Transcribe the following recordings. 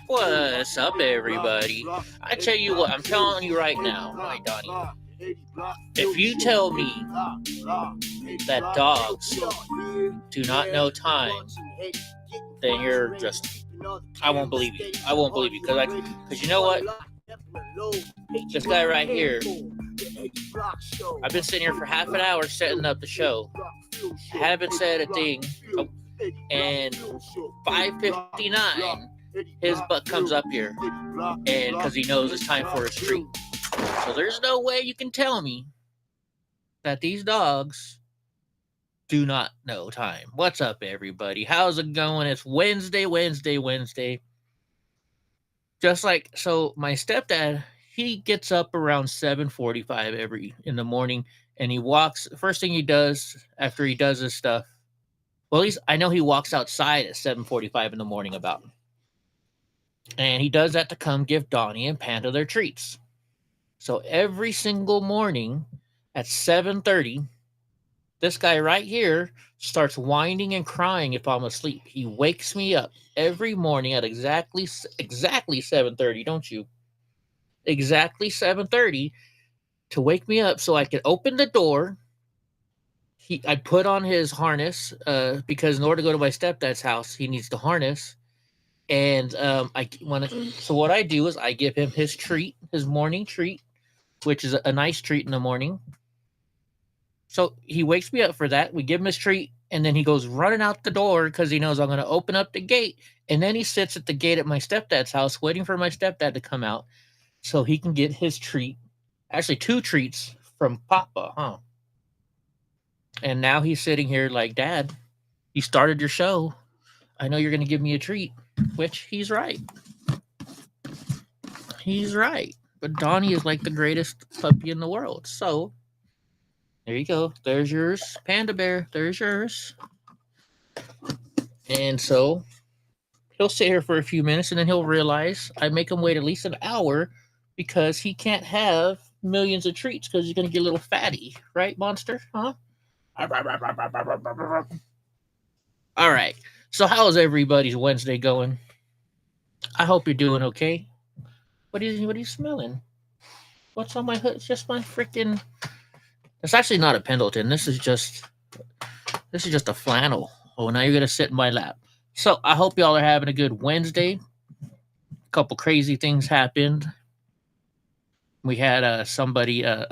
What's up, everybody? I tell you what, I'm telling you right now, my Donnie. If you tell me that dogs do not know time, then you're just, I won't believe you. I won't believe you. Because you know what? This guy right here, I've been sitting here for half an hour setting up the show. Haven't said a thing. And 5:59, his butt comes up here, and because he knows it's time for a treat. So there's no way you can tell me that these dogs do not know time. What's up, everybody? How's it going? It's Wednesday. Just like, so my stepdad, he gets up around 7:45 in the morning, and he walks. First thing he does after he does his stuff, well, at least I know he walks outside at 7:45 in the morning about. And he does that to come give Donnie and Panda their treats. So every single morning at 7:30, this guy right here starts whining and crying if I'm asleep. He wakes me up every morning at exactly 7:30, don't you? Exactly 7:30 to wake me up so I can open the door. I put on his harness because in order to go to my stepdad's house, he needs the harness. And so what I do is I give him his treat, his morning treat, which is a nice treat in the morning. So he wakes me up for that. We give him his treat, and then he goes running out the door because he knows I'm going to open up the gate. And then he sits at the gate at my stepdad's house waiting for my stepdad to come out so he can get his treat. Actually, 2 treats from Papa, huh? And now he's sitting here like, Dad, you started your show. I know you're going to give me a treat, which he's right. He's right. But Donnie is like the greatest puppy in the world. So, there you go. There's yours, Panda Bear. There's yours. And so, he'll sit here for a few minutes, and then he'll realize I make him wait at least an hour because he can't have millions of treats because he's going to get a little fatty. Right, monster? Huh? All right. So how's everybody's Wednesday going? I hope you're doing okay. What are you smelling? What's on my hood? It's just my freaking. It's actually not a Pendleton. This is just a flannel. Oh, now you're gonna sit in my lap. So I hope y'all are having a good Wednesday. A couple crazy things happened. We had a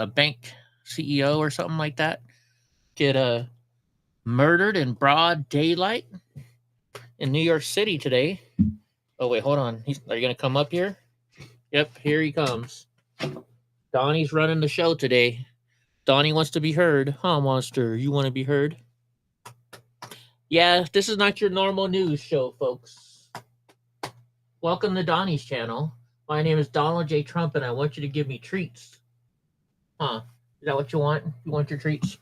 bank CEO or something like that get murdered in broad daylight in New York City today. Oh, wait, hold on. Are you going to come up here? Yep, here he comes. Donnie's running the show today. Donnie wants to be heard. Huh, monster? You want to be heard? Yeah, this is not your normal news show, folks. Welcome to Donnie's channel. My name is Donald J. Trump, and I want you to give me treats. Huh? Is that what you want? You want your treats?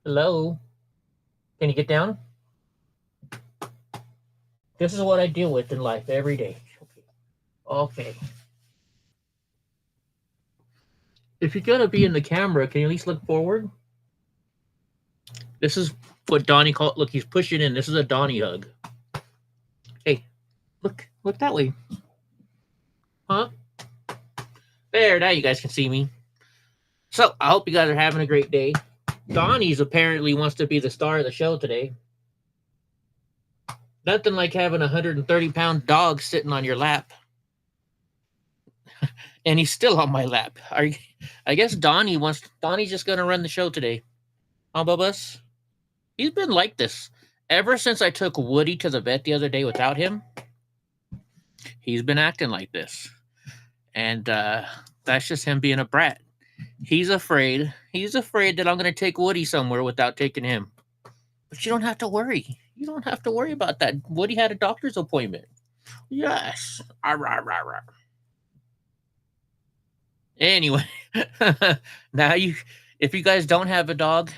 Hello? Can you get down? This is what I deal with in life every day. Okay. If you're going to be in the camera, can you at least look forward? This is what Donnie called. Look, he's pushing in. This is a Donnie hug. Hey, look that way. Huh? There, now you guys can see me. So, I hope you guys are having a great day. Donnie's apparently wants to be the star of the show today. Nothing like having a 130-pound dog sitting on your lap. And he's still on my lap. I guess Donnie's just going to run the show today. Huh, Bubba's? He's been like this. Ever since I took Woody to the vet the other day without him, he's been acting like this. And that's just him being a brat. He's afraid that I'm going to take Woody somewhere without taking him. But you don't have to worry. You don't have to worry about that. Woody had a doctor's appointment. Yes. Anyway, now if you guys don't have a dog,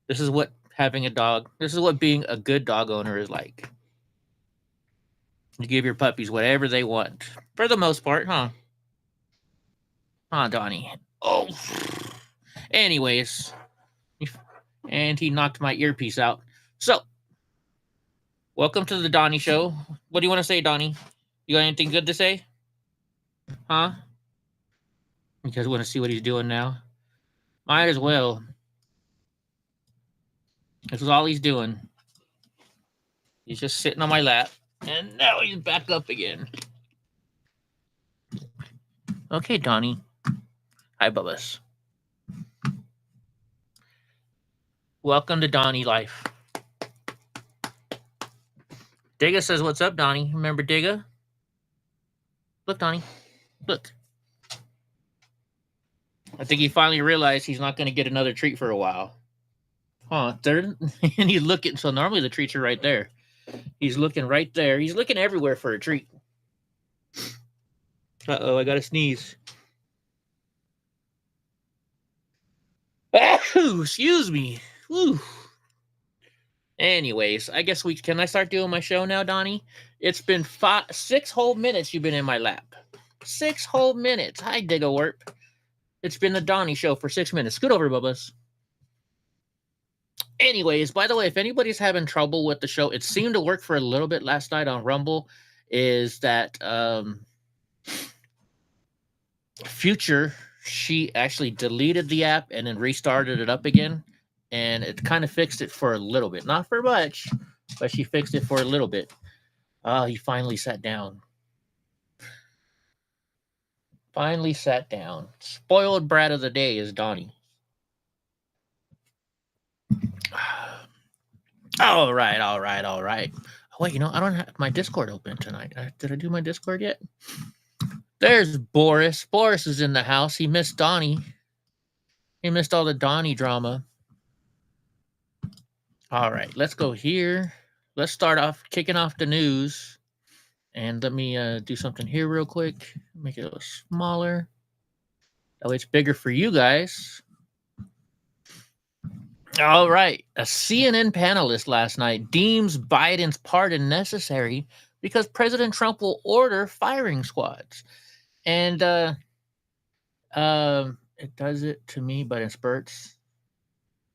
this is what being a good dog owner is like. You give your puppies whatever they want. For the most part, huh? Huh, Donnie? Oh. Anyways. And he knocked my earpiece out. So, Welcome to the Donnie Show. What do you want to say, Donnie? You got anything good to say? Huh? You guys want to see what he's doing now? Might as well. This is all he's doing. He's just sitting on my lap. And now he's back up again. Okay, Donnie. Hi, Bubbas. Welcome to Donnie Life. Digga says, what's up, Donnie? Remember Digga? Look, Donnie. Look. I think he finally realized he's not going to get another treat for a while. Huh, third? And he's looking. So normally the treats are right there. He's looking right there. He's looking everywhere for a treat. Uh-oh, I got to sneeze. Excuse me. Whew. Anyways, I guess can I start doing my show now, Donnie? It's been 6 whole minutes you've been in my lap. 6 whole minutes. Hi, Digga Warp. It's been the Donnie Show for 6 minutes. Scoot over, Bubbas. Anyways, by the way, if anybody's having trouble with the show, it seemed to work for a little bit last night on Rumble, is that Future, she actually deleted the app and then restarted it up again, and it kind of fixed it for a little bit. Not for much, but she fixed it for a little bit. Oh, he finally sat down. Finally sat down. Spoiled brat of the day is Donnie. All right. Oh, wait, I don't have my Discord open tonight. Did I do my Discord yet? There's Boris. Boris is in the house. He missed Donnie. He missed all the Donnie drama. All right, let's go here. Let's start off kicking off the news. And let me do something here real quick. Make it a little smaller. That way it's bigger for you guys. All right. A CNN panelist last night deems Biden's pardon necessary because President Trump will order firing squads. And it does it to me, but in spurts.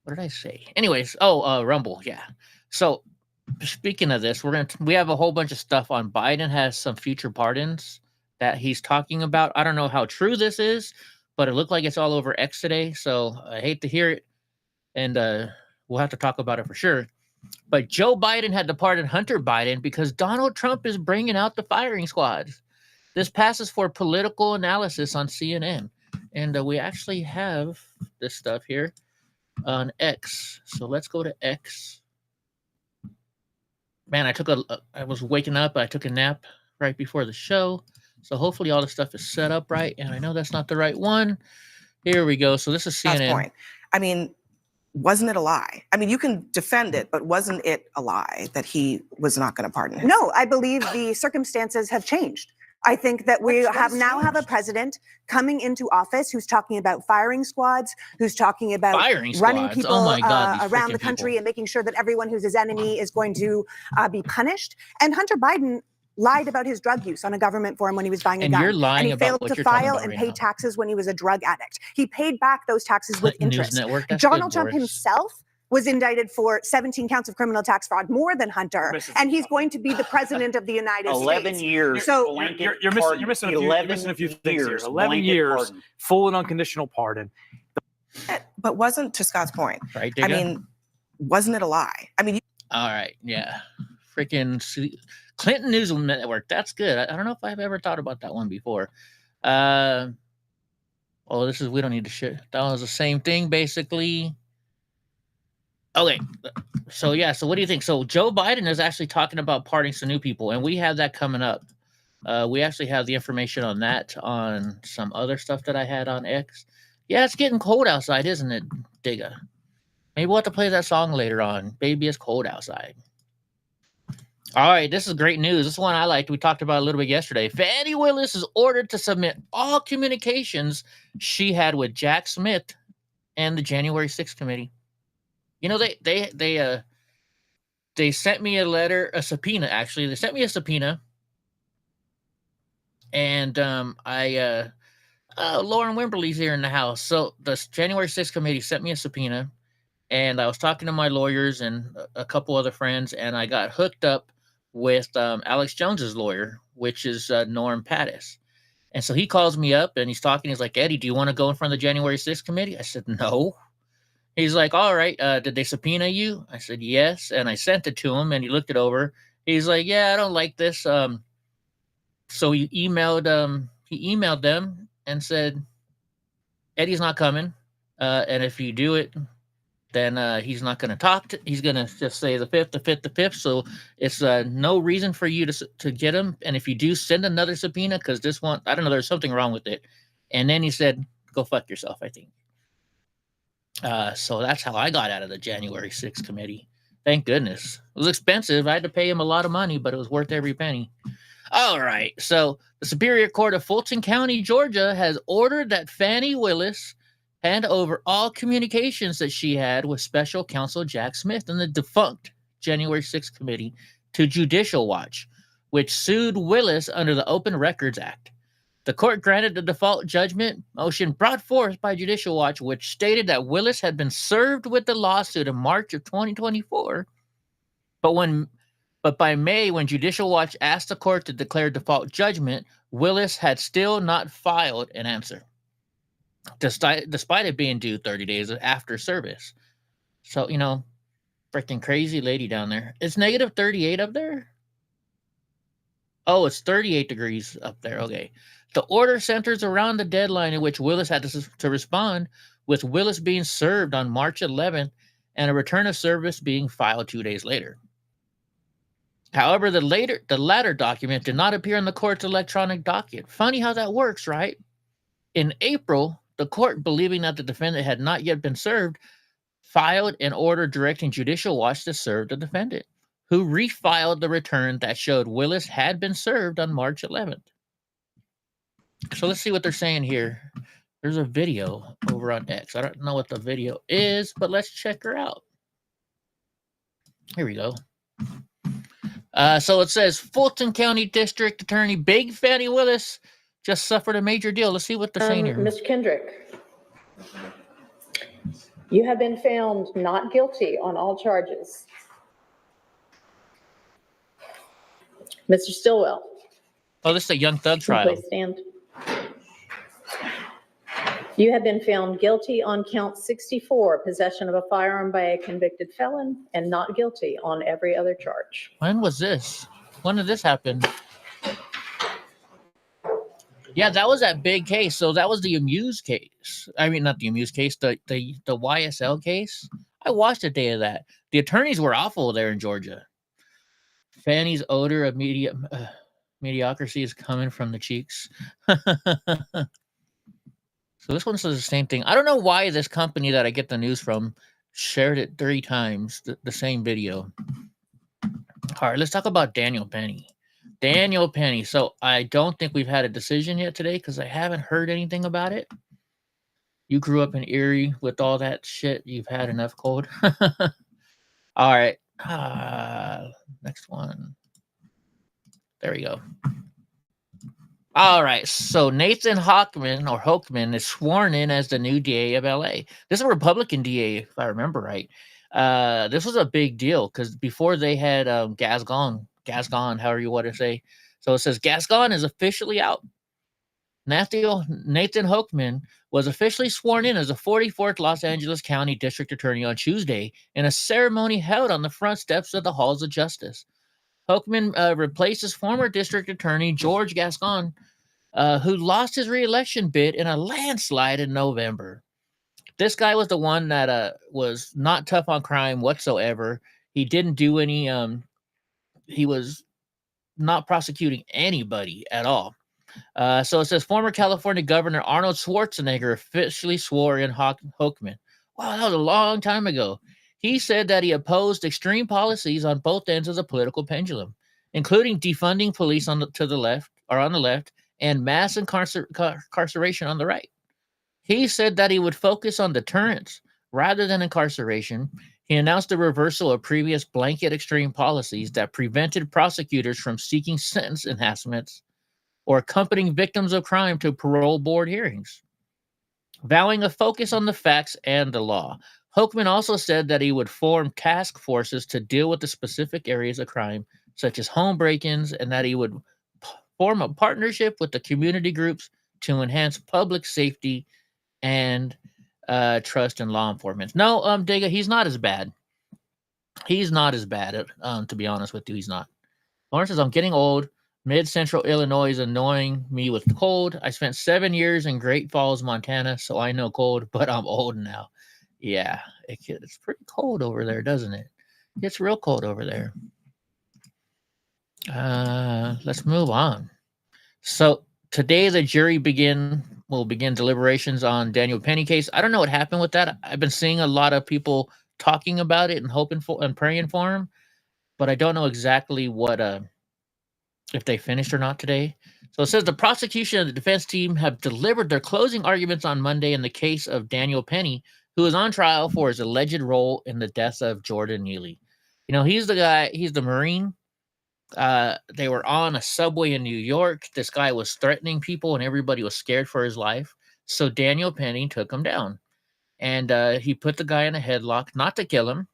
What did I say? Anyways, Rumble, yeah. So speaking of this, we have a whole bunch of stuff on Biden has some future pardons that he's talking about. I don't know how true this is, but it looked like it's all over X today. So I hate to hear it. And we'll have to talk about it for sure. But Joe Biden had to pardon Hunter Biden because Donald Trump is bringing out the firing squads. This passes for political analysis on CNN. And we actually have this stuff here on X. So let's go to X. Man, I was waking up. I took a nap right before the show. So hopefully all the stuff is set up right. And I know that's not the right one. Here we go. So this is CNN. Point. I mean, wasn't it a lie? I mean, you can defend it, but wasn't it a lie that he was not going to pardon him? No, I believe the circumstances have changed. I think that we now have a president coming into office who's talking about firing squads, who's talking about running people around the country and making sure that everyone who's his enemy is going to be punished. And Hunter Biden lied about his drug use on a government forum when he was buying a gun. You're lying and he failed to file and pay taxes when he was a drug addict. He paid back those taxes with interest. Donald Trump himself was indicted for 17 counts of criminal tax fraud, more than Hunter, and he's going to be the president of the United 11 States. Years. So you're missing a few things here. 11 years, full and unconditional pardon. But wasn't, to Scott's point, right, I mean, wasn't it a lie? I mean, all right, yeah. Freaking Clinton News Network. That's good. I don't know if I've ever thought about that one before. We don't need to share. That was the same thing, basically. Okay, so what do you think? So Joe Biden is actually talking about pardoning some new people, and we have that coming up. We actually have the information on that on some other stuff that I had on X. Yeah, it's getting cold outside, isn't it, Digga? Maybe we'll have to play that song later on. Baby, it's cold outside. All right, this is great news. This is one I liked. We talked about it a little bit yesterday. Fani Willis is ordered to submit all communications she had with Jack Smith and the January 6th committee. You know, they sent me a subpoena, actually. They sent me a subpoena. And Lauren Wimberly's here in the house. So the January 6th committee sent me a subpoena. and I was talking to my lawyers and a couple other friends, and I got hooked up with Alex Jones's lawyer, which is Norm Pattis. And so he calls me up and he's talking. He's like, Eddie, do you want to go in front of the January 6th committee? I said, no. He's like, all right, did they subpoena you? I said, yes. And I sent it to him and he looked it over. He's like, yeah, I don't like this. So he emailed them and said, Eddie's not coming. And if you do it, then he's not going to talk to, he's going to just say the 5th. So it's no reason for you to get him. And if you do, send another subpoena, because this one, I don't know, there's something wrong with it. And then he said, go fuck yourself, I think. So that's how I got out of the January 6th committee. Thank goodness. It was expensive. I had to pay him a lot of money, but it was worth every penny. All right. So the Superior Court of Fulton County, Georgia, has ordered that Fani Willis hand over all communications that she had with Special Counsel Jack Smith and the defunct January 6th committee to Judicial Watch, which sued Willis under the Open Records Act. The court granted the default judgment motion brought forth by Judicial Watch, which stated that Willis had been served with the lawsuit in March of 2024, but by May, when Judicial Watch asked the court to declare default judgment, Willis had still not filed an answer, despite it being due 30 days after service. So, freaking crazy lady down there. It's negative 38 up there? Oh, it's 38 degrees up there. Okay. The order centers around the deadline in which Willis had to respond, with Willis being served on March 11th and a return of service being filed 2 days later. However, the latter document did not appear in the court's electronic docket. Funny how that works, right? In April, the court, believing that the defendant had not yet been served, filed an order directing Judicial Watch to serve the defendant, who refiled the return that showed Willis had been served on March 11th. So let's see what they're saying here. There's a video over on X. I don't know what the video is, but let's check her out. Here we go. So it says, Fulton County District Attorney Big Fani Willis just suffered a major deal. Let's see what they're saying here. Mr. Kendrick, you have been found not guilty on all charges. Mr. Stillwell. Oh, this is a Young Thug trial. Please stand. You have been found guilty on count 64, possession of a firearm by a convicted felon, and not guilty on every other charge. When was this? When did this happen? Yeah, that was that big case. So that was the Amuse case. I mean, not the Amuse case, the YSL case. I watched a day of that. The attorneys were awful there in Georgia. Fanny's odor of mediocrity is coming from the cheeks. So this one says the same thing. I don't know why this company that I get the news from shared it 3 times, the same video. All right, let's talk about Daniel Penny. Daniel Penny. So I don't think we've had a decision yet today because I haven't heard anything about it. You grew up in Erie with all that shit. You've had enough cold. All right. Next one. There we go. All right, so Nathan Hochman is sworn in as the new DA of LA. This is a Republican DA, if I remember right. This was a big deal because before they had Gascon, however you want to say. So it says Gascon is officially out. Nathan Hochman was officially sworn in as the 44th Los Angeles County District Attorney on Tuesday in a ceremony held on the front steps of the Halls of Justice. Hochman replaces former District Attorney George Gascon, who lost his re-election bid in a landslide in November. This guy was the one that was not tough on crime whatsoever. He didn't do any. He was not prosecuting anybody at all. So it says former California Governor Arnold Schwarzenegger officially swore in Hochman. Wow, that was a long time ago. He said that he opposed extreme policies on both ends of the political pendulum, including defunding police on the left and mass incarceration on the right. He said that he would focus on deterrence rather than incarceration. He announced a reversal of previous blanket extreme policies that prevented prosecutors from seeking sentence enhancements or accompanying victims of crime to parole board hearings, vowing a focus on the facts and the law. Hochman also said that he would form task forces to deal with the specific areas of crime, such as home break-ins, and that he would form a partnership with the community groups to enhance public safety and trust in law enforcement. No, Digga, he's not as bad. He's not as bad, to be honest with you. He's not. Lawrence says, I'm getting old. Mid-Central Illinois is annoying me with cold. I spent 7 years in Great Falls, Montana, so I know cold, but I'm old now. Yeah, it's pretty cold over there, doesn't it? It gets real cold over there. Let's move on. So today the jury will begin deliberations on Daniel Penny case. I don't know what happened with that. I've been seeing a lot of people talking about it and hoping for and praying for him, but I don't know exactly what if they finished or not today. So it says the prosecution and the defense team have delivered their closing arguments on Monday in the case of Daniel Penny, who is on trial for his alleged role in the death of Jordan Neely. You know, he's the guy, he's the Marine. They were on a subway in New York. This guy was threatening people and everybody was scared for his life. So Daniel Penny took him down. And he put the guy in a headlock, not to kill him.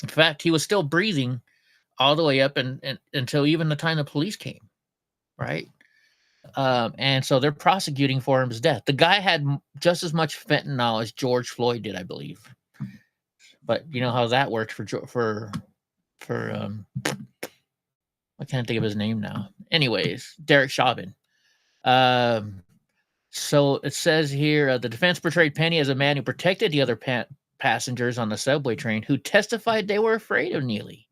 In fact, he was still breathing all the way up and until even the time the police came, right? And so they're prosecuting for his death. The guy had just as much fentanyl as George Floyd did, I believe. But you know how that worked for I can't think of his name now. Anyways, Derek Chauvin. So it says here, the defense portrayed Penny as a man who protected the other passengers on the subway train who testified they were afraid of Neely.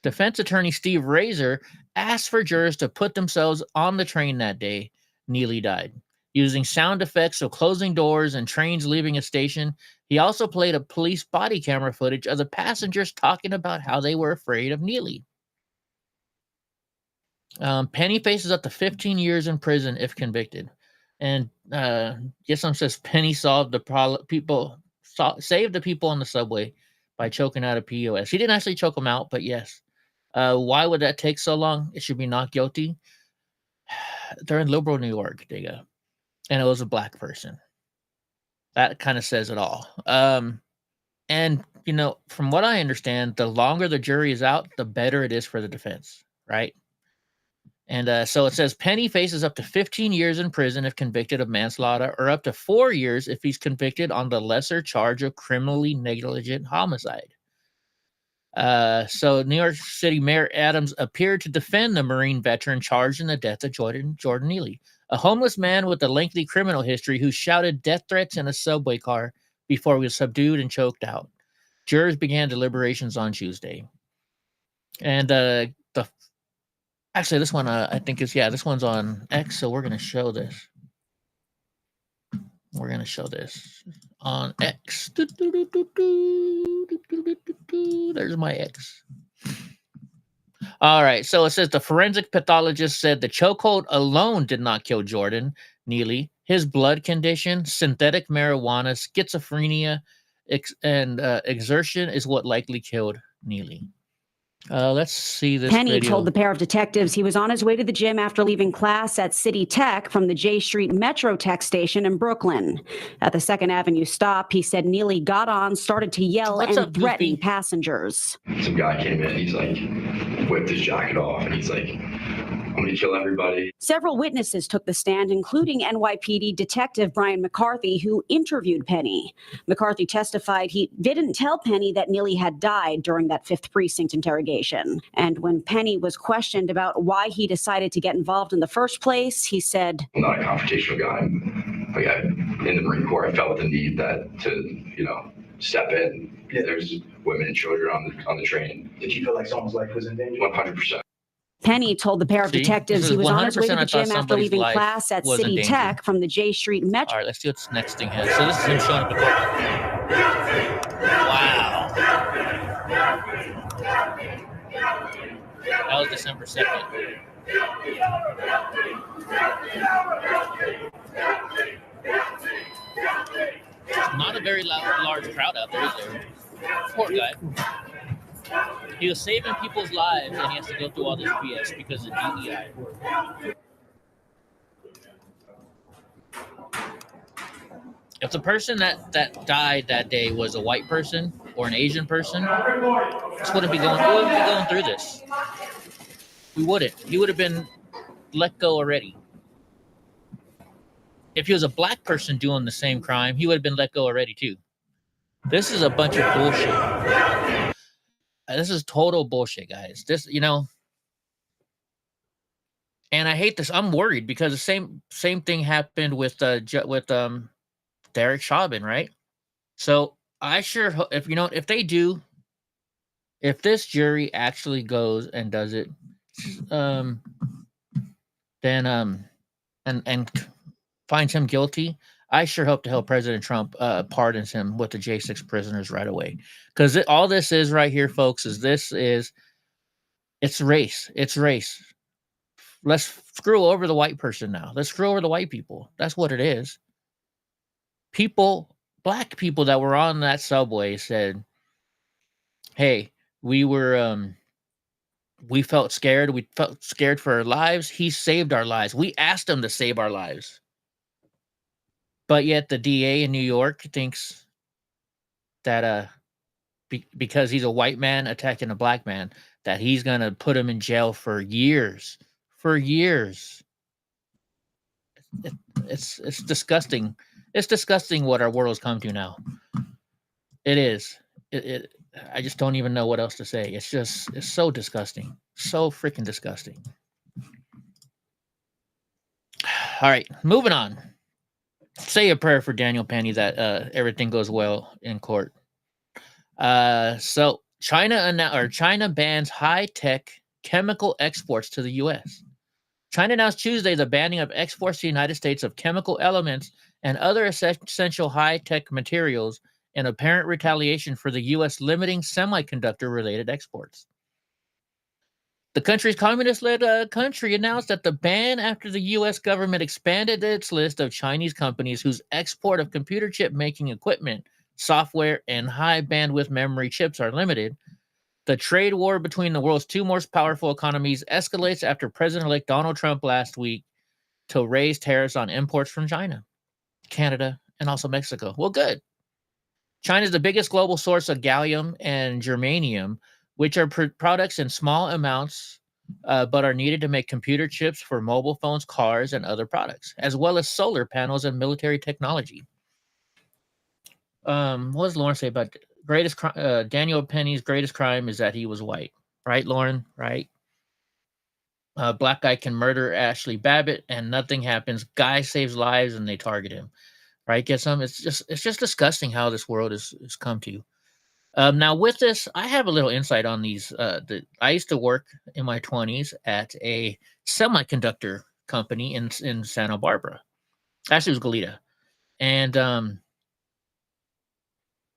Defense attorney Steve Razor asked for jurors to put themselves on the train that day Neely died. Using sound effects of closing doors and trains leaving a station, he also played a police body camera footage of the passengers talking about how they were afraid of Neely. Penny faces up to 15 years in prison if convicted. And Yesam says Penny saved the people on the subway by choking out a POS. He didn't actually choke them out, but yes. Why would that take so long? It should be not guilty. They're in liberal New York, Digga. And it was a black person. That kind of says it all. And, you know, from what I understand, the longer the jury is out, the better it is for the defense, right? And so it says Penny faces up to 15 years in prison if convicted of manslaughter, or up to 4 years if he's convicted on the lesser charge of criminally negligent homicide. So New York City Mayor Adams appeared to defend the Marine veteran charged in the death of Jordan Neely, a homeless man with a lengthy criminal history who shouted death threats in a subway car before he was subdued and choked out. Jurors began deliberations on Tuesday. And actually, this one I think is, this one's on X, so we're going to show this. We're going to show this on X. There's my X. All right, so it says the forensic pathologist said the chokehold alone did not kill Jordan Neely. His blood condition, synthetic marijuana, schizophrenia, and exertion is what likely killed Neely. Let's see this Penny video. told the pair of detectives he was on his way to the gym after leaving class at City Tech from the J Street Metro Tech station in Brooklyn. At the 2nd Avenue stop, he said Neely got on, started to yell and threaten passengers. Some guy came in, he's like, whipped his jacket off, and he's like, I'm going to kill everybody. Several witnesses took the stand, including NYPD Detective Brian McCarthy, who interviewed Penny. McCarthy testified he didn't tell Penny that Neely had died during that 5th Precinct interrogation. And when Penny was questioned about why he decided to get involved in the first place, he said, I'm not a confrontational guy. In the Marine Corps, I felt the need to step in. Yeah. There's women and children on the train. Did you feel like someone's life was in danger? 100%. Penny told the pair of detectives he was on his way to the gym after leaving class at City Tech from the J Street Metro. All right, let's see what this next thing has. So this is him showing up the court. Wow. That was December 2nd. Not a very large crowd out there, is there? Poor guy. He was saving people's lives, and he has to go through all this BS because of DEI. If the person that died that day was a white person or an Asian person, this wouldn't be going through this. We wouldn't. He would have been let go already. If he was a black person doing the same crime, he would have been let go already too. This is a bunch of bullshit. This is total bullshit, guys. This, and I hate this. I'm worried because the same thing happened with Derek Chauvin, right? So I sure hope if this jury actually goes and does it, then and finds him guilty, I sure hope to hell President Trump pardons him with the J6 prisoners right away. Because all this is right here, folks, it's race. It's race. Let's screw over the white person now. Let's screw over the white people. That's what it is. Black people that were on that subway said, hey, we felt scared. We felt scared for our lives. He saved our lives. We asked him to save our lives. But yet the DA in New York thinks that because he's a white man attacking a black man, that he's going to put him in jail for years. For years. It's disgusting. It's disgusting what our world's come to now. It is. I just don't even know what else to say. It's so disgusting. So freaking disgusting. All right, moving on. Say a prayer for Daniel Penny that everything goes well in court. So China bans high-tech chemical exports to the U.S. China announced Tuesday the banning of exports to the United States of chemical elements and other essential high-tech materials in apparent retaliation for the U.S. limiting semiconductor-related exports. The country's communist-led country announced that the ban after the U.S. government expanded its list of Chinese companies whose export of computer chip-making equipment, software, and high-bandwidth memory chips are limited. The trade war between the world's two most powerful economies escalates after President-elect Donald Trump last week to raise tariffs on imports from China, Canada, and also Mexico. Well, good. China is the biggest global source of gallium and germanium, which are products in small amounts, but are needed to make computer chips for mobile phones, cars, and other products, as well as solar panels and military technology. What does Lauren say about Daniel Penny's greatest crime is that he was white, right, Lauren? Right? Black guy can murder Ashley Babbitt and nothing happens. Guy saves lives and they target him, right? Get some? It's just disgusting how this world is come to. Now with this, I have a little insight on these. I used to work in my 20s at a semiconductor company in Santa Barbara. Actually, it was Goleta, and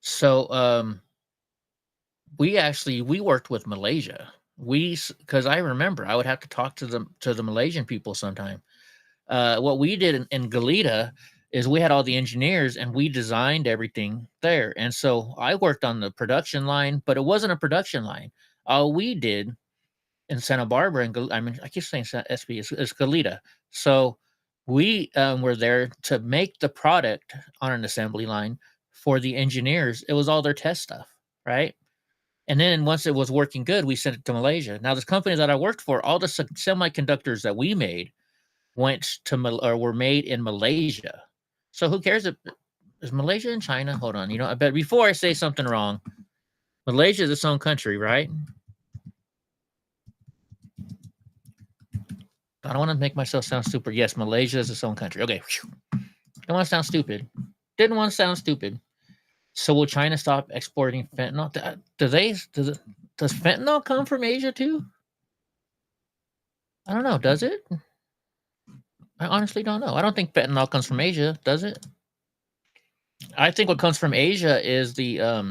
so we worked with Malaysia. Because I remember I would have to talk to the Malaysian people sometime. What we did in Goleta is we had all the engineers and we designed everything there. And so I worked on the production line, but it wasn't a production line. All we did in Santa Barbara, I keep saying SB, it's Goleta. So we were there to make the product on an assembly line for the engineers. It was all their test stuff, right? And then once it was working good, we sent it to Malaysia. Now, this company that I worked for, all the semiconductors that we made were made in Malaysia. So who cares if is Malaysia and China? Hold on, I bet before I say something wrong, Malaysia is its own country, right? I don't want to make myself sound stupid. Yes, Malaysia is its own country. Okay, don't want to sound stupid. Didn't want to sound stupid. So will China stop exporting fentanyl? Does fentanyl come from Asia too? I don't know. Does it? I honestly don't know. I don't think fentanyl comes from Asia, does it? I think what comes from Asia is the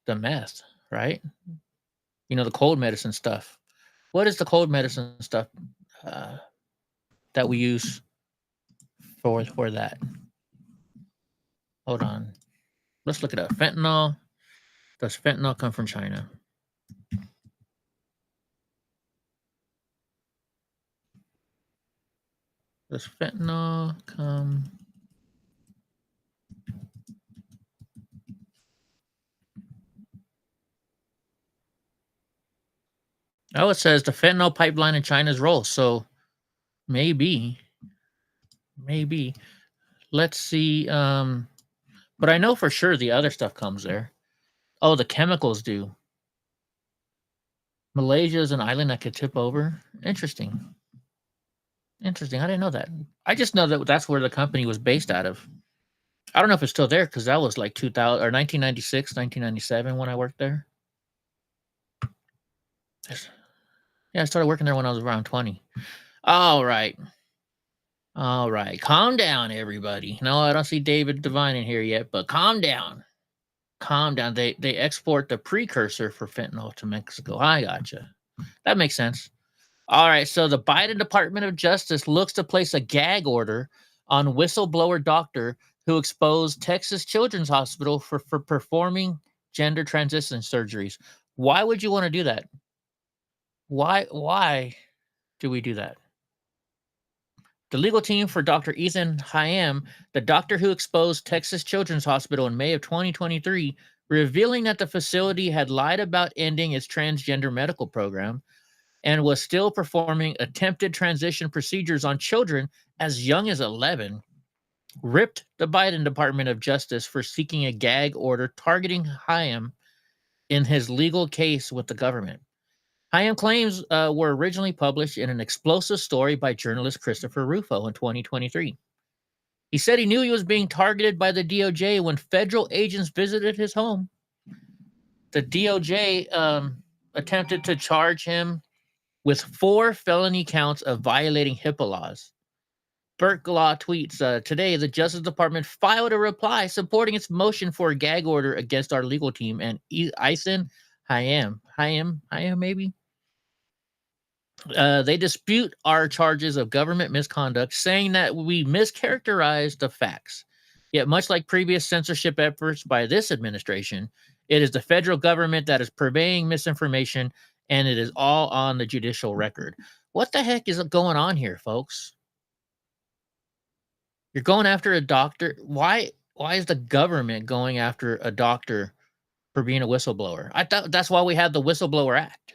meth, right? The cold medicine stuff. What is the cold medicine stuff that we use for that? Hold on. Let's look it up. Fentanyl. Does fentanyl come from China? Does fentanyl come? Oh, it says the fentanyl pipeline in China's role. So maybe. Let's see. But I know for sure the other stuff comes there. Oh, the chemicals do. Malaysia is an island that could tip over. Interesting. I didn't know that. I just know that that's where the company was based out of. I don't know if it's still there because that was like 2000 or 1996, 1997 when I worked there. Yeah, I started working there when I was around 20. All right. Calm down, everybody. No, I don't see David Devine in here yet, but calm down. They export the precursor for fentanyl to Mexico. I gotcha. That makes sense. All right, so the Biden Department of Justice looks to place a gag order on whistleblower doctor who exposed Texas Children's Hospital for performing gender transition surgeries. Why would you want to do that? Why do we do that? The legal team for Dr. Ethan Hayam, the doctor who exposed Texas Children's Hospital in May of 2023, revealing that the facility had lied about ending its transgender medical program and was still performing attempted transition procedures on children as young as 11, ripped the Biden Department of Justice for seeking a gag order targeting Hayam in his legal case with the government. Hayam claims were originally published in an explosive story by journalist Christopher Rufo in 2023. He said he knew he was being targeted by the DOJ when federal agents visited his home. The DOJ attempted to charge him with 4 felony counts of violating HIPAA laws. Burt Law tweets, today the Justice Department filed a reply supporting its motion for a gag order against our legal team and Ethan Hayam maybe? They dispute our charges of government misconduct, saying that we mischaracterized the facts. Yet, much like previous censorship efforts by this administration, it is the federal government that is purveying misinformation, and it is all on the judicial record. What the heck is going on here, folks? You're going after a doctor. Why is the government going after a doctor for being a whistleblower? I thought that's why we had the Whistleblower Act.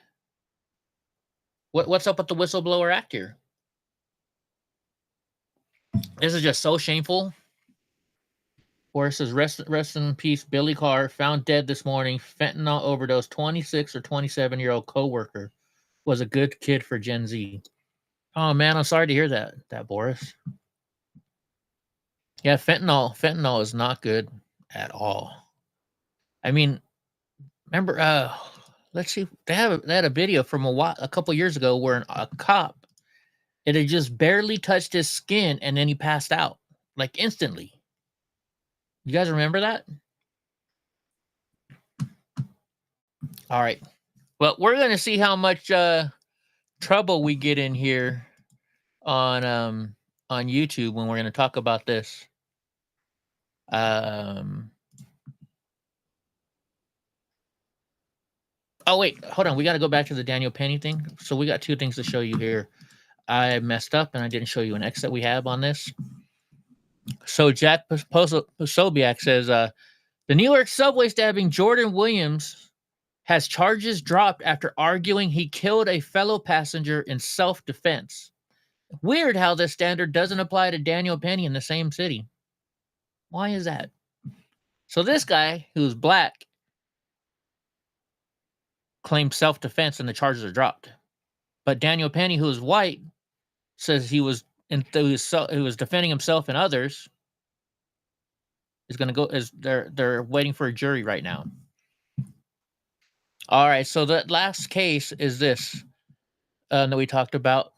What's up with the Whistleblower Act here? This is just so shameful. Where it says, rest in peace, Billy Carr, found dead this morning, fentanyl overdose, 26 or 27-year-old co-worker, was a good kid for Gen Z. Oh, man, I'm sorry to hear that, Boris. Yeah, fentanyl is not good at all. I mean, remember, let's see, they had a video from a couple years ago where a cop, it had just barely touched his skin and then he passed out, like instantly. You guys remember that? All right. Well, we're going to see how much trouble we get in here on YouTube when we're going to talk about this. Oh, wait. Hold on. We got to go back to the Daniel Penny thing. So we got 2 things to show you here. I messed up and I didn't show you an X that we have on this. So Jack Posobiec says, the New York subway stabbing Jordan Williams has charges dropped after arguing he killed a fellow passenger in self-defense. Weird how this standard doesn't apply to Daniel Penny in the same city. Why is that? So this guy, who's black, claimed self-defense and the charges are dropped. But Daniel Penny, who is white, says he was defending himself and others. Is going to go. They're waiting for a jury right now. All right. So the last case is this that we talked about.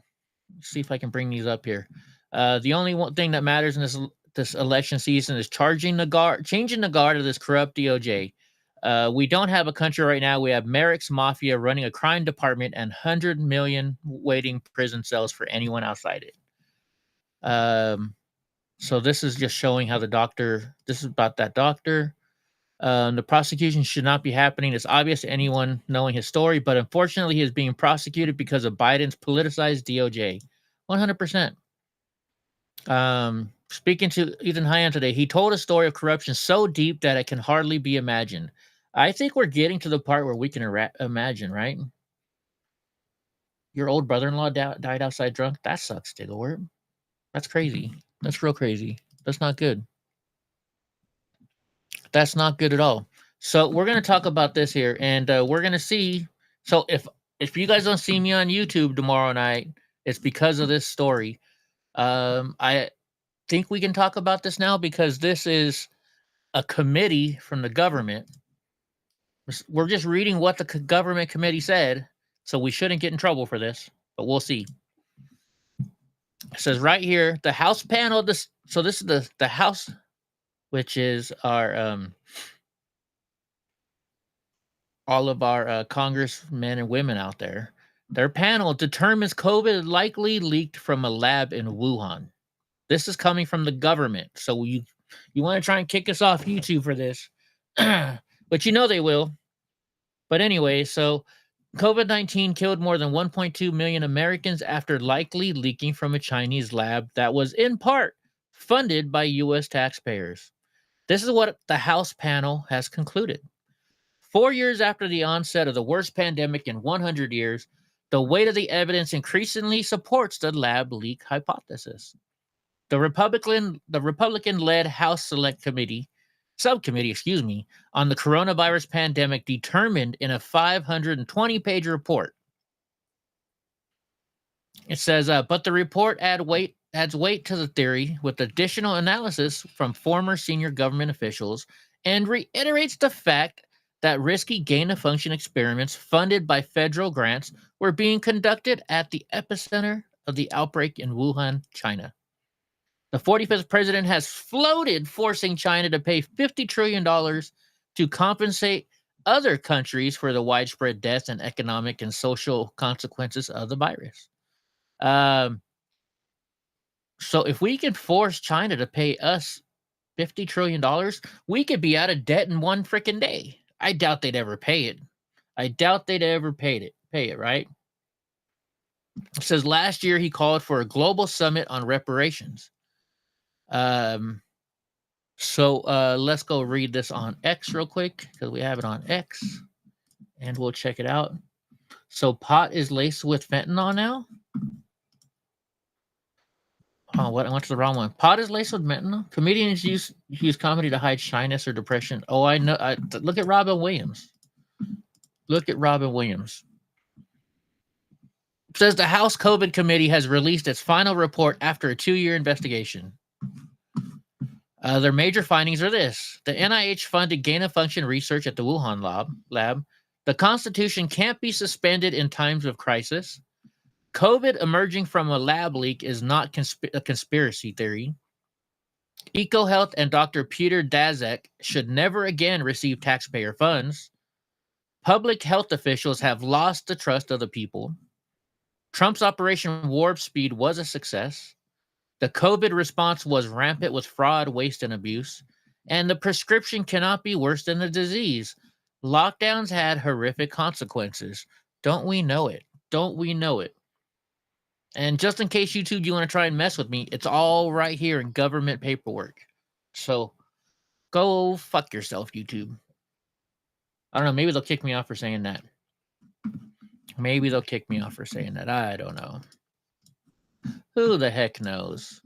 Let's see if I can bring these up here. The only one thing that matters in this election season is changing the guard of this corrupt DOJ. We don't have a country right now. We have Merrick's Mafia running a crime department and 100 million waiting prison cells for anyone outside it. So this is just showing how this is about that doctor. The prosecution should not be happening. It's obvious to anyone knowing his story, but unfortunately he is being prosecuted because of Biden's politicized DOJ. 100%. Speaking to Ethan Hyan today, he told a story of corruption so deep that it can hardly be imagined. I think we're getting to the part where we can imagine, right? Your old brother-in-law died outside drunk. That sucks, Digglewort. That's crazy. That's real crazy. That's not good. That's not good at all. So we're going to talk about this here, and we're going to see. So if you guys don't see me on YouTube tomorrow night, it's because of this story. I think we can talk about this now because this is a committee from the government. We're just reading what the government committee said, so we shouldn't get in trouble for this, but we'll see. It says right here, the House panel. So this is the House, which is our all of our congressmen and women out there. Their panel determines COVID likely leaked from a lab in Wuhan. This is coming from the government. So you want to try and kick us off YouTube for this, but you know they will. But anyway, so COVID-19 killed more than 1.2 million Americans after likely leaking from a Chinese lab that was in part funded by U.S. taxpayers. This is what the House panel has concluded. 4 years after the onset of the worst pandemic in 100 years, the weight of the evidence increasingly supports the lab leak hypothesis. The Republican-led House subcommittee, on the coronavirus pandemic determined in a 520-page report. It says, but the report adds weight to the theory with additional analysis from former senior government officials and reiterates the fact that risky gain-of-function experiments funded by federal grants were being conducted at the epicenter of the outbreak in Wuhan, China. The 45th president has floated forcing China to pay $50 trillion to compensate other countries for the widespread death and economic and social consequences of the virus. So if we can force China to pay us $50 trillion, we could be out of debt in one freaking day. I doubt they'd ever pay it. Pay it, right? It says last year he called for a global summit on reparations. So let's go read this on X real quick because we have it on X and we'll check it out. So pot is laced with fentanyl now. Oh, what? I went to the wrong one. Pot is laced with fentanyl. Comedians use comedy to hide shyness or depression. Oh, I know. Look at Robin Williams. It says the House COVID committee has released its final report after a 2-year investigation. Their major findings are this. The NIH-funded gain-of-function research at the Wuhan lab. The Constitution can't be suspended in times of crisis. COVID emerging from a lab leak is not a conspiracy theory. EcoHealth and Dr. Peter Daszak should never again receive taxpayer funds. Public health officials have lost the trust of the people. Trump's Operation Warp Speed was a success. The COVID response was rampant with fraud, waste, and abuse. And the prescription cannot be worse than the disease. Lockdowns had horrific consequences. Don't we know it? And just in case, YouTube, you want to try and mess with me, it's all right here in government paperwork. So go fuck yourself, YouTube. I don't know. Maybe they'll kick me off for saying that. I don't know. Who the heck knows?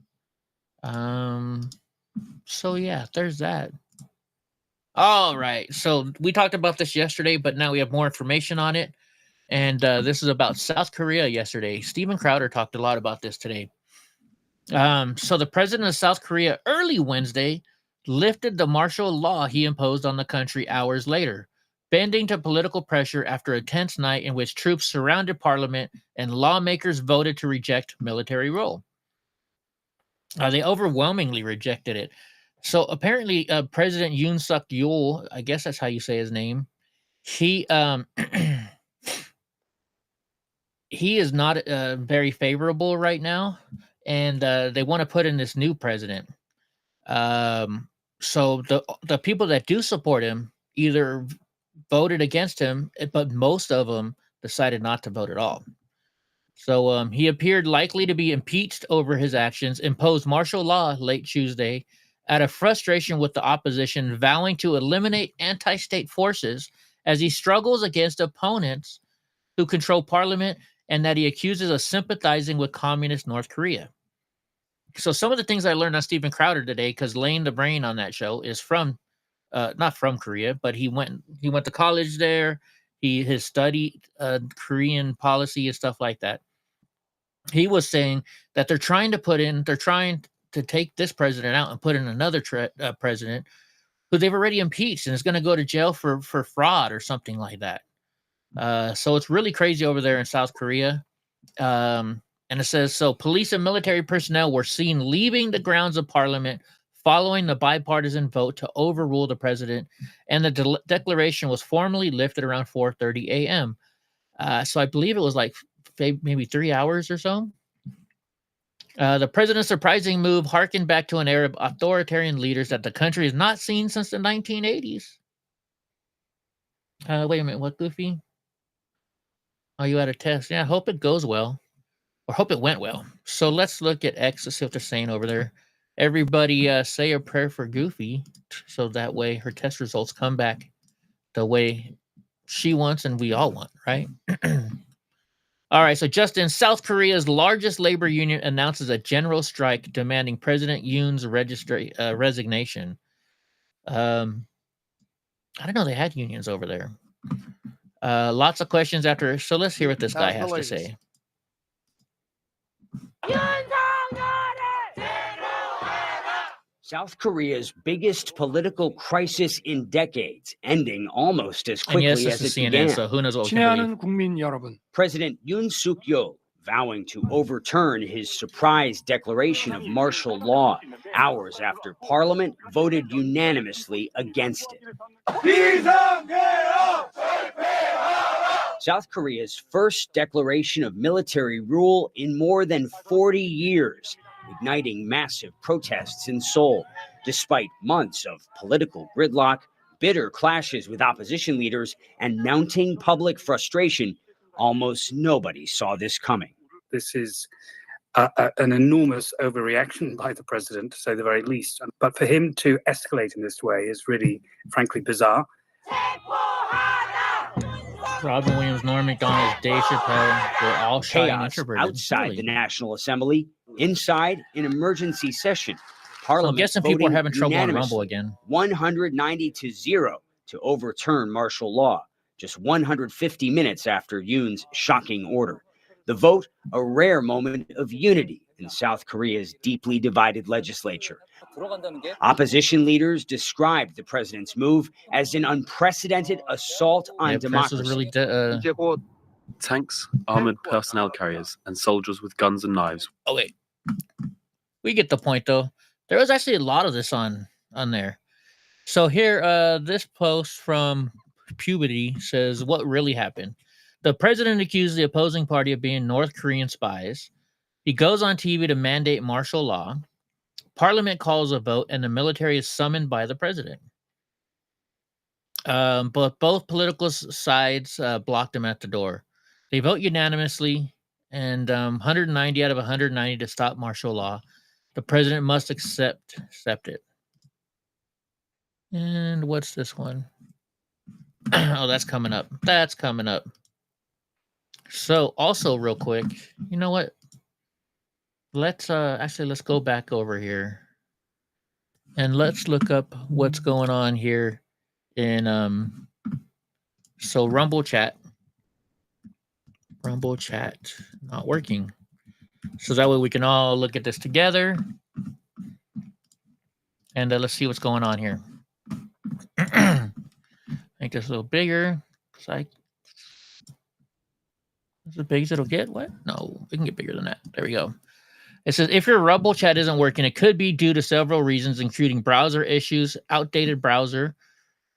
So yeah, there's that. All right. So we talked about this yesterday, but now we have more information on it. And this is about South Korea yesterday. Steven Crowder talked a lot about this today. So the president of South Korea early Wednesday lifted the martial law he imposed on the country hours later, bending to political pressure after a tense night in which troops surrounded parliament and lawmakers voted to reject military rule. They overwhelmingly rejected it. So apparently President Yoon Suk Yeol, I guess that's how you say his name, he he is not very favorable right now, and they want to put in this new president. So the people that do support him either voted against him, but most of them decided not to vote at all. So he appeared likely to be impeached over his actions, imposed martial law late Tuesday out of frustration with the opposition, vowing to eliminate anti-state forces as he struggles against opponents who control parliament and that he accuses of sympathizing with communist North Korea. So some of the things I learned on Steven Crowder today, because Lane the Brain on that show is from, not from Korea, but he went to college there. He has studied Korean policy and stuff like that. He was saying that they're trying to take this president out and put in another president who they've already impeached and is going to go to jail for fraud or something like that. So it's really crazy over there in South Korea. And it says, so police and military personnel were seen leaving the grounds of parliament following the bipartisan vote to overrule the president, and the declaration was formally lifted around 4:30 a.m. So I believe it was like maybe 3 hours or so. The president's surprising move harkened back to an era of authoritarian leaders that the country has not seen since the 1980s. Wait a minute, what, Goofy? Oh, you had a test. Yeah, I hope it goes well. Or hope it went well. So let's look at X to see what they're saying over there. Everybody say a prayer for Goofy, so that way her test results come back the way she wants and we all want, right? All right, so Justin, South Korea's largest labor union announces a general strike demanding President Yoon's resignation. I didn't know they had unions over there. Lots of questions after. So let's hear what this guy has to say. South Korea's biggest political crisis in decades, ending almost as quickly as it CNN, began. So who knows what we can believe. President Yoon Suk-yeol vowing to overturn his surprise declaration of martial law hours after Parliament voted unanimously against it. South Korea's first declaration of military rule in more than 40 years, igniting massive protests in Seoul, despite months of political gridlock, bitter clashes with opposition leaders, and mounting public frustration. Almost nobody saw this coming. This is an enormous overreaction by the president, to say the very least. But for him to escalate in this way is really, frankly, bizarre. Robin Williams, Norm Macdonald, Dave Chappelle were all shy and introverted. Outside the National Assembly, inside an emergency session. Parliament I'm guessing people are having trouble on Rumble again. 190-0 to overturn martial law, just 150 minutes after Yoon's shocking order. The vote, a rare moment of unity in South Korea's deeply divided legislature. Opposition leaders described the president's move as an unprecedented assault on democracy. Tanks, armored personnel carriers, and soldiers with guns and knives. Oh, wait. We get the point, though. There was actually a lot of this on there. So here, this post from Puberty says, what really happened? The president accused the opposing party of being North Korean spies. He goes on TV to mandate martial law. Parliament calls a vote, and the military is summoned by the president. But both political sides blocked him at the door. They vote unanimously, and 190 out of 190 to stop martial law. The president must accept it. And what's this one? Oh, that's coming up. That's coming up. So also real quick, you know what? Let's go back over here and let's look up what's going on here in so Rumble chat not working. So that way we can all look at this together and let's see what's going on here. Make this a little bigger. Is it big as it'll get? What? No, we can get bigger than that. There we go. It says, if your Rumble chat isn't working, it could be due to several reasons, including browser issues, outdated browser,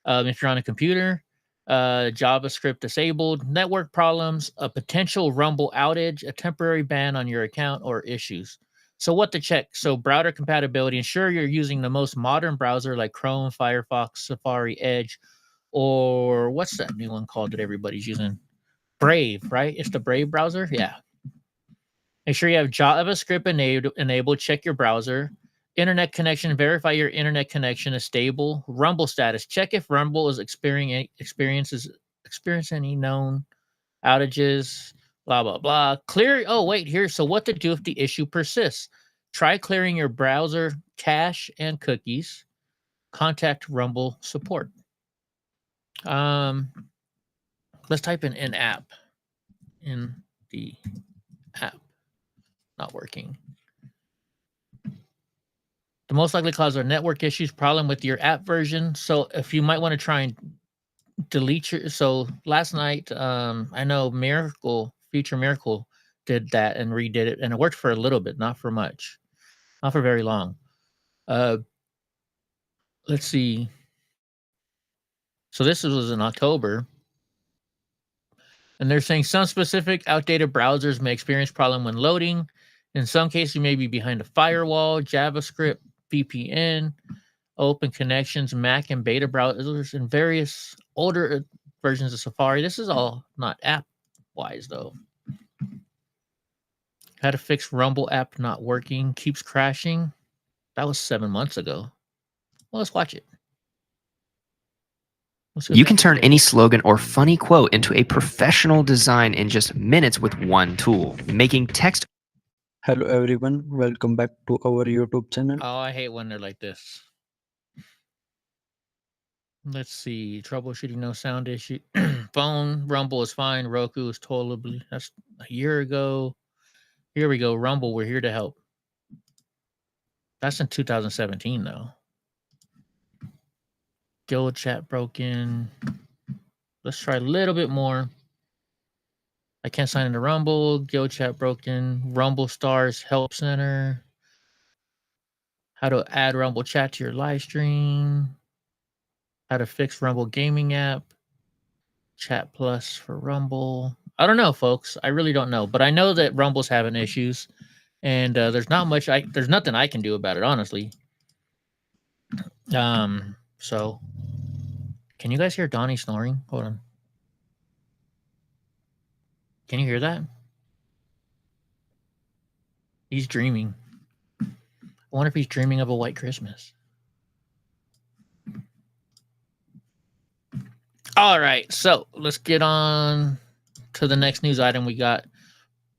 if you're on a computer, JavaScript disabled, network problems, a potential Rumble outage, a temporary ban on your account, or issues. So what to check? So browser compatibility. Ensure you're using the most modern browser like Chrome, Firefox, Safari, Edge, or what's that new one called that everybody's using? Brave, right? It's the Brave browser? Yeah. Make sure you have JavaScript enabled. Check your browser. Internet connection. Verify your internet connection is stable. Rumble status. Check if Rumble is experiencing any known outages. Blah blah blah. Clear. Oh wait, here. So what to do if the issue persists? Try clearing your browser cache and cookies. Contact Rumble support. Let's type in app. In the app. Not working. The most likely cause are network issues, problem with your app version. So if you might want to try and delete your, so last night, I know Future Miracle did that and redid it, and it worked for a little bit, not for much, not for very long. Let's see. So this was in October, and they're saying some specific outdated browsers may experience problem when loading. In some cases, you may be behind a firewall, JavaScript, VPN, open connections, Mac and beta browsers, and various older versions of Safari. This is all not app-wise, though. How to fix Rumble app not working, keeps crashing. That was 7 months ago. Well, let's watch it. You can turn any slogan or funny quote into a professional design in just minutes with one tool, making text. Hello everyone, welcome back to our YouTube channel. Oh, I hate when they're like this. Let's see. Troubleshooting, no sound issue. Phone, Rumble is fine. Roku is totally. That's a year ago. Here we go. Rumble, we're here to help. That's in 2017, though. Guild chat broken. Let's try a little bit more. I can't sign into Rumble. Guild chat broken. Rumble Stars Help Center. How to add Rumble chat to your live stream. How to fix Rumble gaming app. Chat Plus for Rumble. I don't know, folks. I really don't know. But I know that Rumble's having issues. And there's nothing I can do about it, honestly. So can you guys hear Donnie snoring? Hold on. Can you hear that? He's dreaming. I wonder if he's dreaming of a white Christmas. All right, so let's get on to the next news item we got.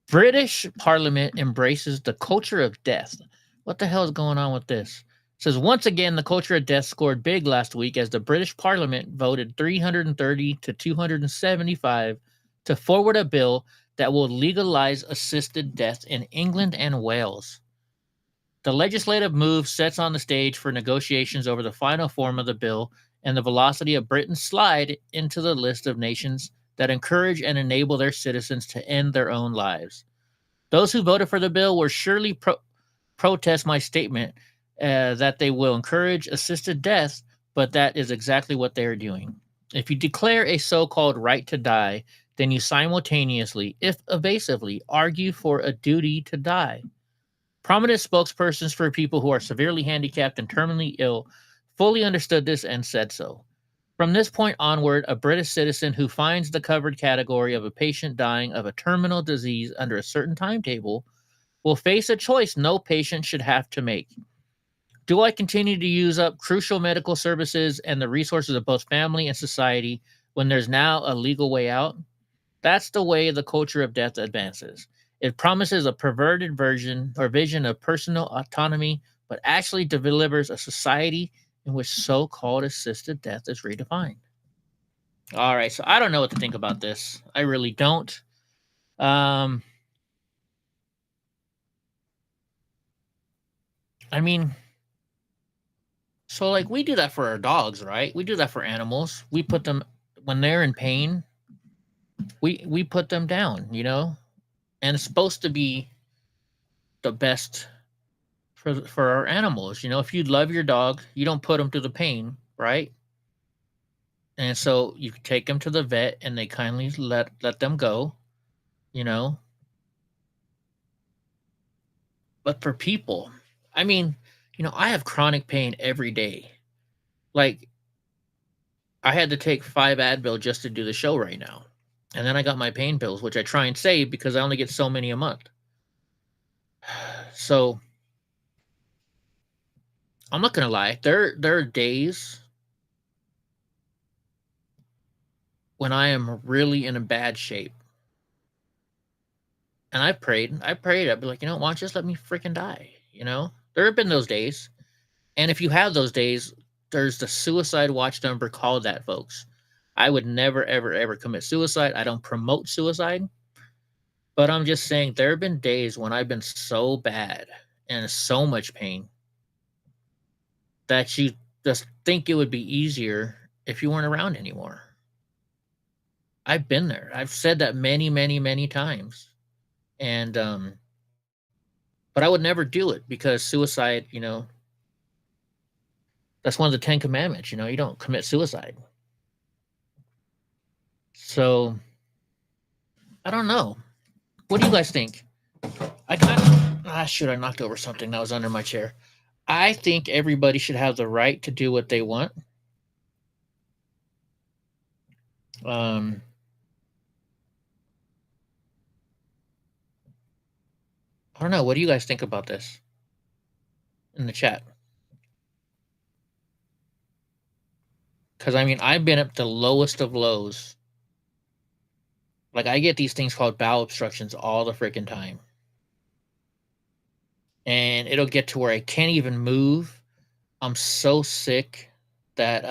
British Parliament embraces the culture of death. What the hell is going on with this? It says, once again, the culture of death scored big last week as the British Parliament voted 330 to 275 to forward a bill that will legalize assisted death in England and Wales. The legislative move sets on the stage for negotiations over the final form of the bill and the velocity of Britain's slide into the list of nations that encourage and enable their citizens to end their own lives. Those who voted for the bill will surely protest my statement that they will encourage assisted death, but that is exactly what they are doing. If you declare a so-called right to die, then you simultaneously, if evasively, argue for a duty to die. Prominent spokespersons for people who are severely handicapped and terminally ill fully understood this and said so. From this point onward, a British citizen who finds the covered category of a patient dying of a terminal disease under a certain timetable will face a choice no patient should have to make. Do I continue to use up crucial medical services and the resources of both family and society when there's now a legal way out? That's the way the culture of death advances. It promises a perverted version or vision of personal autonomy, but actually delivers a society in which so-called assisted death is redefined. All right, so I don't know what to think about this. I really don't. I mean, so like we do that for our dogs, right? We do that for animals. We put them when they're in pain. We put them down, you know, and it's supposed to be the best for our animals. You know, if you love your dog, you don't put them through the pain, right? And so you take them to the vet and they kindly let them go, you know. But for people, I mean, you know, I have chronic pain every day. Like, I had to take 5 Advil just to do the show right now. And then I got my pain pills, which I try and save because I only get so many a month. So I'm not gonna lie. There are days when I am really in a bad shape. And I prayed. I'd be like, why don't you just let me freaking die? There have been those days. And if you have those days, there's the suicide watch number. Call that, folks. I would never, ever, ever commit suicide. I don't promote suicide. But I'm just saying there have been days when I've been so bad and so much pain that you just think it would be easier if you weren't around anymore. I've been there. I've said that many, many, many times. And but I would never do it because suicide, that's one of the 10 commandments, you don't commit suicide. So I don't know. What do you guys think? I knocked over something that was under my chair. I think everybody should have the right to do what they want. I don't know. What do you guys think about this in the chat? Because, I've been at the lowest of lows. Like, I get these things called bowel obstructions all the freaking time. And it'll get to where I can't even move. I'm so sick that,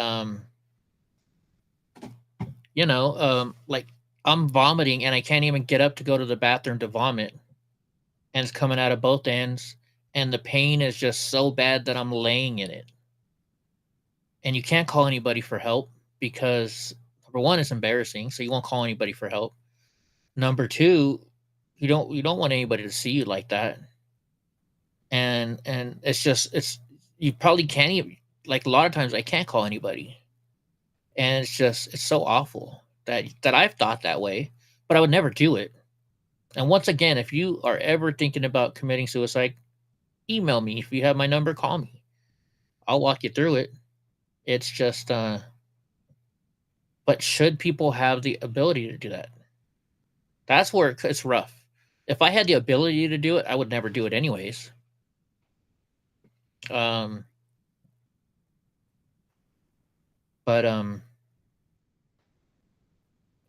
like, I'm vomiting and I can't even get up to go to the bathroom to vomit. And it's coming out of both ends. And the pain is just so bad that I'm laying in it. And you can't call anybody for help because, number one, it's embarrassing. So you won't call anybody for help. Number two, you don't want anybody to see you like that. And you probably can't even, like, a lot of times I can't call anybody. And it's so awful that I've thought that way, but I would never do it. And once again, if you are ever thinking about committing suicide, email me. If you have my number, call me. I'll walk you through it. It's just, but should people have the ability to do that? That's where it's rough. If I had the ability to do it, I would never do it anyways. But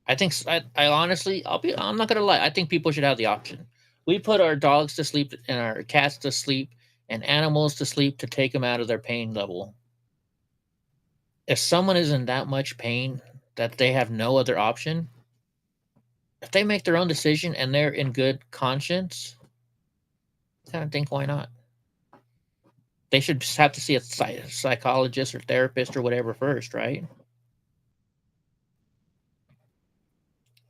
I think I honestly, I'm not gonna lie. I think people should have the option. We put our dogs to sleep and our cats to sleep and animals to sleep to take them out of their pain level. If someone is in that much pain that they have no other option, if they make their own decision and they're in good conscience, I kind of think, why not? They should just have to see a psychologist or therapist or whatever first, right?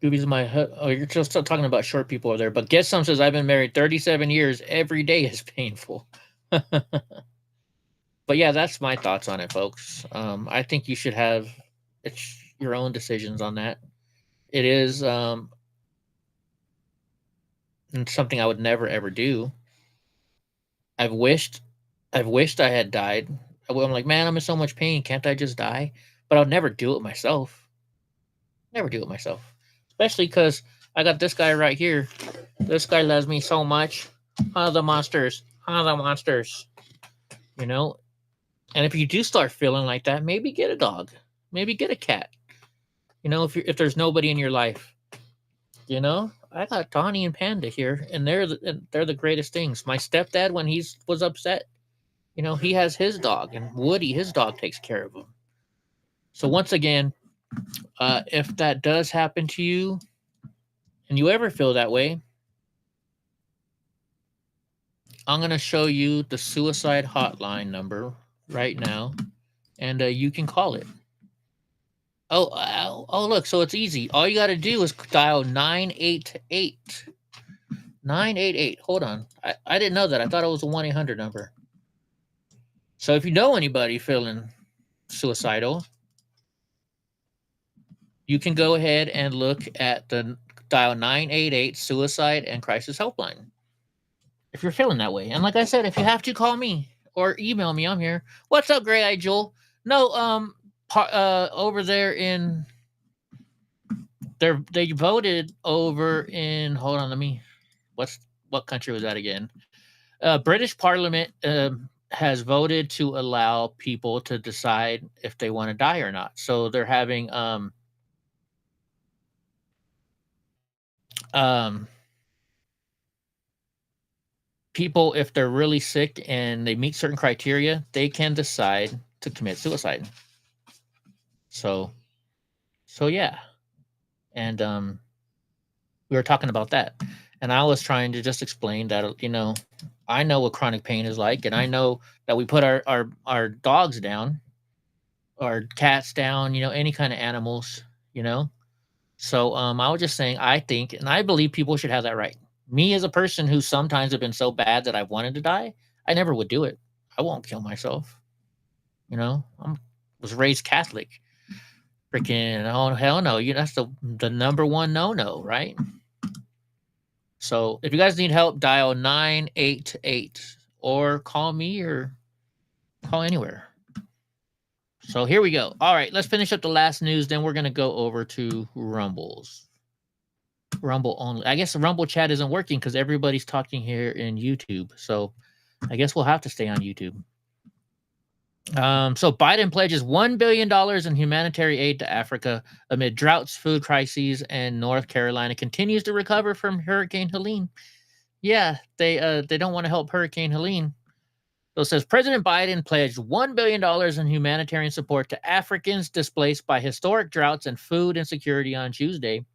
Gooby's my oh, you're just talking about short people over there. But Get Some says, I've been married 37 years. Every day is painful. But yeah, that's my thoughts on it, folks. I think you should have your own decisions on that. It is something I would never ever do. I've wished I had died. I'm like, man, I'm in so much pain. Can't I just die? But I'll never do it myself. Never do it myself. Especially because I got this guy right here. This guy loves me so much. The monsters. The monsters. And if you do start feeling like that, maybe get a dog. Maybe get a cat. If there's nobody in your life. I got Donnie and Panda here, and they're the greatest things. My stepdad, when he was upset, he has his dog, and Woody, his dog, takes care of him. So once again, if that does happen to you, and you ever feel that way, I'm going to show you the suicide hotline number right now, and you can call it. Oh, look, so it's easy. All you got to do is dial 988. 988. Hold on. I didn't know that. I thought it was a 1-800 number. So if you know anybody feeling suicidal, you can go ahead and look at the dial 988 Suicide and Crisis Helpline. If you're feeling that way. And like I said, if you have to, call me or email me. I'm here. What's up, Gray Eye Joel? No, over there in they voted over in, hold on, what country was that again? British Parliament has voted to allow people to decide if they want to die or not. So they're having people, if they're really sick and they meet certain criteria, they can decide to commit suicide. So yeah. And we were talking about that. And I was trying to just explain that, you know, I know what chronic pain is like, and I know that we put our dogs down, our cats down, you know, any kind of animals, you know. So I was just saying, I think and I believe people should have that right. Me as a person who sometimes have been so bad that I wanted to die, I never would do it. I won't kill myself. You know, I was raised Catholic. Freaking, oh hell no! That's the number one no, right? So if you guys need help, dial 988 or call me or call anywhere. So here we go. All right, let's finish up the last news. Then we're gonna go over to Rumbles. Rumble only. I guess the Rumble chat isn't working because everybody's talking here in YouTube. So I guess we'll have to stay on YouTube. So Biden pledges $1 billion in humanitarian aid to Africa amid droughts, food crises, and North Carolina continues to recover from Hurricane Helene. Yeah, they don't want to help Hurricane Helene. So it says President Biden pledged $1 billion in humanitarian support to Africans displaced by historic droughts and food insecurity on Tuesday,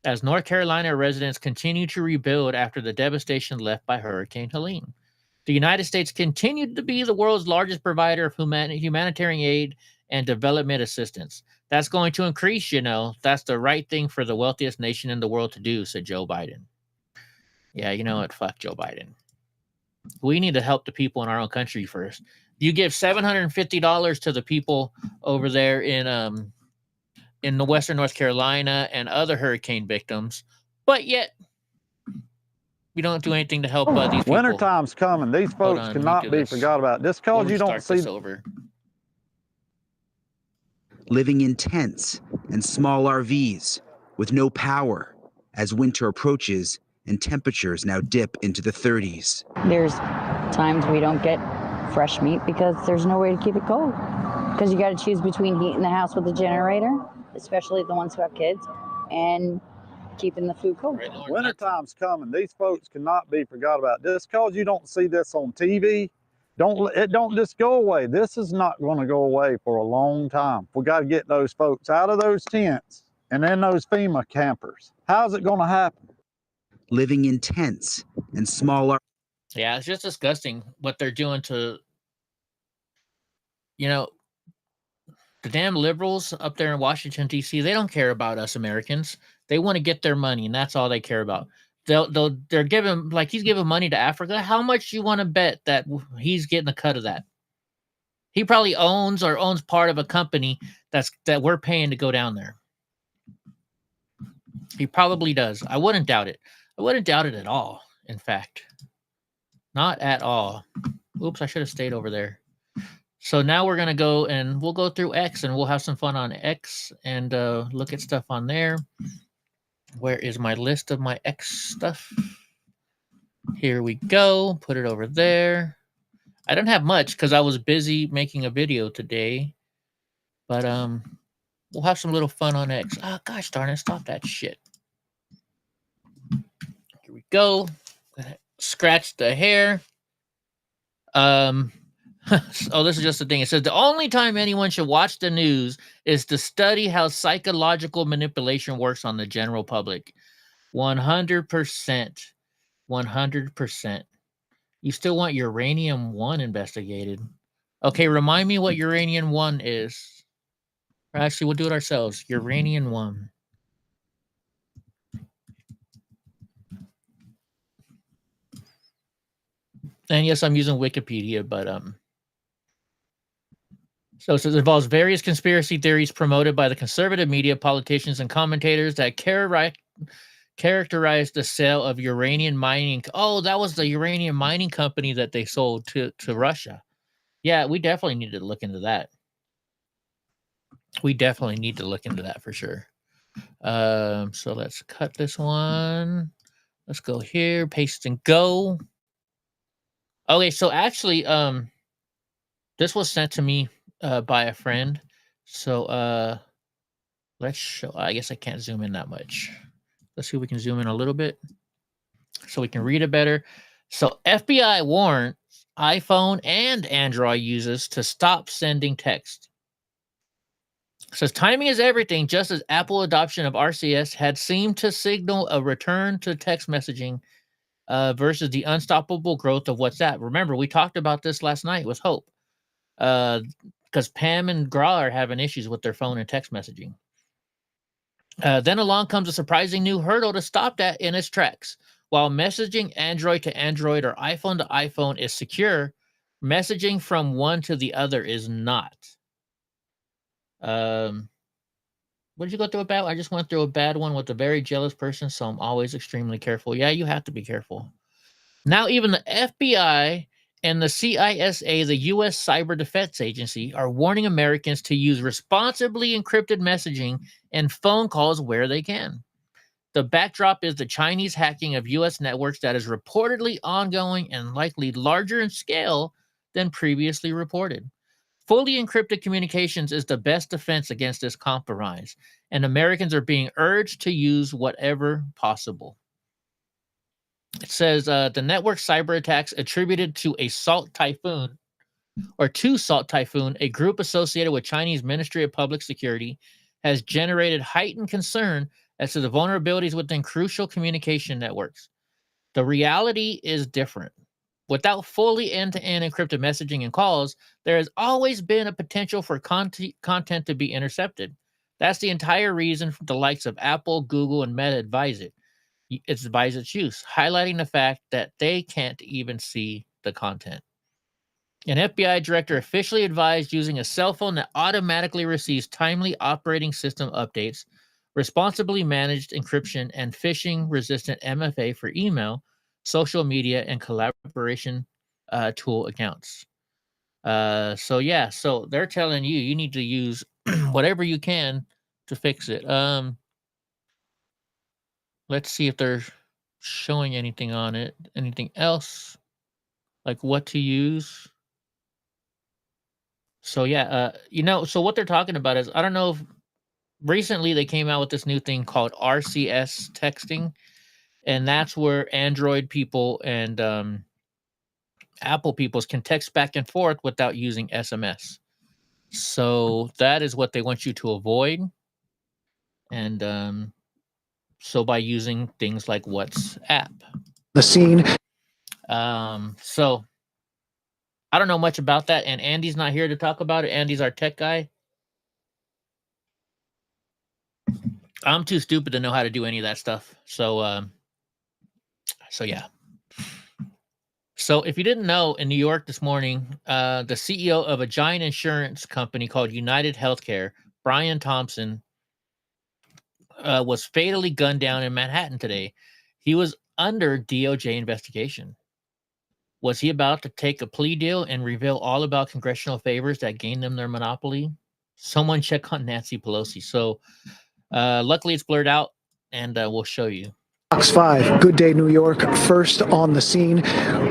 as North Carolina residents continue to rebuild after the devastation left by Hurricane Helene. The United States continued to be the world's largest provider of humanitarian aid and development assistance. That's going to increase, you know. That's the right thing for the wealthiest nation in the world to do, said Joe Biden. Yeah, you know what? Fuck Joe Biden. We need to help the people in our own country first. You give $750 to the people over there in the Western North Carolina and other hurricane victims, but yet we don't do anything to help these people. Wintertime's coming. These folks cannot be forgot about. Just because you don't see. Living in tents and small RVs with no power as winter approaches and temperatures now dip into the 30s. There's times we don't get fresh meat because there's no way to keep it cold. Because you got to choose between heating the house with a generator, especially the ones who have kids, and keeping the food cold. Wintertime's coming. These folks cannot be forgot about. Just because you don't see this on TV, it don't just go away. This is not going to go away for a long time. We got to get those folks out of those tents and in those FEMA campers. How's it going to happen? Living in tents and smaller. Yeah, it's just disgusting what they're doing to, you know, the damn liberals up there in Washington, D.C., they don't care about us Americans. They want to get their money, and that's all they care about. They're giving, like he's giving money to Africa. How much you want to bet that he's getting a cut of that? He probably owns part of a company that we're paying to go down there. He probably does. I wouldn't doubt it. I wouldn't doubt it at all, in fact. Not at all. Oops, I should have stayed over there. So now we're going to go and we'll go through X and we'll have some fun on X and look at stuff on there. Where is my list of my X stuff? Here we go. Put it over there. I don't have much because I was busy making a video today. But we'll have some little fun on X. Oh, gosh darn it. Stop that shit. Here we go. Scratch the hair. Oh, this is just the thing. It says the only time anyone should watch the news is to study how psychological manipulation works on the general public. 100%. 100%. You still want Uranium 1 investigated. Okay, remind me what Uranium 1 is. Or actually, we'll do it ourselves. Uranium 1. And yes, I'm using Wikipedia, but so it involves various conspiracy theories promoted by the conservative media, politicians, and commentators that characterize the sale of uranium mining. Oh, that was the uranium mining company that they sold to Russia. Yeah, we definitely need to look into that. We definitely need to look into that for sure. So let's cut this one. Let's go here, paste and go. Okay, so actually, this was sent to me by a friend. So let's show. I guess I can't zoom in that much. Let's see if we can zoom in a little bit so we can read it better. So FBI warns iPhone and Android users to stop sending text. Says timing is everything, just as Apple adoption of RCS had seemed to signal a return to text messaging versus the unstoppable growth of WhatsApp. Remember, we talked about this last night with Hope. Because Pam and Gra are having issues with their phone and text messaging. Then along comes a surprising new hurdle to stop that in its tracks. While messaging Android to Android or iPhone to iPhone is secure, messaging from one to the other is not. What did you go through a bad? I just went through a bad one with a very jealous person, so I'm always extremely careful. Yeah, you have to be careful. Now even the FBI and the CISA, the U.S. Cyber Defense Agency, are warning Americans to use responsibly encrypted messaging and phone calls where they can. The backdrop is the Chinese hacking of U.S. networks that is reportedly ongoing and likely larger in scale than previously reported. Fully encrypted communications is the best defense against this compromise, and Americans are being urged to use whatever possible. It says the network cyber attacks attributed to a Salt Typhoon, or to Salt Typhoon, a group associated with Chinese Ministry of Public Security, has generated heightened concern as to the vulnerabilities within crucial communication networks. The reality is different. Without fully end-to-end encrypted messaging and calls, there has always been a potential for content to be intercepted. That's the entire reason the likes of Apple, Google, and Meta advise it. It's advised its use, highlighting the fact that they can't even see the content. An FBI director officially advised using a cell phone that automatically receives timely operating system updates, responsibly managed encryption, and phishing-resistant MFA for email, social media, and collaboration tool accounts. So they're telling you need to use whatever you can to fix it. Let's see if they're showing anything on it. Anything else? Like what to use? So so what they're talking about is, I don't know if recently they came out with this new thing called RCS texting, and that's where Android people and Apple peoples can text back and forth without using SMS. So that is what they want you to avoid. And so by using things like WhatsApp. The scene. So I don't know much about that, and Andy's not here to talk about it. Andy's our tech guy. I'm too stupid to know how to do any of that stuff. So yeah. So if you didn't know, in New York this morning, the CEO of a giant insurance company called United Healthcare, Brian Thompson, was fatally gunned down in Manhattan today. He was under DOJ investigation. Was he about to take a plea deal and reveal all about congressional favors that gained them their monopoly? Someone check on Nancy Pelosi. So luckily it's blurred out, and we'll show you. Fox 5, Good Day New York, first on the scene.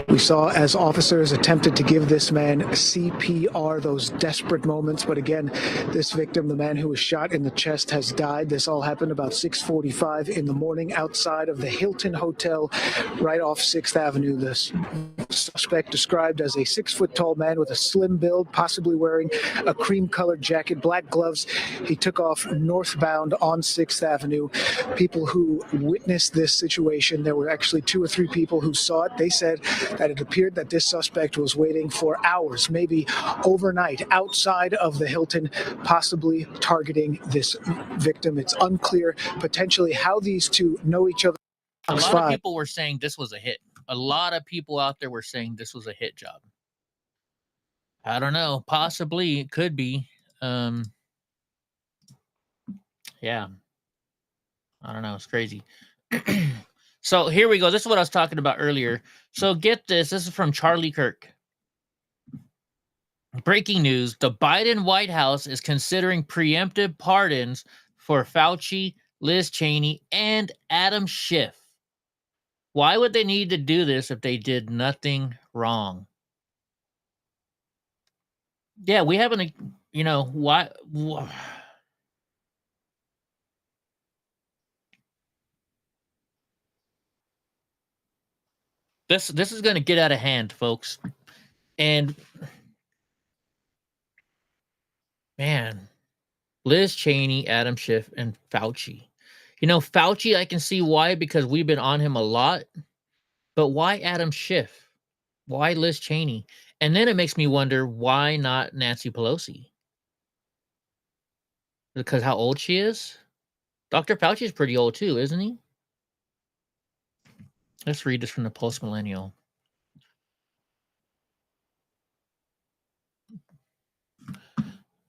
We saw as officers attempted to give this man CPR, those desperate moments. But again, this victim, the man who was shot in the chest, has died. This all happened about 6:45 in the morning outside of the Hilton Hotel right off 6th Avenue. The suspect described as a 6-foot-tall man with a slim build, possibly wearing a cream-colored jacket, black gloves. He took off northbound on 6th Avenue. People who witnessed this situation, there were actually 2 or 3 people who saw it. They said that it appeared that this suspect was waiting for hours, maybe overnight, outside of the Hilton, possibly targeting this victim. It's unclear potentially how these two know each other. A lot of people were saying this was a hit. A lot of people out there were saying this was a hit job. I don't know. Possibly it could be. Yeah. I don't know. It's crazy. So here we go. This is what I was talking about earlier. So get this. This is from Charlie Kirk. Breaking news. The Biden White House is considering preemptive pardons for Fauci, Liz Cheney, and Adam Schiff. Why would they need to do this if they did nothing wrong. Yeah, we haven't, why this is going to get out of hand, folks. And man, Liz Cheney, Adam Schiff, and Fauci. Fauci, I can see why, because we've been on him a lot. But why Adam Schiff? Why Liz Cheney? And then it makes me wonder, why not Nancy Pelosi? Because how old she is? Dr. Fauci is pretty old too, isn't he? Let's read this from the Post Millennial.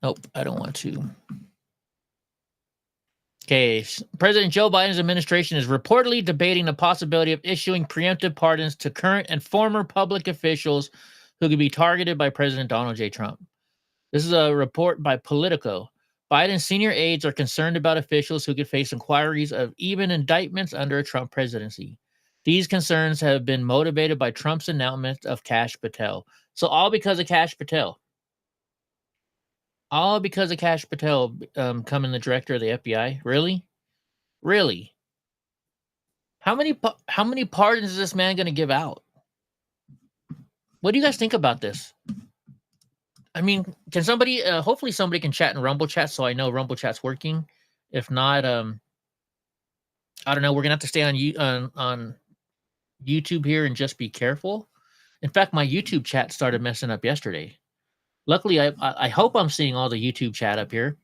Nope, I don't want to. Okay, President Joe Biden's administration is reportedly debating the possibility of issuing preemptive pardons to current and former public officials who could be targeted by President Donald J. Trump. This is a report by Politico. Biden's senior aides are concerned about officials who could face inquiries of even indictments under a Trump presidency. These concerns have been motivated by Trump's announcement of Kash Patel. So all because of Kash Patel. All because of Kash Patel becoming the director of the FBI. Really? Really? How many pardons is this man going to give out? What do you guys think about this? I mean, can somebody? Hopefully, somebody can chat in Rumble chat, so I know Rumble chat's working. If not, I don't know. We're gonna have to stay on YouTube here and just be careful. In fact, my YouTube chat started messing up yesterday. Luckily, I hope I'm seeing all the YouTube chat up here.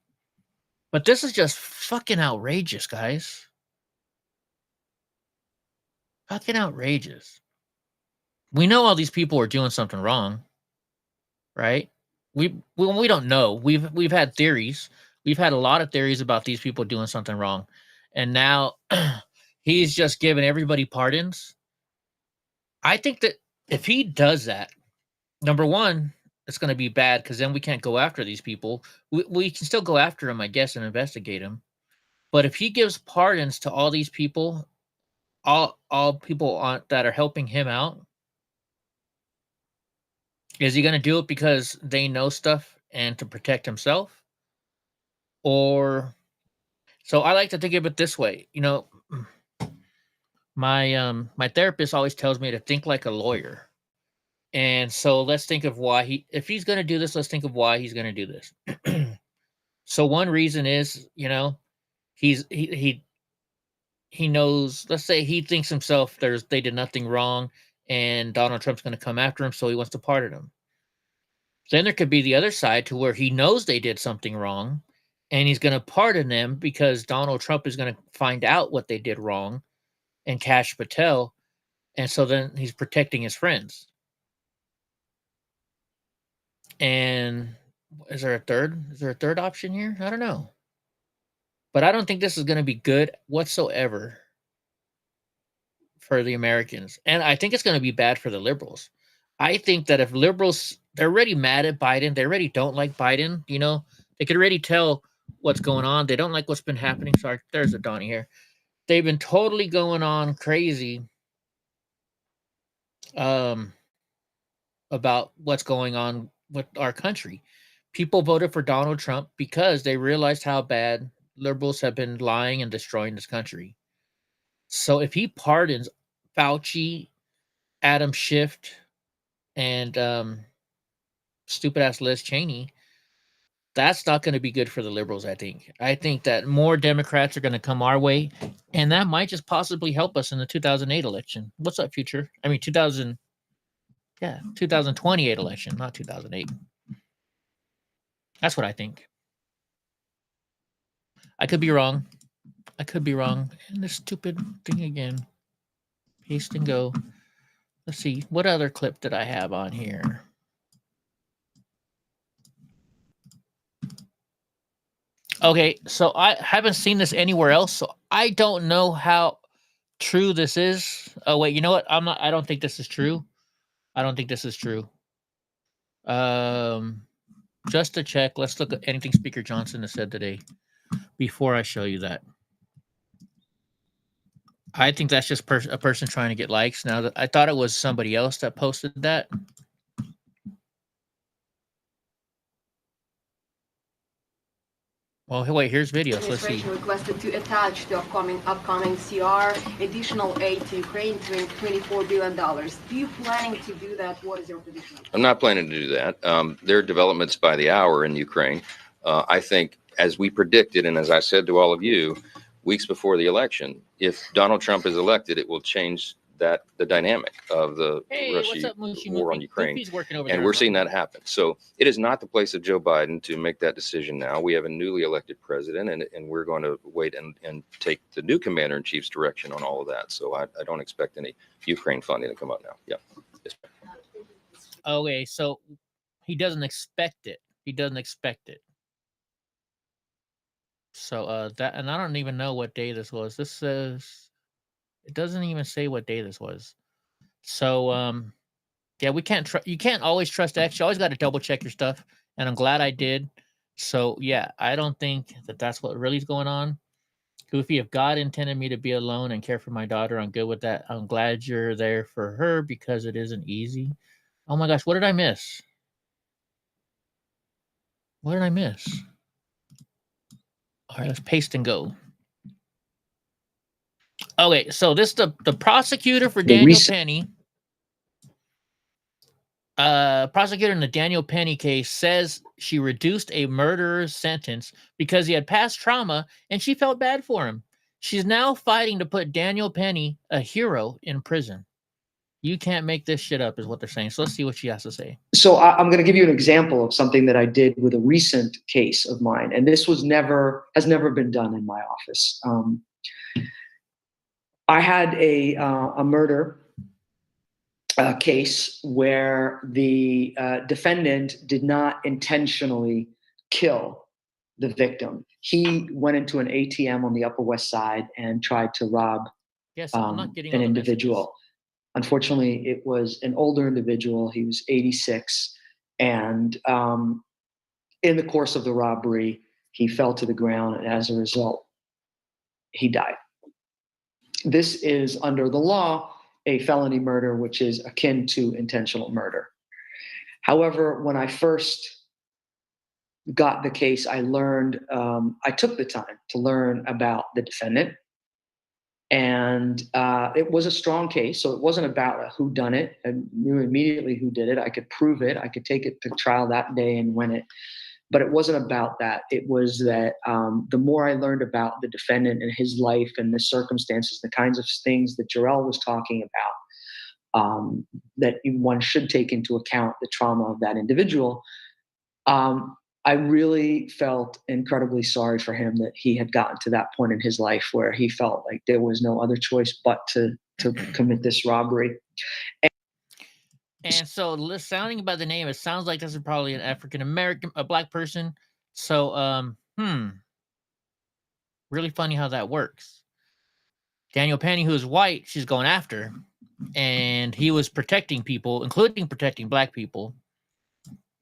But this is just fucking outrageous, guys. Fucking outrageous. We know all these people are doing something wrong, right? We don't know. We've had theories. We've had a lot of theories about these people doing something wrong, and now he's just giving everybody pardons. I think that if he does that, number one, it's going to be bad because then we can't go after these people. We can still go after them, I guess, and investigate them. But if he gives pardons to all these people, all people that are helping him out, is he going to do it because they know stuff and to protect himself? Or, so I like to think of it this way. My therapist always tells me to think like a lawyer. And so let's think of why if he's going to do this, let's think of why he's going to do this. So one reason is, he knows, let's say he thinks himself they did nothing wrong and Donald Trump's going to come after him, so he wants to pardon him. Then there could be the other side to where he knows they did something wrong and he's going to pardon them because Donald Trump is going to find out what they did wrong and Kash Patel. And so then he's protecting his friends. And is there a third option here? I don't know. But I don't think this is going to be good whatsoever for the Americans. And I think it's going to be bad for the liberals. I think that if liberals, they're already mad at Biden, they already don't like Biden, they could already tell what's going on. They don't like what's been happening. Sorry, there's a Donnie here. They've been totally going on crazy about what's going on with our country. People voted for Donald Trump because they realized how bad liberals have been lying and destroying this country. So if he pardons Fauci, Adam Schiff, and stupid ass Liz Cheney, that's not going to be good for the liberals, I think. I think that more Democrats are going to come our way, and that might just possibly help us in the 2008 election. What's up, future? I mean, 2028 election, not 2008. That's what I think. I could be wrong. And this stupid thing again. Paste and go. Let's see. What other clip did I have on here? Okay, so I haven't seen this anywhere else, so I don't know how true this is. Oh wait, you know what? I don't think this is true. Just to check, let's look at anything Speaker Johnson has said today before I show you that. I think that's just a person trying to get likes. Now, I thought it was somebody else that posted that. Well, wait, here's videos. Let's see. Requested to attach the upcoming CR additional aid to Ukraine, $24 billion. Do you planning to do that? What is your position? I'm not planning to do that. There are developments by the hour in Ukraine. I think, as we predicted, and as I said to all of you weeks before the election, if Donald Trump is elected, it will change the dynamic of the Russian war on Ukraine, and we're seeing that happen. So it is not the place of Joe Biden to make that decision now. We have a newly elected president, and we're going to wait and take the new commander-in-chief's direction on all of that. So I don't expect any Ukraine funding to come up now. Yeah. Yes. Okay, so he doesn't expect it. He doesn't expect it. So that, and I don't even know what day this was. This says it doesn't even say what day this was. So yeah, we can't you can't always trust X. You always got to double check your stuff, and I'm glad I did. So yeah, I don't think that's what really is going on. Goofy, if God intended me to be alone and care for my daughter, I'm good with that. I'm glad you're there for her because it isn't easy. Oh my gosh, what did I miss? What did I miss? All right, let's paste and go. Okay, so this the prosecutor for Daniel Penny. Prosecutor in the Daniel Penny case says she reduced a murderer's sentence because he had past trauma and she felt bad for him. She's now fighting to put Daniel Penny, a hero, in prison. You can't make this shit up, is what they're saying. So let's see what she has to say. So I'm going to give you an example of something that I did with a recent case of mine, and this has never been done in my office. I had a murder case where the defendant did not intentionally kill the victim. He went into an ATM on the Upper West Side and tried to rob an individual. Unfortunately, it was an older individual. He was 86. And in the course of the robbery, he fell to the ground. And as a result, he died. This is, under the law, a felony murder, which is akin to intentional murder. However, when I first got the case, I learned, I took the time to learn about the defendant. And it was a strong case, so it wasn't about a whodunit. I knew immediately who did it. I could prove it. I could take it to trial that day and win it. But it wasn't about that. It was that the more I learned about the defendant and his life and the circumstances, the kinds of things that Jarrell was talking about, that one should take into account the trauma of that individual, I really felt incredibly sorry for him that he had gotten to that point in his life where he felt like there was no other choice but to commit this robbery. And so, sounding by the name, it sounds like this is probably an African American, a black person. So, really funny how that works. Daniel Penny, who is white, she's going after, and he was protecting people, including protecting black people.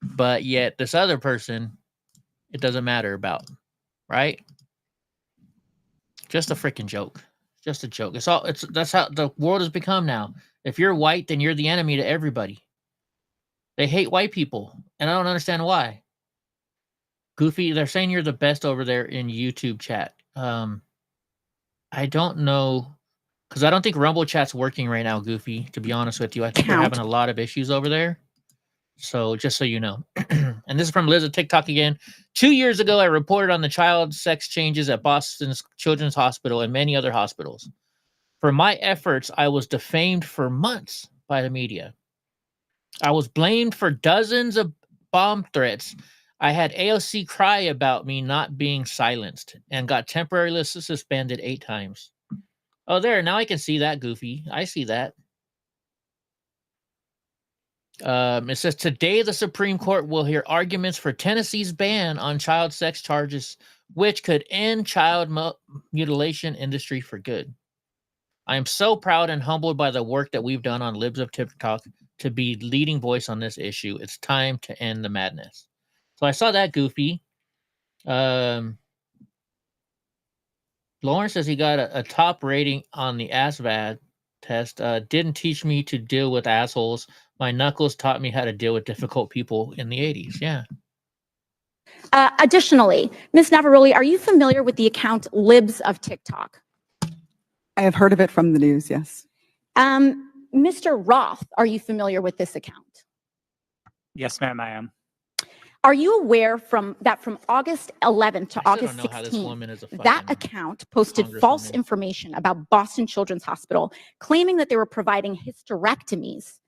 But yet, this other person, it doesn't matter about, right? Just a freaking joke. Just a joke. That's how the world has become now. If you're white, then you're the enemy to everybody. They hate white people, and I don't understand why. Goofy, they're saying you're the best over there in YouTube chat. I don't know, because I don't think Rumble chat's working right now, Goofy, to be honest with you. I think we're having a lot of issues over there. So just so you know. And this is from Liz at TikTok again. 2 years ago, I reported on the child sex changes at Boston's Children's Hospital and many other hospitals. For my efforts, I was defamed for months by the media. I was blamed for dozens of bomb threats. I had AOC cry about me not being silenced and got temporarily suspended 8 times. Oh, there. Now I can see that, Goofy. I see that. It says, today the Supreme Court will hear arguments for Tennessee's ban on child sex charges, which could end child mutilation industry for good. I am so proud and humbled by the work that we've done on Libs of TikTok to be leading voice on this issue. It's time to end the madness. So I saw that, Goofy. Lauren says he got a top rating on the ASVAB test. Didn't teach me to deal with assholes. My knuckles taught me how to deal with difficult people in the 80s. Yeah. Additionally, Ms. Navaroli, are you familiar with the account Libs of TikTok? I have heard of it from the news, yes. Mr. Roth, are you familiar with this account? Yes, ma'am, I am. Are you aware from August 11th to August know how this 16th, woman is a that account posted false information about Boston Children's Hospital, claiming that they were providing hysterectomies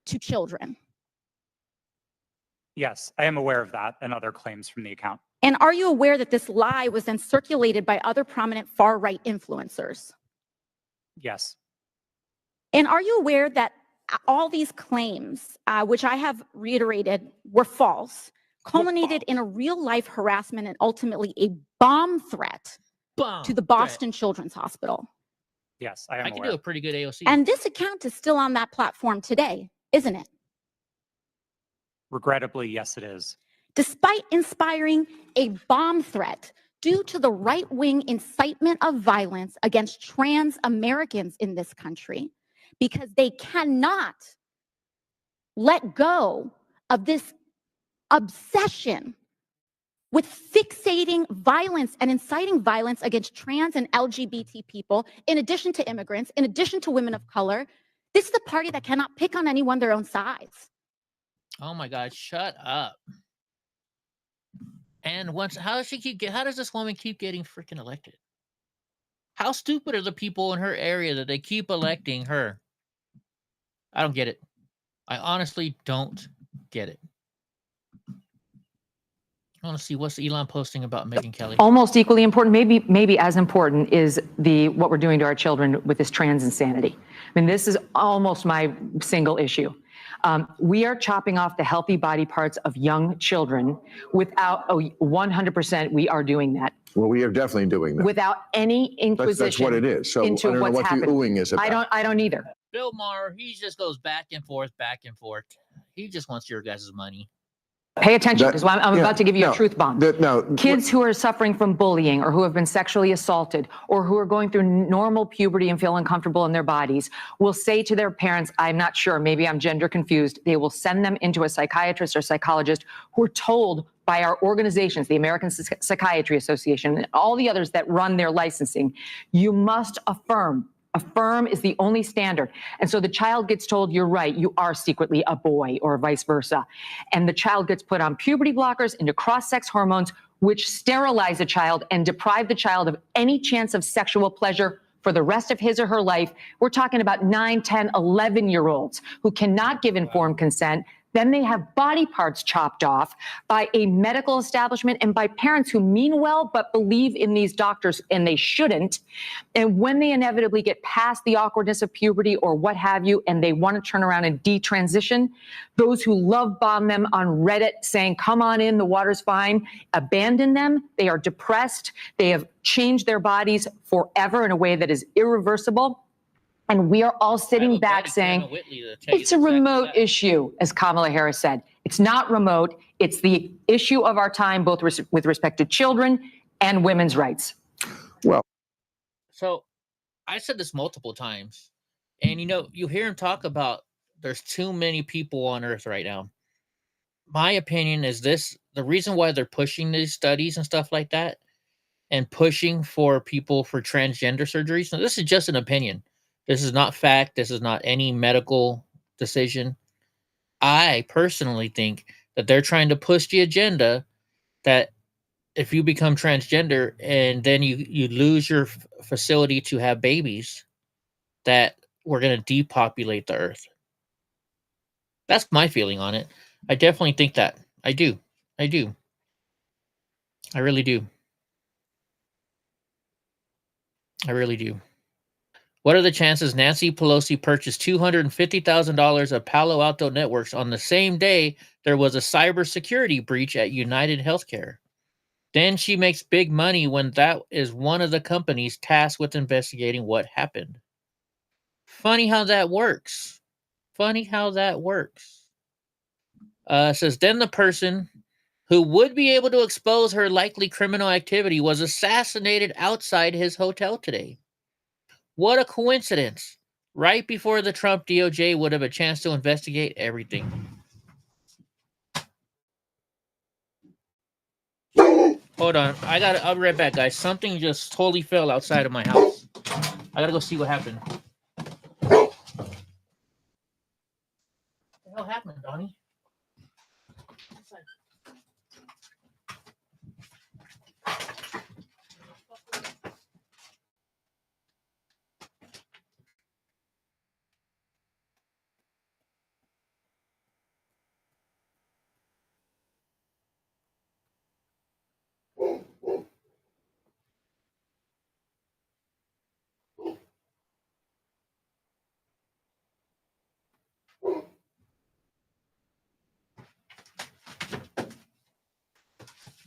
to children? Yes, I am aware of that and other claims from the account. And are you aware that this lie was then circulated by other prominent far-right influencers? Yes. And are you aware that all these claims, which I have reiterated were false, culminated in a real-life harassment and ultimately a bomb threat to the Boston Children's Hospital? Yes, I am I aware. can do a pretty good AOC. And this account is still on that platform today, isn't it? Regrettably, yes, it is. Despite inspiring a bomb threat due to the right-wing incitement of violence against trans Americans in this country, because they cannot let go of this obsession with fixating violence and inciting violence against trans and LGBT people, in addition to immigrants, in addition to women of color. This is the party that cannot pick on anyone their own size. Oh my God, shut up. And how does this woman keep getting freaking elected? How stupid are the people in her area that they keep electing her? I don't get it. I honestly don't get it. I want to see what's Elon posting about Megyn Kelly. Almost equally important, maybe as important, is what we're doing to our children with this trans insanity. I mean, this is almost my single issue. We are chopping off the healthy body parts of young children without 100%. We are doing that. Well, we are definitely doing that. Without any inquisition. That's what it is. So into I don't know what's what happening. the oohing is about. I don't either. Bill Maher, he just goes back and forth, back and forth. He just wants your guys' money. Pay attention, because I'm about to give you a truth bomb. Kids who are suffering from bullying or who have been sexually assaulted or who are going through normal puberty and feel uncomfortable in their bodies will say to their parents, I'm not sure, maybe I'm gender confused. They will send them into a psychiatrist or psychologist who are told by our organizations, the American Psychiatry Association, and all the others that run their licensing, you must affirm. Affirm is the only standard. And so the child gets told, you're right, you are secretly a boy, or vice versa. And the child gets put on puberty blockers, into cross-sex hormones, which sterilize a child and deprive the child of any chance of sexual pleasure for the rest of his or her life. We're talking about 9, 10, 11-year-olds who cannot give informed consent. Then they have body parts chopped off by a medical establishment and by parents who mean well but believe in these doctors, and they shouldn't. And when they inevitably get past the awkwardness of puberty or what have you, and they want to turn around and detransition, those who love bomb them on Reddit saying, come on in, the water's fine, abandon them. They are depressed. They have changed their bodies forever in a way that is irreversible. And we are all sitting back saying, it's a remote issue, as Kamala Harris said. It's not remote. It's the issue of our time, both with respect to children and women's rights. Well, so I said this multiple times, and you hear him talk about there's too many people on Earth right now. My opinion is this: the reason why they're pushing these studies and stuff like that, and pushing for people for transgender surgeries. Now, this is just an opinion. This is not fact. This is not any medical decision. I personally think that they're trying to push the agenda that if you become transgender and then you lose your facility to have babies, that we're going to depopulate the earth. That's my feeling on it. I definitely think that. I do. I really do. I really do. What are the chances Nancy Pelosi purchased $250,000 of Palo Alto networks on the same day there was a cybersecurity breach at United Healthcare? Then she makes big money when that is one of the companies tasked with investigating what happened. Funny how that works. Says then the person who would be able to expose her likely criminal activity, was assassinated outside his hotel today. What a coincidence. Right before the Trump DOJ would have a chance to investigate everything. Hold on. I'll be right back, guys. Something just totally fell outside of my house. I gotta go see what happened. What the hell happened, Donnie?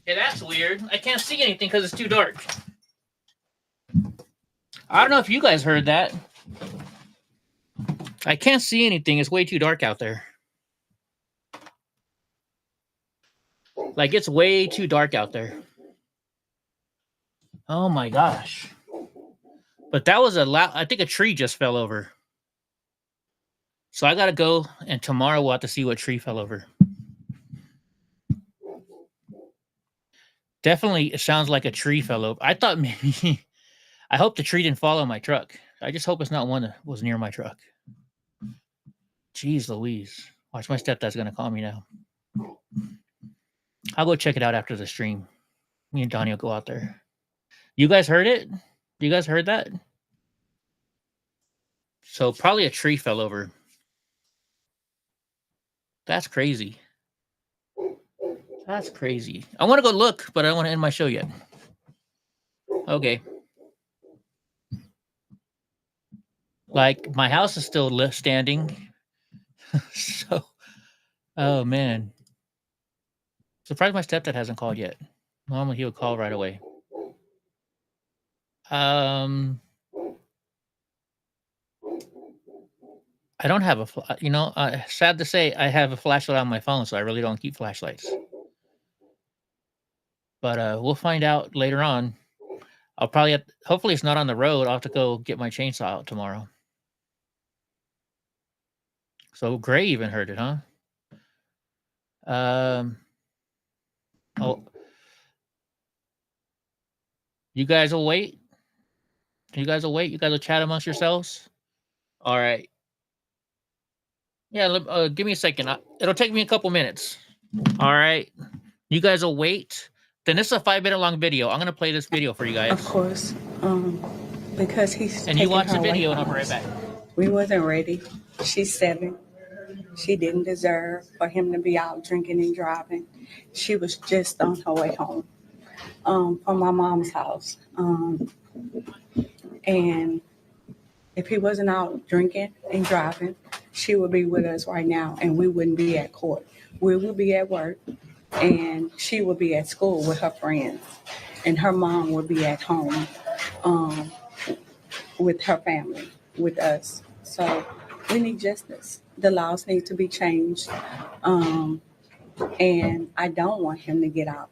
Yeah, that's weird. I can't see anything because it's too dark. I don't know if you guys heard that. I can't see anything. It's way too dark out there. Like, it's way too dark out there. Oh my gosh. But that was I think a tree just fell over. So I gotta go, and tomorrow we'll have to see what tree fell over. Definitely, it sounds like a tree fell over. I thought maybe... I hope the tree didn't fall on my truck. I just hope it's not one that was near my truck. Jeez Louise. Watch, my stepdad's gonna call me now. I'll go check it out after the stream. Me and Donnie will go out there. You guys heard it? You guys heard that? So probably a tree fell over. That's crazy. That's crazy. I want to go look, but I don't want to end my show yet. Okay. Like, my house is still standing. So, oh man. Surprised my stepdad hasn't called yet. Normally he would call right away. I don't have a, sad to say, I have a flashlight on my phone, so I really don't keep flashlights. But we'll find out later on. I'll probably hopefully it's not on the road. I'll have to go get my chainsaw out tomorrow. So Gray even heard it, huh? Oh, you guys will wait? You guys will wait? You guys will chat amongst yourselves? All right. Yeah, give me a second. It'll take me a couple minutes. All right. You guys will wait? Then this is a 5-minute long video. I'm going to play this video for you guys. Of course. Because he's and you watch the video and I'll be right back. We wasn't ready. She's 7. She didn't deserve for him to be out drinking and driving. She was just on her way home from my mom's house. And if he wasn't out drinking and driving, she would be with us right now and we wouldn't be at court. We would be at work and she would be at school with her friends and her mom would be at home with her family, with us. So we need justice. The laws need to be changed. And I don't want him to get out.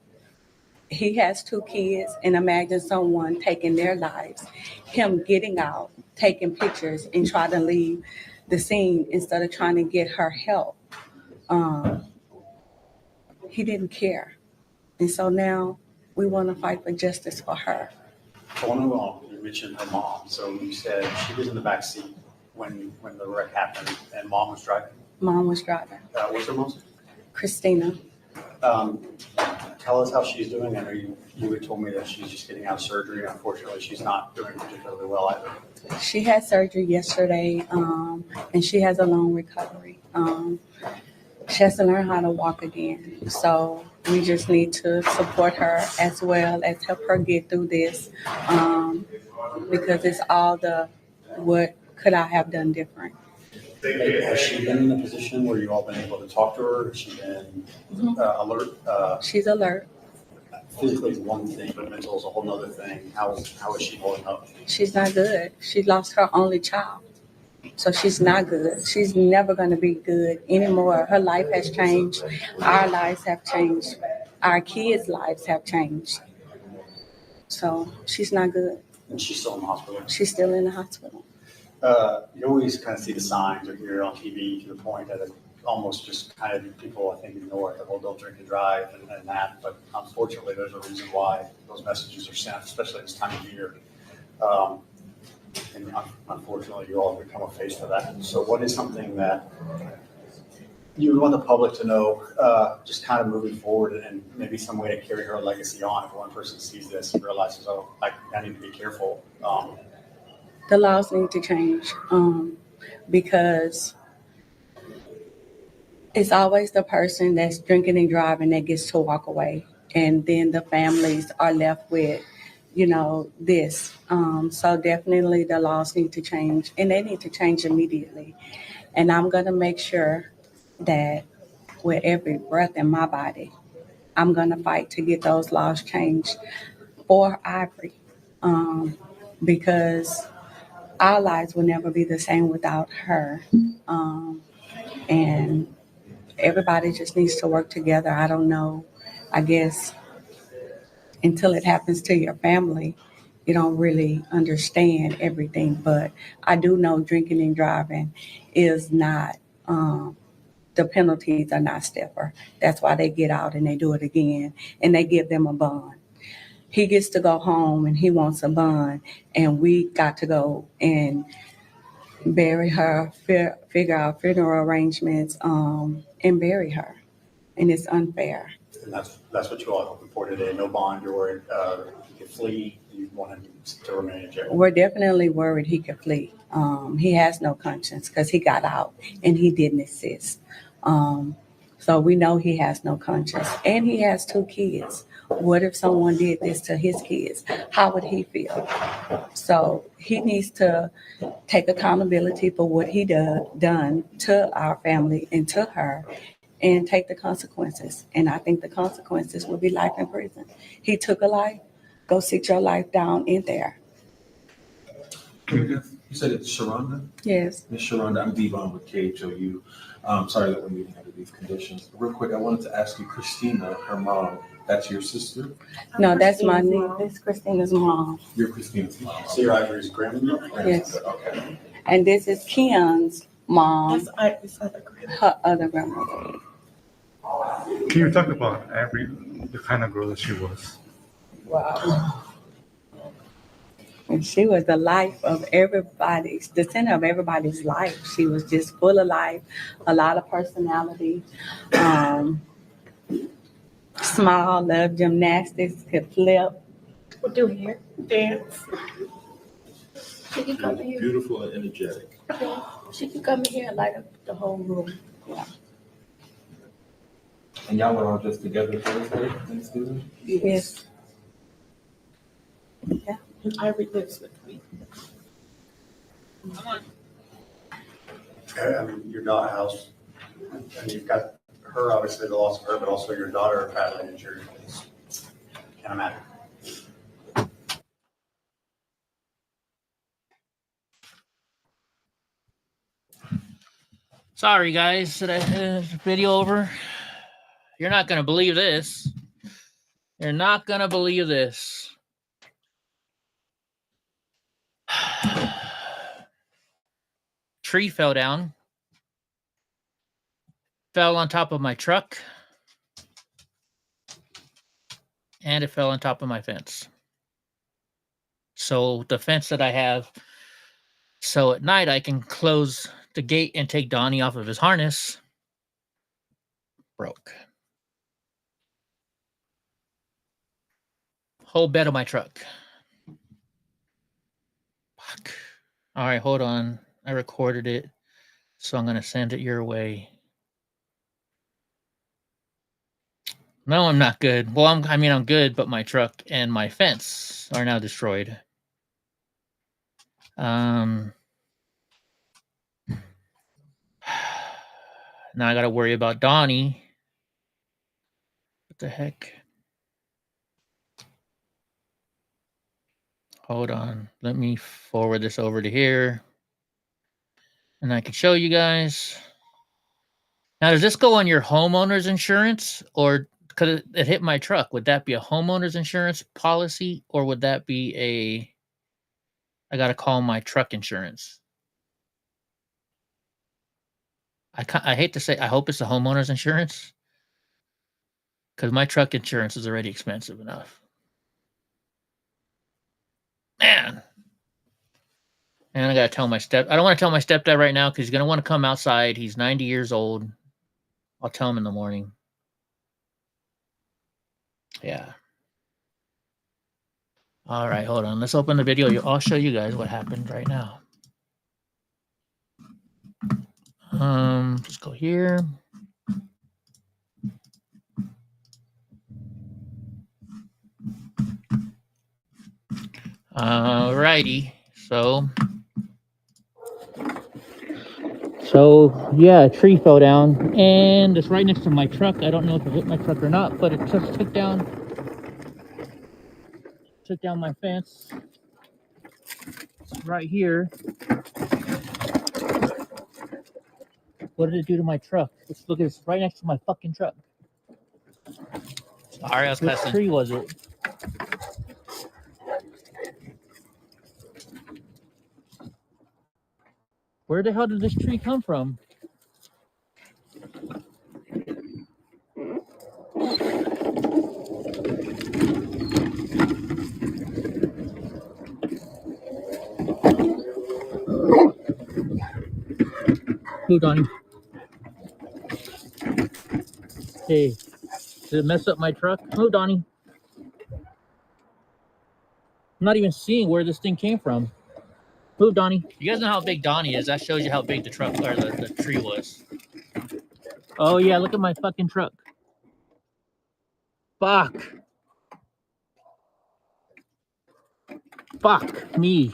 He has 2 kids, and imagine someone taking their lives, him getting out, taking pictures, and try to leave the scene instead of trying to get her help. He didn't care. And so now we want to fight for justice for her. I want to you mentioned her mom. So you said she was in the back seat when the wreck happened, and mom was driving? Mom was driving. What's her mom's name? Christina. Tell us how she's doing. I know you had told me that she's just getting out of surgery. Unfortunately, she's not doing particularly well either. She had surgery yesterday, and she has a long recovery. She has to learn how to walk again. So we just need to support her as well as help her get through this, because it's all what could I have done different. Has she been in a position where you all been able to talk to her? Has she been alert? She's alert. Physically is one thing, but mental is a whole other thing. How is she holding up? She's not good. She lost her only child. So she's not good. She's never going to be good anymore. Her life has changed. Our lives have changed our kids' lives have changed. So she's not good. And she's still in the hospital. She's still in the hospital. You always kind of see the signs or hear it on TV to the point that it almost just kind of people, I think, ignore it. Well, don't drink and drive and that. But unfortunately, there's a reason why those messages are sent, especially this time of year. And unfortunately, you all have become a face for that. So what is something that you want the public to know, just kind of moving forward, and maybe some way to carry her legacy on? If one person sees this and realizes, oh, I need to be careful. The laws need to change because it's always the person that's drinking and driving that gets to walk away. And then the families are left with, this. So definitely the laws need to change, and they need to change immediately. And I'm going to make sure that with every breath in my body, I'm going to fight to get those laws changed for Ivory, because our lives will never be the same without her. And everybody just needs to work together. I don't know, I guess until it happens to your family, you don't really understand everything. But I do know drinking and driving is not, the penalties are not stiffer. That's why they get out and they do it again, and they give them a bond. He gets to go home and he wants a bond, and we got to go and bury her, figure out funeral arrangements, and bury her. And it's unfair. And that's what you all are hoping for today. No bond. You're worried he could flee. You want him to remain in jail. We're definitely worried he could flee. He has no conscience because he got out and he didn't assist. So we know he has no conscience, and he has 2 kids. What if someone did this to his kids? How would he feel? So he needs to take accountability for what he done to our family and to her, and take the consequences. And I think the consequences will be life in prison. He took a life. Go sit your life down in there. You said it's Sharonda? Yes. Miss Sharonda, I'm Devon with KHOU. Sorry that we're meeting under these conditions. Real quick, I wanted to ask you, Christina, her mom, that's your sister? No, that's my niece. This is Christina's mom. You're Christina's mom. So you're Ivory's grandmother? Yes. Okay. And this is Kian's mom. That's her other grandmother. Can you talk about the kind of girl that she was? Wow. And she was the life of everybody's, the center of everybody's life. She was just full of life, a lot of personality, smile, loved gymnastics, could flip. What do here? Dance. She can come in here. Beautiful and energetic. Yeah. She can come in here and light up the whole room. Yeah. And y'all were all just together Thursday, Thanksgiving? Yes. Yeah. And Ivory lives with me. Come on. I mean, your daughter house, and you've got her, obviously the loss of her, but also your daughter badly injured. Can't imagine. Sorry, guys. Did I video over? You're not going to believe this. You're not going to believe this. Tree fell down. Fell on top of my truck. And it fell on top of my fence. So the fence that I have, so at night I can close the gate and take Donnie off of his harness, broke. Whole bed of my truck. Fuck. All right, hold on. I recorded it, so I'm going to send it your way. No, I'm not good. Well, I'm good, but my truck and my fence are now destroyed. Now I got to worry about Donnie. What the heck? Hold on. Let me forward this over to here. And I can show you guys. Now, does this go on your homeowner's insurance? Or because it hit my truck. Would that be a homeowner's insurance policy, or would that be I got to call my truck insurance? I hate to say, I hope it's a homeowner's insurance, because my truck insurance is already expensive enough. Man. And I got to tell my I don't want to tell my stepdad right now because he's going to want to come outside. He's 90 years old. I'll tell him in the morning. Yeah. All right, hold on. Let's open the video. I'll show you guys what happened right now. Let's go here. All righty. So yeah, a tree fell down, and it's right next to my truck. I don't know if it hit my truck or not, but it just took down my fence. It's right here. What did it do to my truck? Look, it's right next to my fucking truck. Sorry, I was cussing. What tree was it? Where the hell did this tree come from? Who, Donnie? Hey, did it mess up my truck? Who, Donnie? I'm not even seeing where this thing came from. Move, Donnie. You guys know how big Donnie is. That shows you how big the truck or the tree was. Oh yeah, look at my fucking truck. Fuck. Fuck me.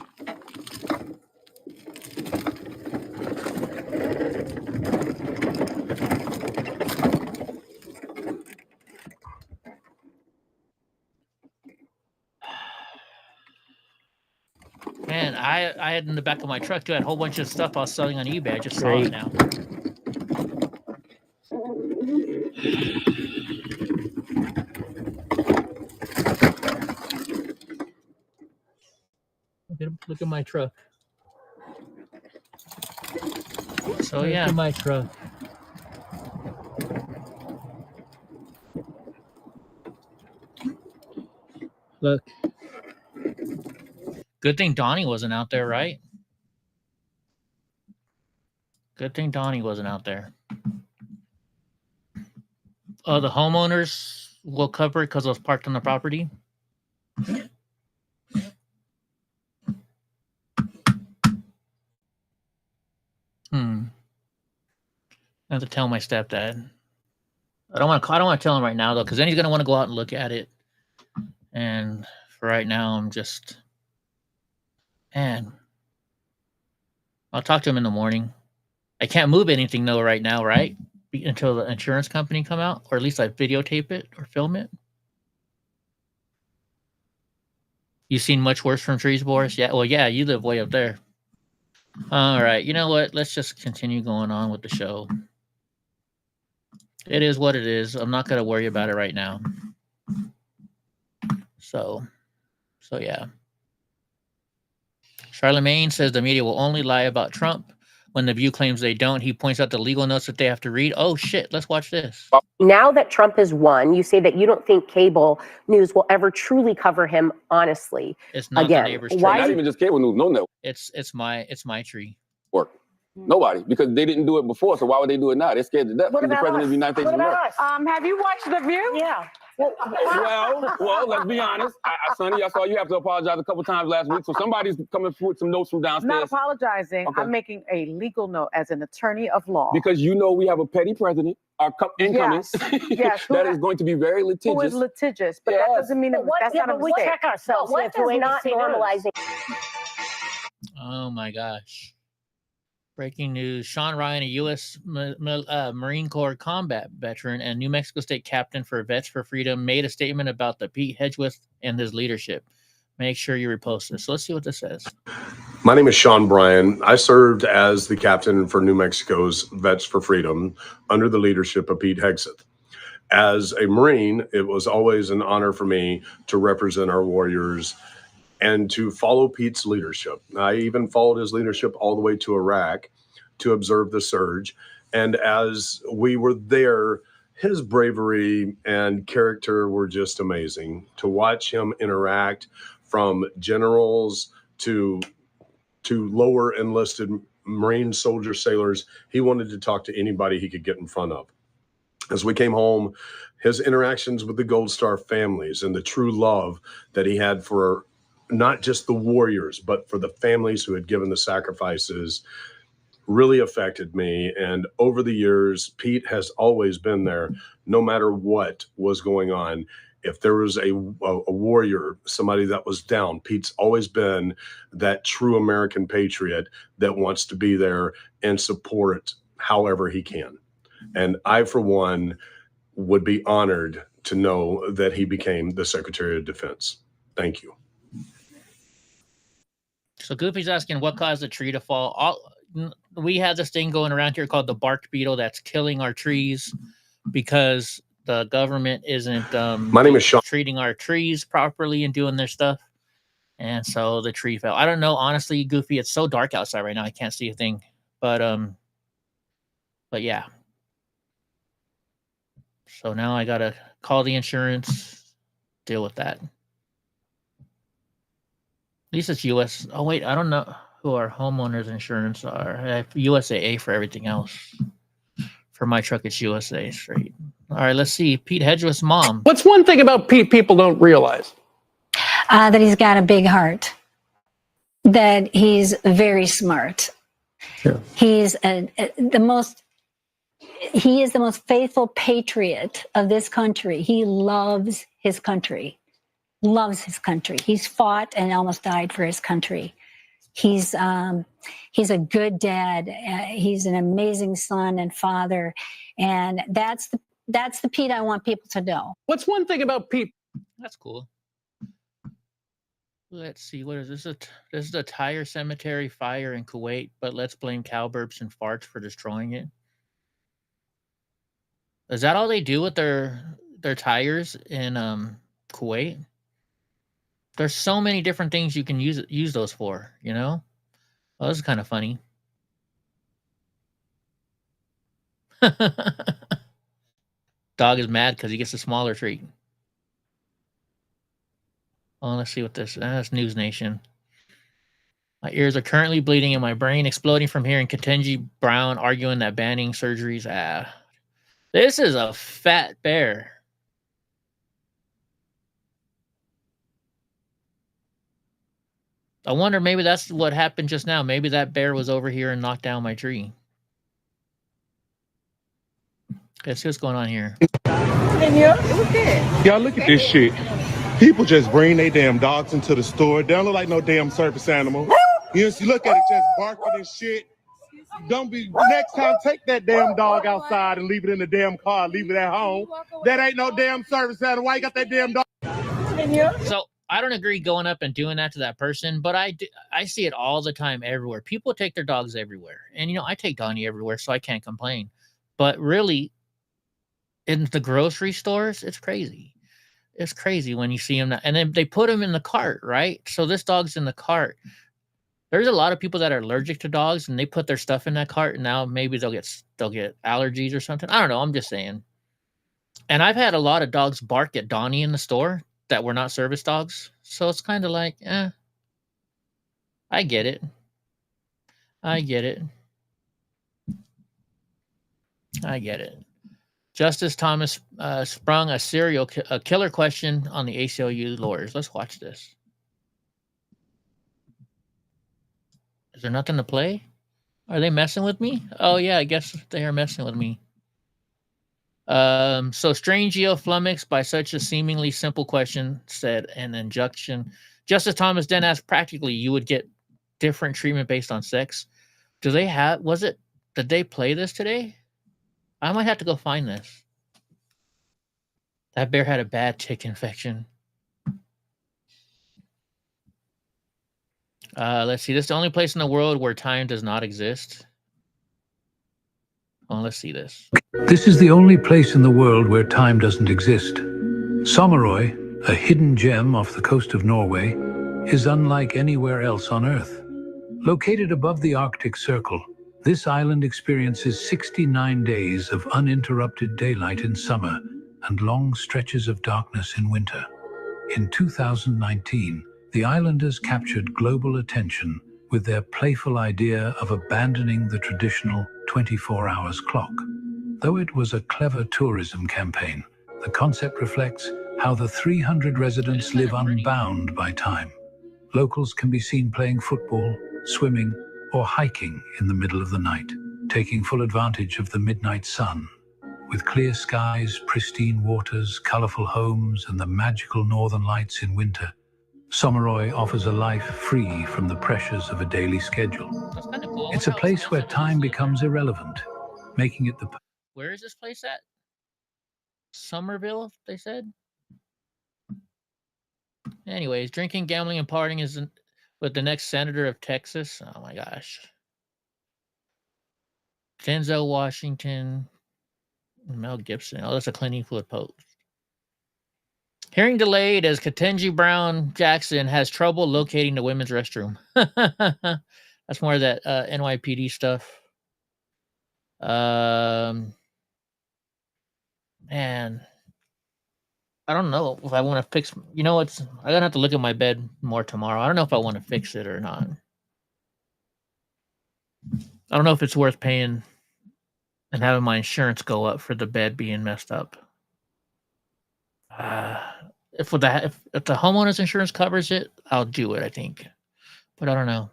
Man, I had in the back of my truck too. I had a whole bunch of stuff I was selling on eBay. I just saw it now. Look at my truck. So yeah, look at my truck. Look. Good thing Donnie wasn't out there, right? Good thing Donnie wasn't out there. The homeowners will cover it because it was parked on the property. I have to tell my stepdad. I don't want to tell him right now though, because then he's gonna want to go out and look at it. And for right now, I'm just, man. I'll talk to him in the morning. I can't move anything though right now, right? Until the insurance company come out, or at least I videotape it or film it. You seen much worse from trees, Boris? Yeah. Well, yeah, you live way up there. All right. You know what? Let's just continue going on with the show. It is what it is. I'm not going to worry about it right now. So yeah. Charlemagne says the media will only lie about Trump when The View claims they don't. He points out the legal notes that they have to read. Oh, shit. Let's watch this. Now that Trump has won, you say that you don't think cable news will ever truly cover him honestly. It's not the neighbor's tree. Not even just cable news, no network. It's my tree. Nobody, because they didn't do it before, so why would they do it now? They're scared to death. What He's the about president us? of the United States What of about America. us? Have you watched The View? Yeah. Well, let's be honest. Sonny, I saw you have to apologize a couple times last week, so somebody's coming with some notes from downstairs. Not apologizing. Okay. I'm making a legal note as an attorney of law. Because you know we have a petty president, our incoming, yes, that is going to be very litigious. Who is litigious, but that doesn't mean that's not a we mistake. check ourselves. What does not normalizing? Oh my gosh. Breaking news. Sean Ryan, a U.S. Marine Corps combat veteran and New Mexico State captain for Vets for Freedom, made a statement about the Pete Hedgewith and his leadership. Make sure you repost this. So let's see what this says. My name is Sean Bryan. I served as the captain for New Mexico's Vets for Freedom under the leadership of Pete Hegseth. as a Marine, it was always an honor for me to represent our warriors and to follow Pete's leadership. I even followed his leadership all the way to Iraq to observe the surge. And as we were there, his bravery and character were just amazing. To watch him interact from generals to lower enlisted Marine soldiers, sailors, he wanted to talk to anybody he could get in front of. As we came home, his interactions with the Gold Star families and the true love that he had for not just the warriors, but for the families who had given the sacrifices really affected me. And over the years, Pete has always been there, no matter what was going on. If there was a warrior, somebody that was down, Pete's always been that true American patriot that wants to be there and support however he can. And I, for one, would be honored to know that he became the Secretary of Defense. Thank you. So Goofy's asking what caused the tree to fall. We have this thing going around here called the bark beetle that's killing our trees because the government isn't My name is Sean. treating our trees properly and doing their stuff. And so the tree fell. I don't know, honestly, Goofy, it's so dark outside right now. I can't see a thing. But yeah. So now I gotta call the insurance, deal with that. At least it's US. Oh wait, I don't know who our homeowners insurance are. I have USAA for everything else. For my truck, it's USA straight. All right, let's see. Pete Hedgeworth's mom. What's one thing about Pete people don't realize? That he's got a big heart. That he's very smart. Sure. He is the most faithful patriot of this country. He loves his country. Loves his country. He's fought and almost died for his country. He's a good dad. He's an amazing son and father, and that's the Pete I want people to know. What's one thing about Pete? That's cool. Let's see. What is this? This is a tire cemetery fire in Kuwait, but let's blame cowburps and farts for destroying it. Is that all they do with their tires in Kuwait? There's so many different things you can use those for, you know? Oh, this is kind of funny. Dog is mad because he gets a smaller treat. Oh, let's see what this. That's News Nation. My ears are currently bleeding and my brain exploding from hearing Ketanji Brown arguing that banning surgeries. This is a fat bear. I wonder, maybe that's what happened just now. Maybe that bear was over here and knocked down my tree. Let's see what's going on here. Y'all, look at this shit. People just bring their damn dogs into the store. They don't look like no damn service animal. You look at it just barking and shit. Don't be, next time, take that damn dog outside and leave it in the damn car. Leave it at home. That ain't no damn service animal. Why you got that damn dog? So I don't agree going up and doing that to that person, but I see it all the time everywhere. People take their dogs everywhere. And, you know, I take Donnie everywhere, so I can't complain. But really, in the grocery stores, it's crazy. It's crazy when you see them. And then they put them in the cart, right? So this dog's in the cart. There's a lot of people that are allergic to dogs, and they put their stuff in that cart, and now maybe they'll get allergies or something. I don't know. I'm just saying. And I've had a lot of dogs bark at Donnie in the store that were not service dogs. So it's kind of like, I get it. I get it. I get it. Justice Thomas sprung a killer question on the ACLU lawyers. Let's watch this. Is there nothing to play? Are they messing with me? Oh, yeah, I guess they are messing with me. So Strangio flummoxed by such a seemingly simple question, said an injunction. Justice Thomas then asked, practically, you would get different treatment based on sex. Did they play this today? I might have to go find this. That bear had a bad tick infection. Let's see. This is the only place in the world where time does not exist. Oh, let's see this. This is the only place in the world where time doesn't exist. Sommerøy, a hidden gem off the coast of Norway, is unlike anywhere else on Earth. Located above the Arctic Circle, this island experiences 69 days of uninterrupted daylight in summer and long stretches of darkness in winter. In 2019, the islanders captured global attention with their playful idea of abandoning the traditional 24 hours clock. Though it was a clever tourism campaign, the concept reflects how the 300 residents live unbound by time. Locals can be seen playing football, swimming, or hiking in the middle of the night, taking full advantage of the midnight sun. With clear skies, pristine waters, colorful homes, and the magical northern lights in winter, Sommerøy offers a life free from the pressures of a daily schedule. That's kind of cool. It's a place where time becomes irrelevant, making it the... Where is this place at? Somerville, they said? Anyways, drinking, gambling, and partying isn't with the next senator of Texas. Oh my gosh. Denzel Washington, Mel Gibson. Oh, that's a Clint Eastwood post. Hearing delayed as Ketanji Brown Jackson has trouble locating the women's restroom. That's more of that NYPD stuff. Man, I don't know if I want to fix. You know, I'm gonna have to look at my bed more tomorrow. I don't know if I want to fix it or not. I don't know if it's worth paying and having my insurance go up for the bed being messed up. If the homeowner's insurance covers it, I'll do it, I think. But I don't know.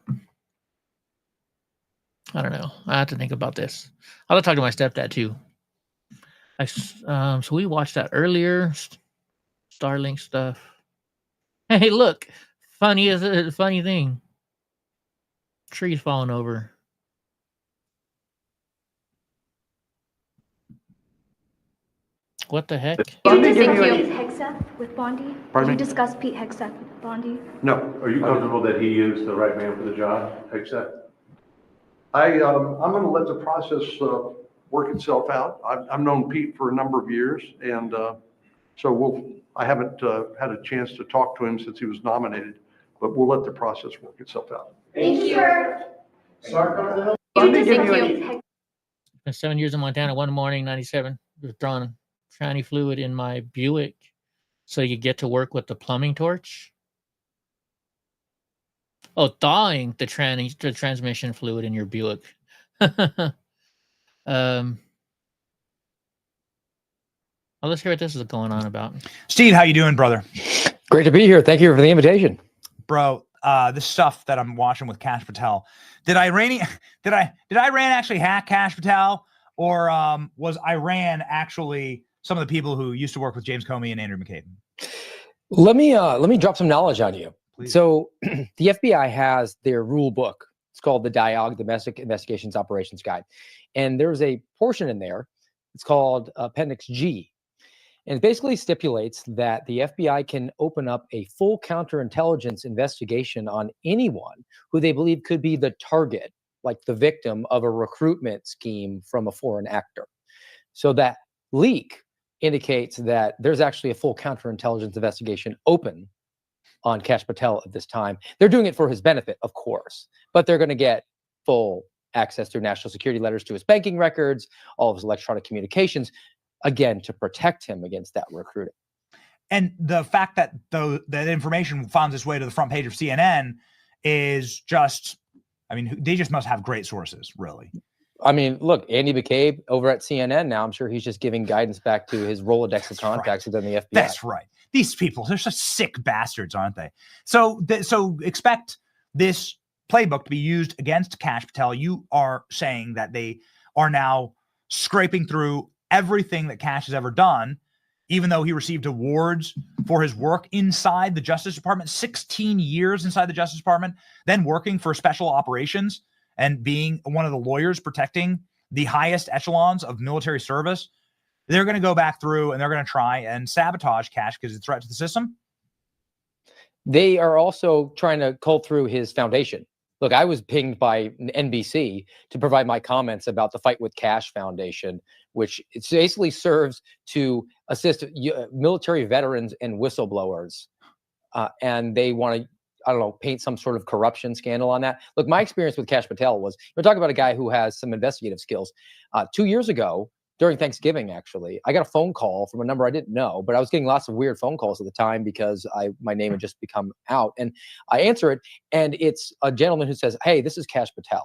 I have to think about this. I'll talk to my stepdad too. So we watched that earlier. Starlink stuff. Hey, look. Funny thing. Trees falling over. What the heck? Did you discuss Pete Hegseth with Bondi? Pardon Did me? you discuss Pete Hegseth with Bondi? No. Are you comfortable that he is the right man for the job, except? I'm going to let the process work itself out. I've known Pete for a number of years, and so I haven't had a chance to talk to him since he was nominated, but we'll let the process work itself out. Thank you, sir. Been 7 years in Montana. One morning, 97, withdrawn tranny fluid in my Buick, so you get to work with the plumbing torch. Oh, thawing the transmission fluid in your Buick. Well, let's hear what this is going on about. Steve, how you doing, brother? Great to be here. Thank you for the invitation. Bro, this stuff that I'm watching with Kash Patel. Did Iran actually hack Kash Patel, or was Iran actually some of the people who used to work with James Comey and Andrew McCabe? Let me drop some knowledge on you. Please. So the FBI has their rule book. It's called the DIOG, Domestic Investigations Operations Guide. And there's a portion in there, it's called Appendix G. And it basically stipulates that the FBI can open up a full counterintelligence investigation on anyone who they believe could be the target, like the victim of a recruitment scheme from a foreign actor. So that leak indicates that there's actually a full counterintelligence investigation open on Kash Patel at this time. They're doing it for his benefit, of course, but they're going to get full access through national security letters to his banking records, all of his electronic communications, again, to protect him against that recruiting. And the fact that that information finds its way to the front page of CNN is just, I mean, they just must have great sources, really. I mean, look, Andy McCabe over at CNN now, I'm sure he's just giving guidance back to his Rolodex of contacts within the FBI. That's right. These people, they're such sick bastards, aren't they? So expect this playbook to be used against Kash Patel. You are saying that they are now scraping through everything that Kash has ever done, even though he received awards for his work inside the Justice Department, 16 years inside the Justice Department, then working for special operations and being one of the lawyers protecting the highest echelons of military service. They're going to go back through and they're going to try and sabotage Kash because it's a threat to the system. They are also trying to cull through his foundation, Look, I was pinged by NBC to provide my comments about the Fight with Cash Foundation, which it basically serves to assist military veterans and whistleblowers. And they want to, I don't know, paint some sort of corruption scandal on that. Look, my experience with Kash Patel was, we're talking about a guy who has some investigative skills. 2 years ago, during Thanksgiving, actually, I got a phone call from a number I didn't know, but I was getting lots of weird phone calls at the time because my name had just become out. And I answer it, and it's a gentleman who says, "Hey, this is Kash Patel,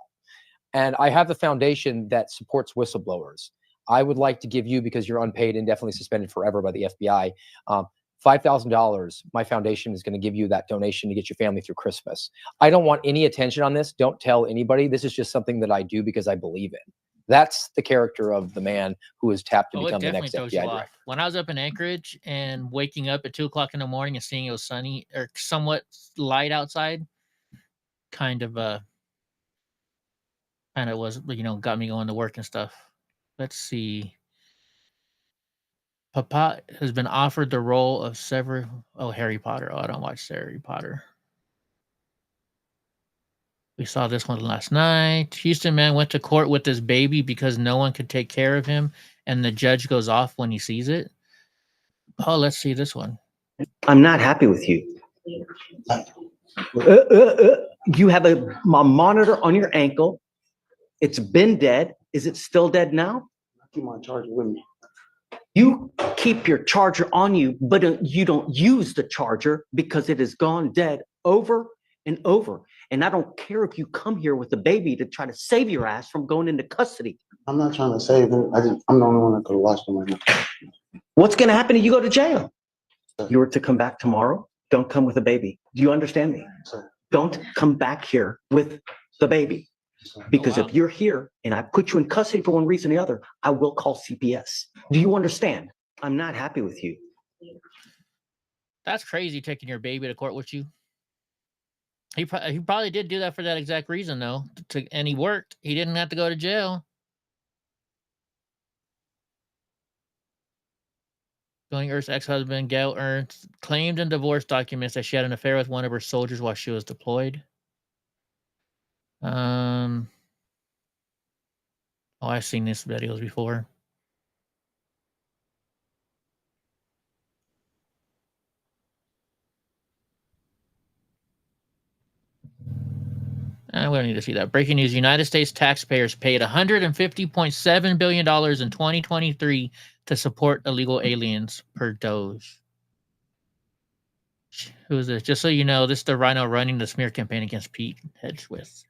and I have the foundation that supports whistleblowers. I would like to give you, because you're unpaid and definitely suspended forever by the FBI, $5,000. My foundation is going to give you that donation to get your family through Christmas. I don't want any attention on this. Don't tell anybody. This is just something that I do because I believe in." That's the character of the man who is tapped to become the next FBI director. When I was up in Anchorage and waking up at 2:00 in the morning and seeing it was sunny or somewhat light outside, kind of was, got me going to work and stuff. Let's see. Papa has been offered the role of Harry Potter. Oh, I don't watch Harry Potter. We saw this one last night. Houston man went to court with his baby because no one could take care of him, and the judge goes off when he sees it. Oh, let's see this one. I'm not happy with you. You have a monitor on your ankle. It's been dead. Is it still dead now? I keep my charger with me. You keep your charger on you, but you don't use the charger because it has gone dead over and over. And I don't care if you come here with a baby to try to save your ass from going into custody. I'm not trying to save him. I'm the only one that could watch them right now. What's going to happen if you go to jail? You were to come back tomorrow. Don't come with a baby. Do you understand me? Sir. Don't come back here with the baby. Because if you're here and I put you in custody for one reason or the other, I will call CPS. Do you understand? I'm not happy with you. That's crazy, taking your baby to court with you. He probably did do that for that exact reason, though. And he worked. He didn't have to go to jail. Going Earth's ex-husband, Gail Ernst, claimed in divorce documents that she had an affair with one of her soldiers while she was deployed. Oh, I've seen these videos before. We don't need to see that. Breaking news: United States taxpayers paid $150.7 billion in 2023 to support illegal aliens, per Doge. Who is this? Just so you know, this is the rhino running the smear campaign against Pete Hedgesworth.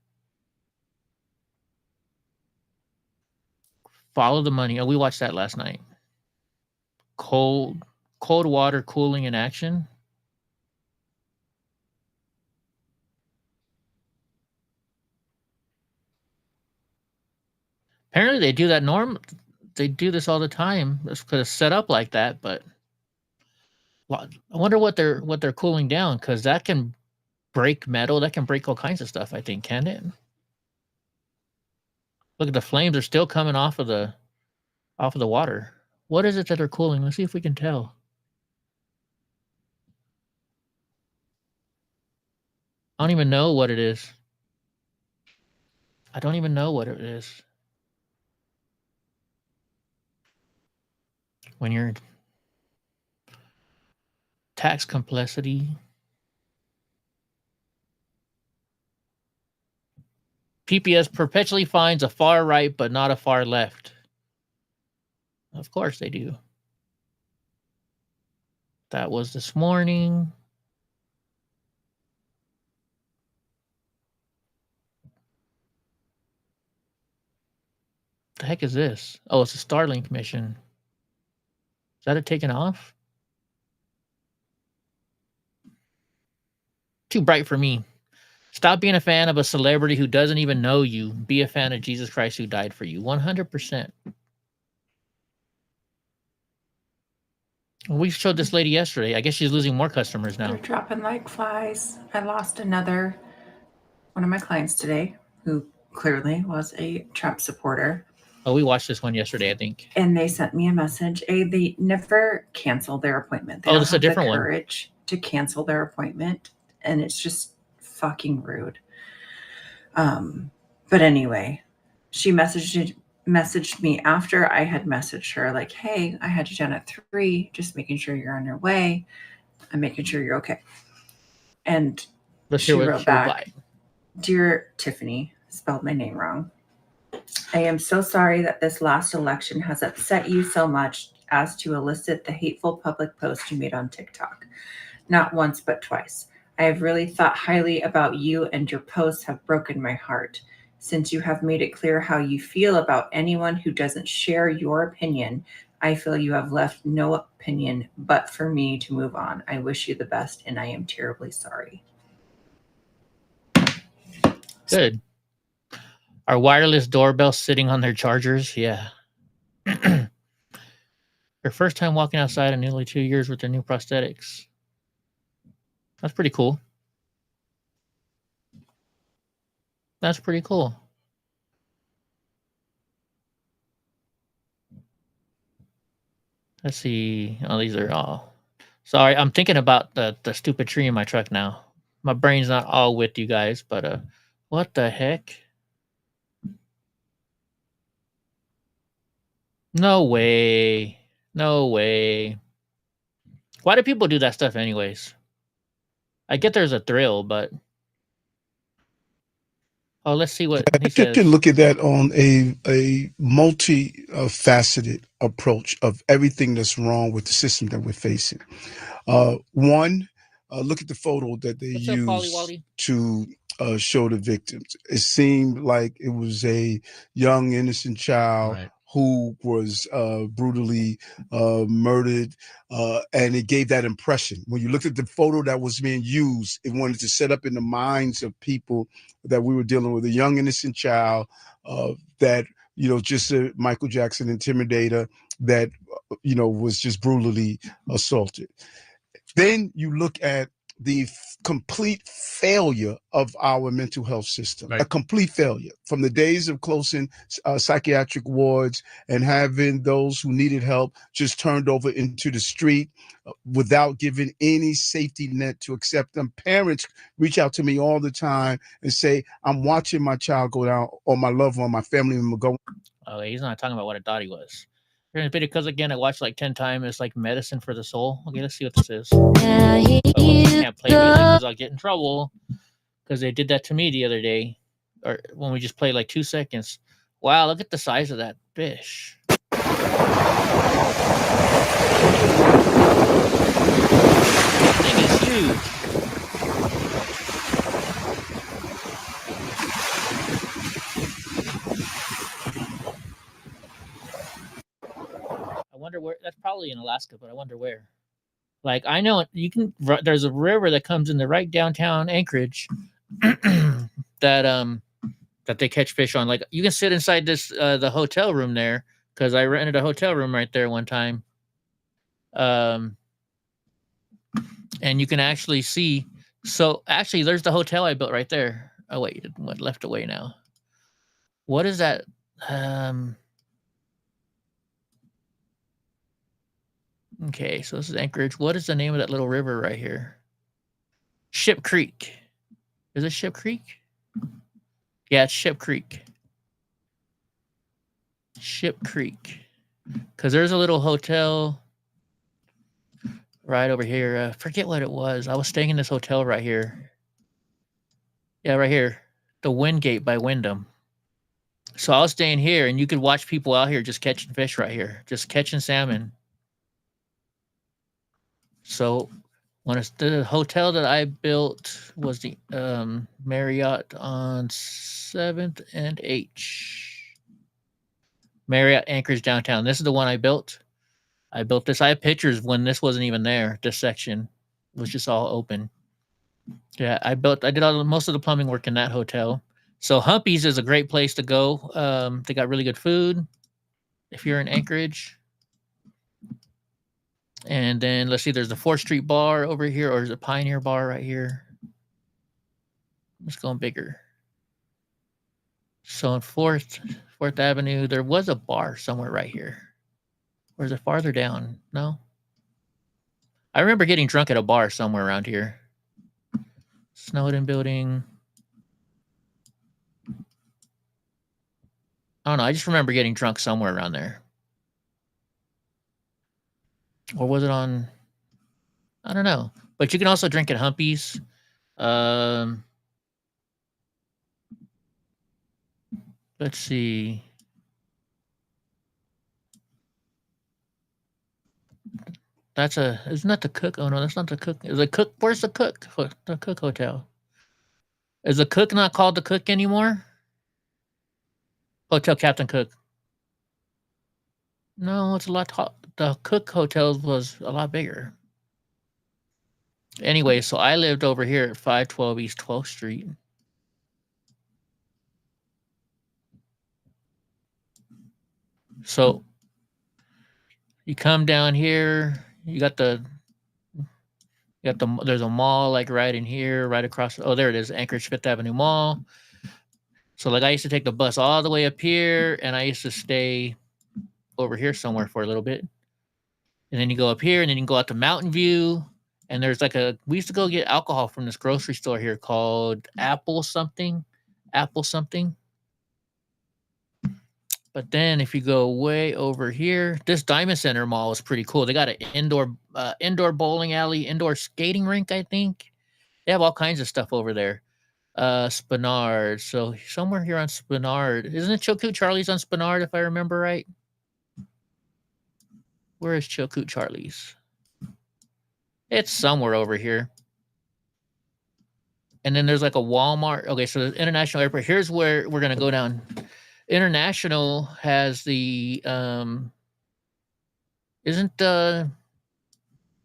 Follow the money. Oh, we watched that last night. Cold water cooling in action. Apparently they do that they do this all the time. It's because it's set up like that, but I wonder what they're cooling down, because that can break metal, that can break all kinds of stuff, I think, can it? Look at the flames are still coming off of the water. What is it that they're cooling? Let's see if we can tell. I don't even know what it is. I don't even know what it is. When you're tax complexity. PPS perpetually finds a far right, but not a far left. Of course they do. That was this morning. The heck is this? Oh, it's a Starlink mission. Is that it taken off? Too bright for me. Stop being a fan of a celebrity who doesn't even know you. Be a fan of Jesus Christ who died for you. 100%. We showed this lady yesterday. I guess she's losing more customers now. They're dropping like flies. I lost one of my clients today who clearly was a Trump supporter. Oh, we watched this one yesterday, I think. And they sent me a message. They never cancel their appointment. They this is a different one. Courage to cancel their appointment, and it's just fucking rude. But anyway, she messaged me after I had messaged her, like, hey, I had you down at 3, just making sure you're on your way. I'm making sure you're okay. And she wrote back, Dear Tiffany, spelled my name wrong. I am so sorry that this last election has upset you so much as to elicit the hateful public post you made on TikTok. Not once, but twice. I have really thought highly about you, and your posts have broken my heart. Since you have made it clear how you feel about anyone who doesn't share your opinion, I feel you have left no opinion but for me to move on. I wish you the best, and I am terribly sorry. Good. Our wireless doorbell sitting on their chargers? Yeah. Her first time walking outside in nearly 2 years with their new prosthetics. That's pretty cool. That's pretty cool. Let's see. Oh, these are all. Sorry, I'm thinking about the stupid tree in my truck now. My brain's not all with you guys, but what the heck? No way. No way. Why do people do that stuff anyways? I get there's a thrill, but oh, let's see what he I think says. you look at that on a multi-faceted approach of everything that's wrong with the system that we're facing. One, look at the photo that they What's up, Polly used Wally? to show the victims. It seemed like it was a young, innocent child who was brutally murdered, and it gave that impression. When you looked at the photo that was being used, it wanted to set up in the minds of people that we were dealing with a young, innocent child that, just a Michael Jackson intimidator that, was just brutally assaulted. Then you look at the complete failure of our mental health system, a complete failure from the days of closing psychiatric wards and having those who needed help just turned over into the street without giving any safety net to accept them. Parents reach out to me all the time and say, I'm watching my child go down, or my loved one, my family member go. Oh, he's not talking about what I thought he was. Because again, I watched like 10 times. It's like medicine for the soul. Okay, let's see what this is. Oh, I can't play music because I'll get in trouble. Because they did that to me the other day, or when we just played like 2 seconds. Wow, look at the size of that fish. That thing is huge. I wonder where. That's probably in Alaska, but I wonder where. Like, I know you can. There's a river that comes in the right downtown Anchorage that they catch fish on. Like, you can sit inside this the hotel room there, because I rented a hotel room right there one time. And you can actually see. So actually, there's the hotel I built right there. Oh wait, it went left away now. What is that? Okay, so this is Anchorage. What is the name of that little river right here? Ship Creek. Is it Ship Creek? Yeah, it's Ship Creek. Ship Creek. Because there's a little hotel right over here. Forget what it was. I was staying in this hotel right here. Yeah, right here. The Wingate by Wyndham. So I was staying here, and you could watch people out here just catching fish right here. Just catching salmon. So when it's the hotel that I built was the Marriott on 7th and H. Marriott Anchorage downtown. This is the one I built. I built this. I have pictures when this wasn't even there. This section was just all open. Yeah, I did most of the plumbing work in that hotel. So Humpy's is a great place to go. They got really good food if you're in Anchorage. And then let's see, there's the 4th Street Bar over here, or is it Pioneer Bar right here? Let's go bigger. So on 4th Avenue, there was a bar somewhere right here. Or is it farther down? No. I remember getting drunk at a bar somewhere around here. Snowden Building. I don't know. I just remember getting drunk somewhere around there. Or was it on? I don't know. But you can also drink at Humpy's. Let's see. Isn't that the Cook? Oh no, that's not the Cook. Is the Cook? Where's the Cook? The Cook Hotel. Is the Cook not called the Cook anymore? Hotel Captain Cook. No, it's a lot. The Cook Hotel was a lot bigger. Anyway, so I lived over here at 512 East 12th Street. So you come down here, there's a mall like right in here, right across. Oh, there it is, Anchorage Fifth Avenue Mall. So like I used to take the bus all the way up here, and I used to stay over here somewhere for a little bit. And then you go up here, and then you can go out to Mountain View. And there's we used to go get alcohol from this grocery store here called Apple something. But then if you go way over here, this Diamond Center Mall is pretty cool. They got an indoor bowling alley, indoor skating rink, I think. They have all kinds of stuff over there. Spenard. So somewhere here on Spenard. Isn't it Chilkoot Charlie's on Spenard, if I remember right? Where is Chilkoot Charlie's? It's somewhere over here. And then there's like a Walmart. Okay, so the International Airport. Here's where we're going to go down. International has the isn't the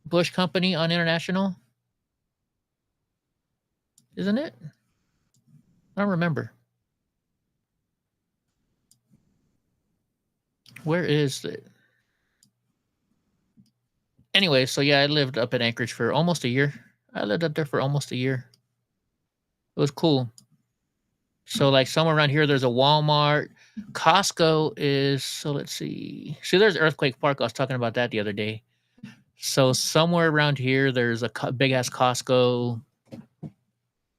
Bush Company on International? Isn't it? I don't remember. Where is it? Anyway, so yeah, I lived up in Anchorage for almost a year. I lived up there for almost a year. It was cool. So like somewhere around here, there's a Walmart. Costco is, so let's see. See, there's Earthquake Park. I was talking about that the other day. So somewhere around here, there's a big ass Costco.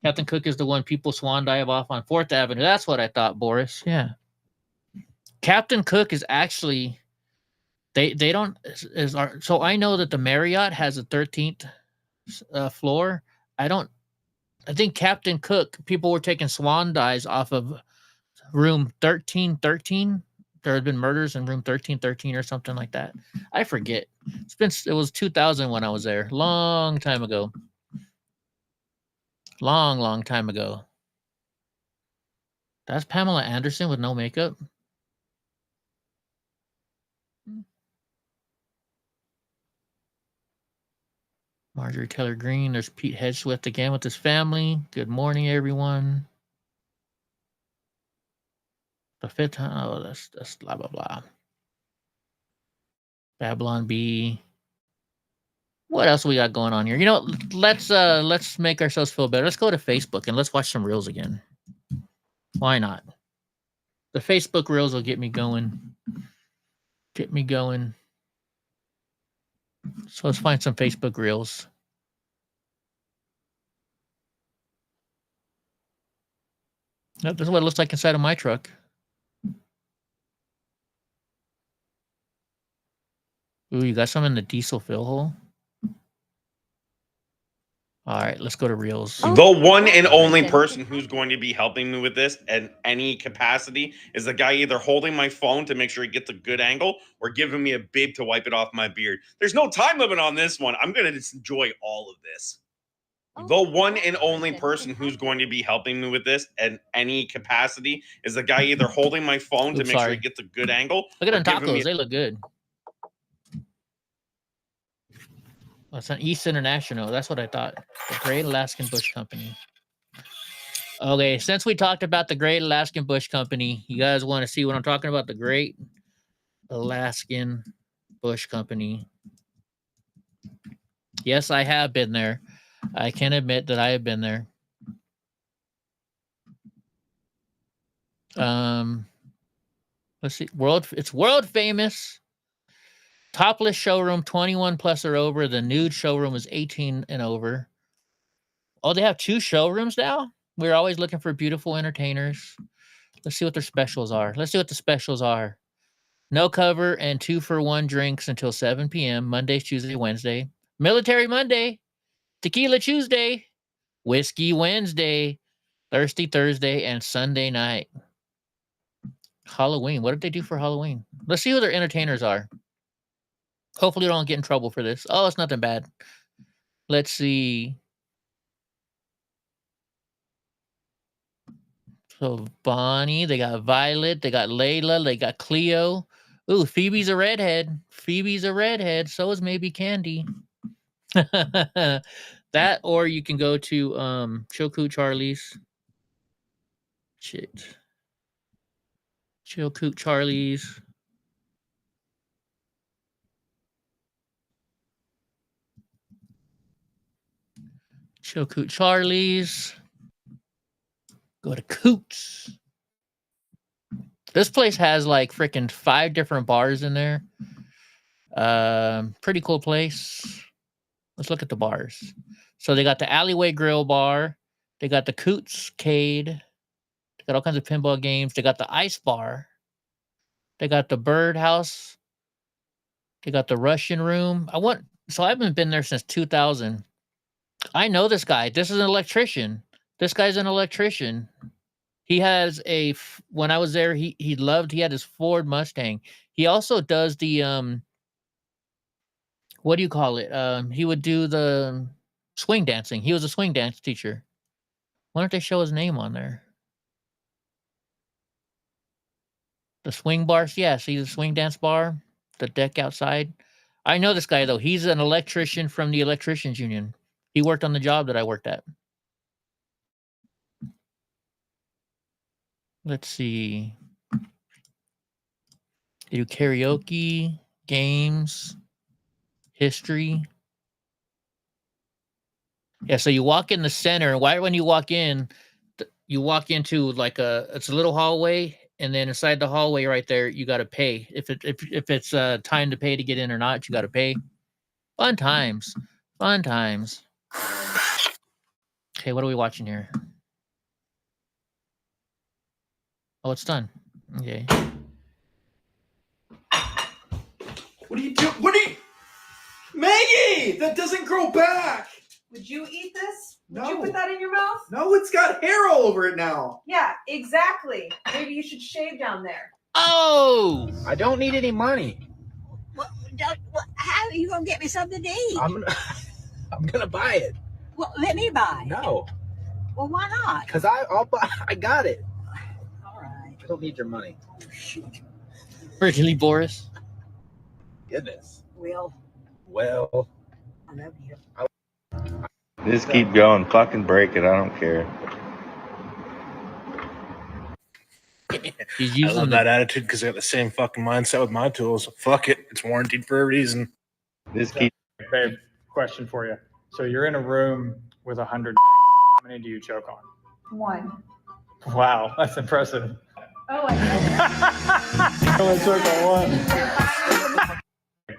Captain Cook is the one people swan dive off on 4th Avenue. That's what I thought, Boris. Yeah. Captain Cook is actually, they don't, so I know that the Marriott has a 13th floor. I think Captain Cook, people were taking swan dives off of room 1313. There had been murders in room 1313 or something like that. I forget. It was 2000 when I was there. Long time ago. Long time ago. That's Pamela Anderson with no makeup. Marjorie Taylor Greene. There's Pete Hedgeswift again with his family. Good morning, everyone. The fifth time. Oh, that's blah blah blah. Babylon B. What else we got going on here? You know, let's make ourselves feel better. Let's go to Facebook and let's watch some reels again. Why not? The Facebook reels will get me going. So let's find some Facebook reels. Nope, this is what it looks like inside of my truck. Ooh, you got some in the diesel fill hole? All right, let's go to reels. The one and only person who's going to be helping me with this in any capacity is the guy either holding my phone to make sure he gets a good angle or giving me a bib to wipe it off my beard. There's no time limit on this one. I'm going to just enjoy all of this. The one and only person who's going to be helping me with this in any capacity is the guy either holding my phone to make sure he gets a good angle. Look at them tacos. They look good. That's an East International. That's what I thought. The Great Alaskan Bush Company. Okay, since we talked about the Great Alaskan Bush Company, you guys want to see what I'm talking about? The Great Alaskan Bush Company. Yes, I have been there. I can admit that I have been there. Let's see. It's world famous. Topless showroom, 21 plus or over. The nude showroom is 18 and over. Oh, they have 2 showrooms now? We're always looking for beautiful entertainers. Let's see what their specials are. Let's see what the specials are. No cover and 2-for-1 drinks until 7 p.m. Monday, Tuesday, Wednesday. Military Monday. Tequila Tuesday. Whiskey Wednesday. Thirsty Thursday and Sunday night. Halloween. What did they do for Halloween? Let's see who their entertainers are. Hopefully, we don't get in trouble for this. Oh, it's nothing bad. Let's see. So Bonnie, they got Violet, they got Layla, they got Cleo. Ooh, Phoebe's a redhead. Phoebe's a redhead. So is maybe Candy. That, or you can go to Choku Charlie's. Shit. Choku Charlie's. Choku Charlie's. Go to Coots. This place has like freaking 5 different bars in there. Pretty cool place. Let's look at the bars. So they got the Alleyway Grill Bar. They got the Coots Cade. They got all kinds of pinball games. They got the Ice Bar. They got the Bird House. They got the Russian Room. So I haven't been there since 2000. I know this guy. This is an electrician. This guy's an electrician. He has when I was there, he had his Ford Mustang. He also does the what do you call it? He would do the swing dancing. He was a swing dance teacher. Why don't they show his name on there? The swing bar, yeah, see the swing dance bar, the deck outside. I know this guy though. He's an electrician from the Electricians Union. He worked on the job that I worked at. Let's see. They do karaoke, games, history. Yeah, so you walk in the center. Why when you walk in, you walk into like it's a little hallway, and then inside the hallway right there, you got to pay. If it's time to pay to get in or not, you got to pay. Fun times. Fun times. Okay, what are we watching here? Oh, it's done. Okay. What are you doing? What are you... Maggie! That doesn't grow back! Would you eat this? Would No. you put that in your mouth? No, it's got hair all over it now. Yeah, exactly. Maybe you should shave down there. Oh! I don't need any money. How are you gonna get me something to eat? I'm gonna buy it. Well, let me buy. No, Well, why not? because I'll buy. I got it. All right. I don't need your money. Originally Boris. Goodness. Well, Well, I love you. Just keep going. Fucking break it. I don't care. He's using I love that attitude because I got the same fucking mindset with my tools. Fuck it. It's warranted for a reason. Just keep. Babe, question for you. So you're in a room with 100. How many do you choke on? 1. Wow, that's impressive. Oh, I Only choke on 1.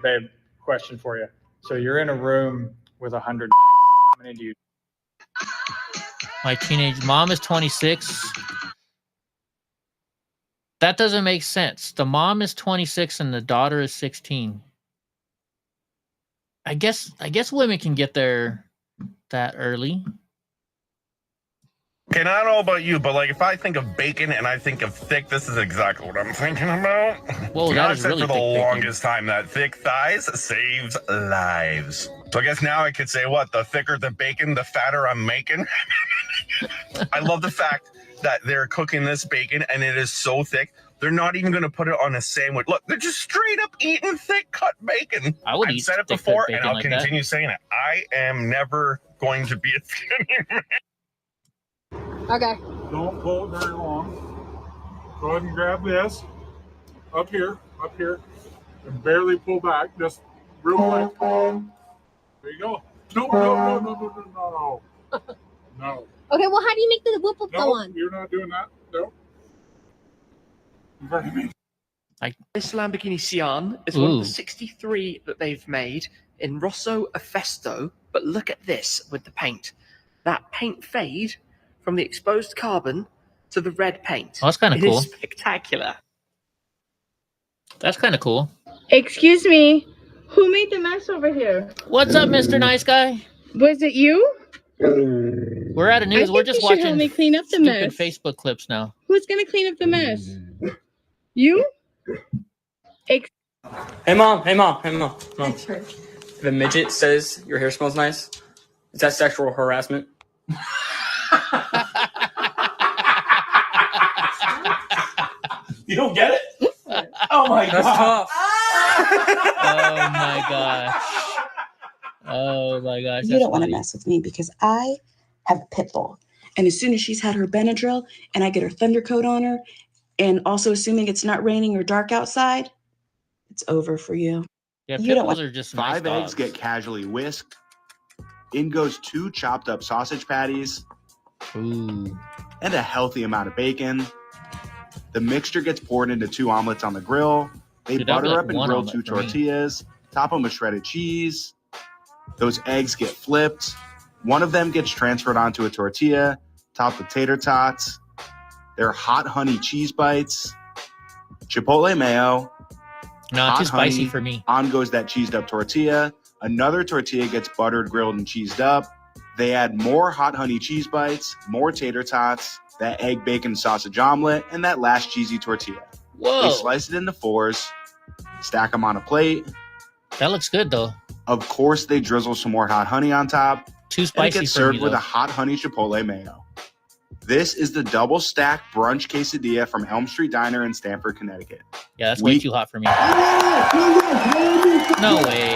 Babe, question for you. So you're in a room with 100. How many do you? My teenage mom is 26. That doesn't make sense. The mom is 26 and the daughter is 16. I guess women can get there that early. Okay, I don't know about you, but like if I think of bacon and I think of thick, this is exactly what I'm thinking about. Whoa, that I've is said really for the thick bacon. longest time that thick thighs saves lives. So I guess now I could say what? The thicker the bacon, the fatter I'm making. I love the fact that they're cooking this bacon and it is so thick. They're not even going to put it on a sandwich. Look, they're just straight up eating thick cut bacon. I would I've eat said it thick cut before bacon and I'll like that. continue saying it. I am never going to be a skinny man. Okay. Don't pull it very long. Go ahead and grab this. Up here, and barely pull back, just real quick. There you go. No. No. Okay, well, how do you make the whoop go No, on? you're not doing that. No. This Lamborghini Sian is one of Ooh. the 63 that they've made in Rosso Efesto. But look at this with the paint. That paint fade from the exposed carbon to the red paint. Oh, that's kind of It is cool. spectacular. That's kind of cool. Excuse me, who made the mess over here? What's up, Mr. Nice Guy? Was it you? We're out of news. I We're think just you should help watching me clean up the stupid mess. Facebook clips now. Who's gonna clean up the mess? You? Hey mom, mom. The midget says your hair smells nice. Is that sexual harassment? You don't get it? Oh my That's god. tough. Oh my gosh. Oh my gosh. You don't want to mess with me because I have a pit bull. And as soon as she's had her Benadryl and I get her thunder coat on her, and also assuming it's not raining or dark outside, it's over for you. Yeah, You don't pitbulls want are just nice Five eggs dogs. get casually whisked. In goes 2 chopped up sausage patties. Ooh. And a healthy amount of bacon. The mixture gets poured into 2 omelets on the grill. They Dude, that'd be butter like up and one grill omelet 2 for me. tortillas. Top them with shredded cheese. Those eggs get flipped. One of them gets transferred onto a tortilla, topped with tater tots. They're hot honey cheese bites. Chipotle mayo. No, hot too spicy honey. for me. On goes that cheesed up tortilla. Another tortilla gets buttered, grilled, and cheesed up. They add more hot honey cheese bites, more tater tots, that egg, bacon, sausage omelet, and that last cheesy tortilla. Whoa. They slice it into 4s, stack them on a plate. That looks good though. Of course, they drizzle some more hot honey on top. Too And it spicy gets for served me with though. a hot honey chipotle mayo. This is the double stack brunch quesadilla from Elm Street Diner in Stamford, Connecticut. Yeah, that's way too hot for me. No way.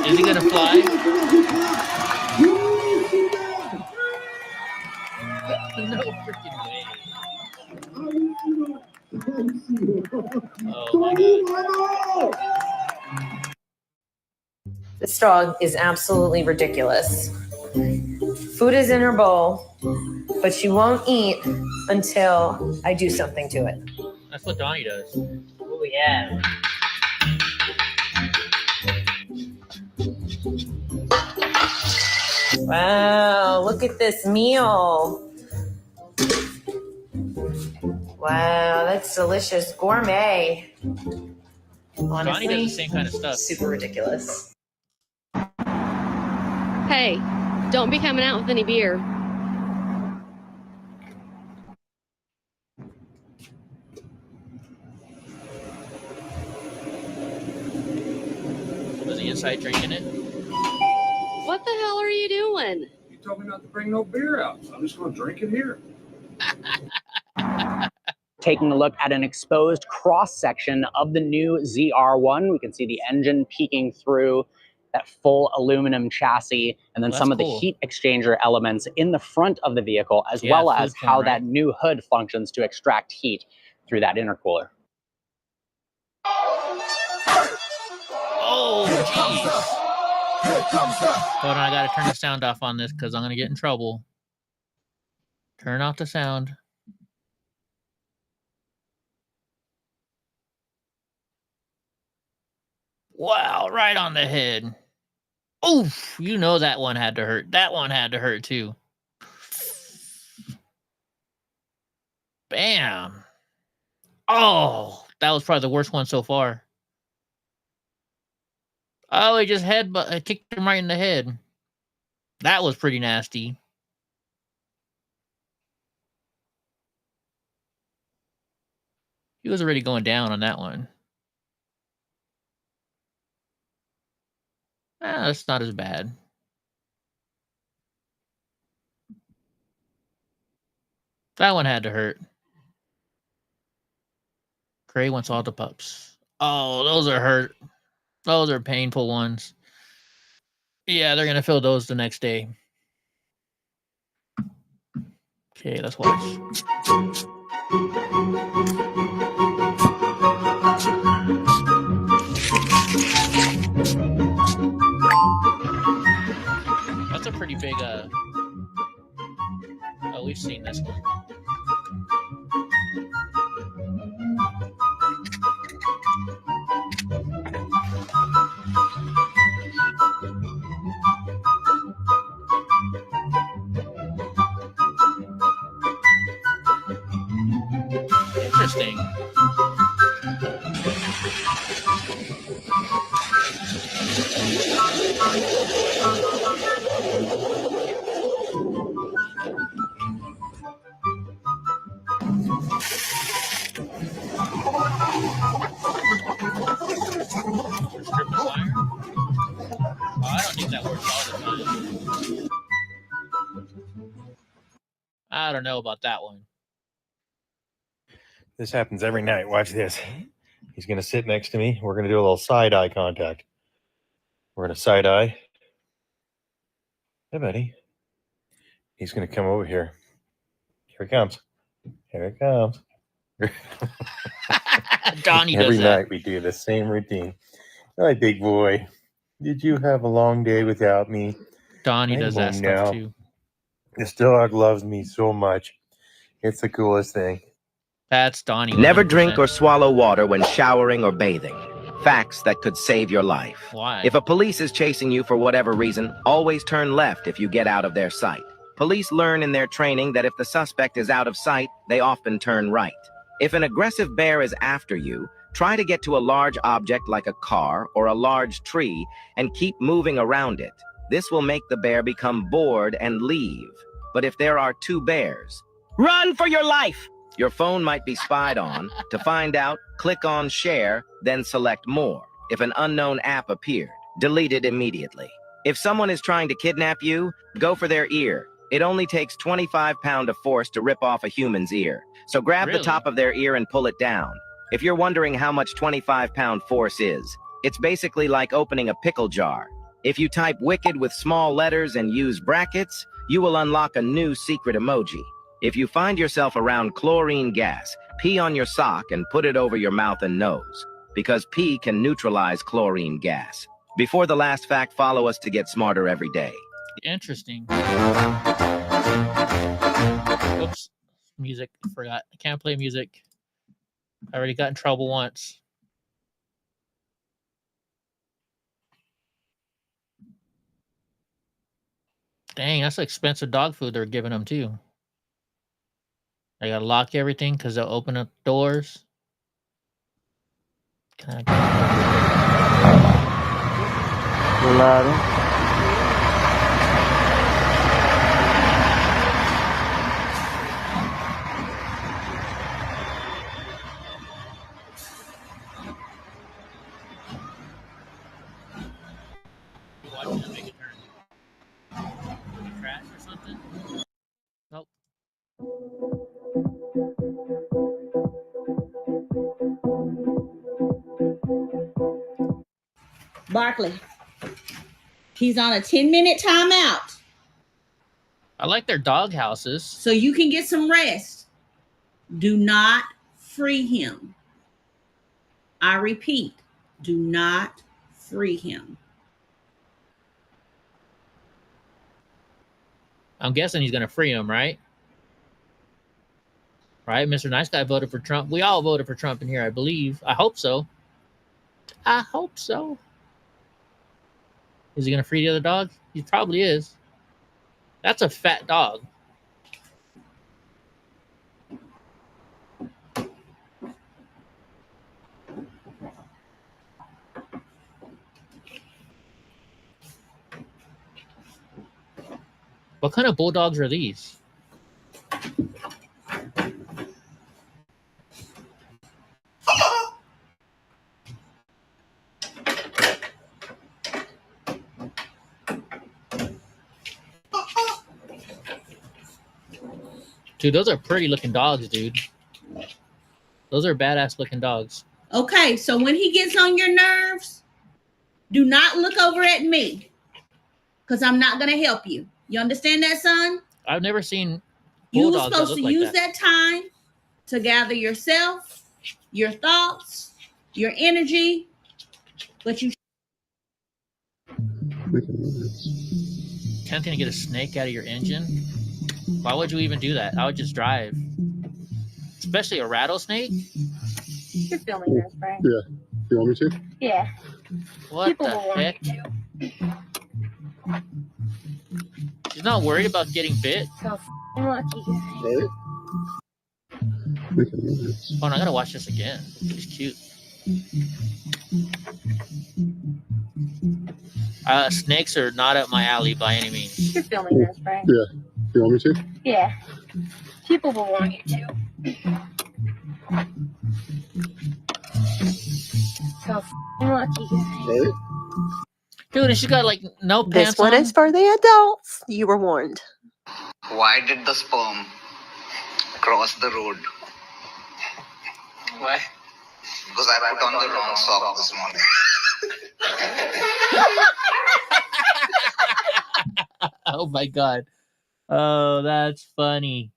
Is he gonna fly? No freaking way. Oh my god. This dog is absolutely ridiculous. Food is in her bowl, but she won't eat until I do something to it. That's what Donnie does. Oh, yeah. Wow, look at this meal. Wow, that's delicious. Gourmet. Honestly, Donnie does the same kind of stuff. super ridiculous. Hey, don't be coming out with any beer. Was he inside drinking it? What the hell are you doing? You told me not to bring no beer out, so I'm just going to drink it here. Taking a look at an exposed cross-section of the new ZR1. We can see the engine peeking through that full aluminum chassis, and then That's some of the cool. heat exchanger elements in the front of the vehicle, as Yeah, well food as cone, how right? that new hood functions to extract heat through that intercooler. Oh, jeez. Hold on, I gotta turn the sound off on this because I'm gonna get in trouble. Turn off the sound. Wow, right on the head. Oof, you know that one had to hurt. That one had to hurt too. Bam. Oh, that was probably the worst one so far. Oh, he just kicked him right in the head. That was pretty nasty. He was already going down on that one. That's not as bad. That one had to hurt. Cray wants all the pups. Oh, those are hurt. Those are painful ones. Yeah, they're gonna fill those the next day. Okay, let's watch. That's a pretty big oh, we've seen this one. I don't think that works all the time. I don't know about that one. This happens every night. Watch this. He's going to sit next to me. We're going to do a little side eye contact. We're going to side eye. Hey, buddy. He's going to come over here. Here he comes. Here he comes. Donnie Every does that. night we do the same routine. Hi, big boy. Did you have a long day without me? Donnie I'm does that home stuff now. too. This dog loves me so much. It's the coolest thing. That's Donnie. Never 100%. drink or swallow water when showering or bathing. Facts that could save your life. Why? If a police is chasing you for whatever reason, always turn left if you get out of their sight. Police learn in their training that if the suspect is out of sight, they often turn right. If an aggressive bear is after you, try to get to a large object like a car or a large tree and keep moving around it. This will make the bear become bored and leave. But if there are two bears, run for your life! Your phone might be spied on. To find out, click on share, then select more. If an unknown app appeared, delete it immediately. If someone is trying to kidnap you, go for their ear. It only takes 25 pounds of force to rip off a human's ear. So grab the top of their ear and pull it down. If you're wondering how much 25-pound force is, it's basically like opening a pickle jar. If you type wicked with small letters and use brackets, you will unlock a new secret emoji. If you find yourself around chlorine gas, pee on your sock and put it over your mouth and nose, because pee can neutralize chlorine gas. Before the last fact, follow us to get smarter every day. Interesting. Oops. Music. Forgot. I can't play music. I already got in trouble once. Dang, that's expensive dog food they're giving them too. They gotta lock everything because they'll open up doors. Watching them make a turn. Trash or something? Nope. Barkley, he's on a 10-minute timeout. I like their dog houses. So you can get some rest. Do not free him. I repeat, do not free him. I'm guessing he's going to free him, right? Right? Mr. Nice Guy voted for Trump. We all voted for Trump in here, I believe. I hope so. I hope so. Is he going to free the other dog? He probably is. That's a fat dog. What kind of bulldogs are these? Dude, those are pretty looking dogs, dude. Those are badass looking dogs. Okay, so when he gets on your nerves, do not look over at me because I'm not going to help you. You understand that, son? I've never seen You were bulldogs that supposed look to like use that. that time to gather yourself, your thoughts, your energy, but you Tempting to get a snake out of your engine? Why would you even do that? I would just drive. Especially a rattlesnake? You're filming this, right? Yeah. You want me to? Yeah. What People the will want heck? She's not worried about getting bit. So lucky. Right. Oh, no, I gotta watch this again. He's cute. Snakes are not up my alley by any means. You're filming this, right? Yeah. You want me to? Yeah. People will want you to. So lucky. Right. Dude, and she got like no This pants one on. is for the adults. You were warned. Why did the sperm cross the road? Why? Because I put on the wrong sock this morning. Oh my god. Oh, that's funny.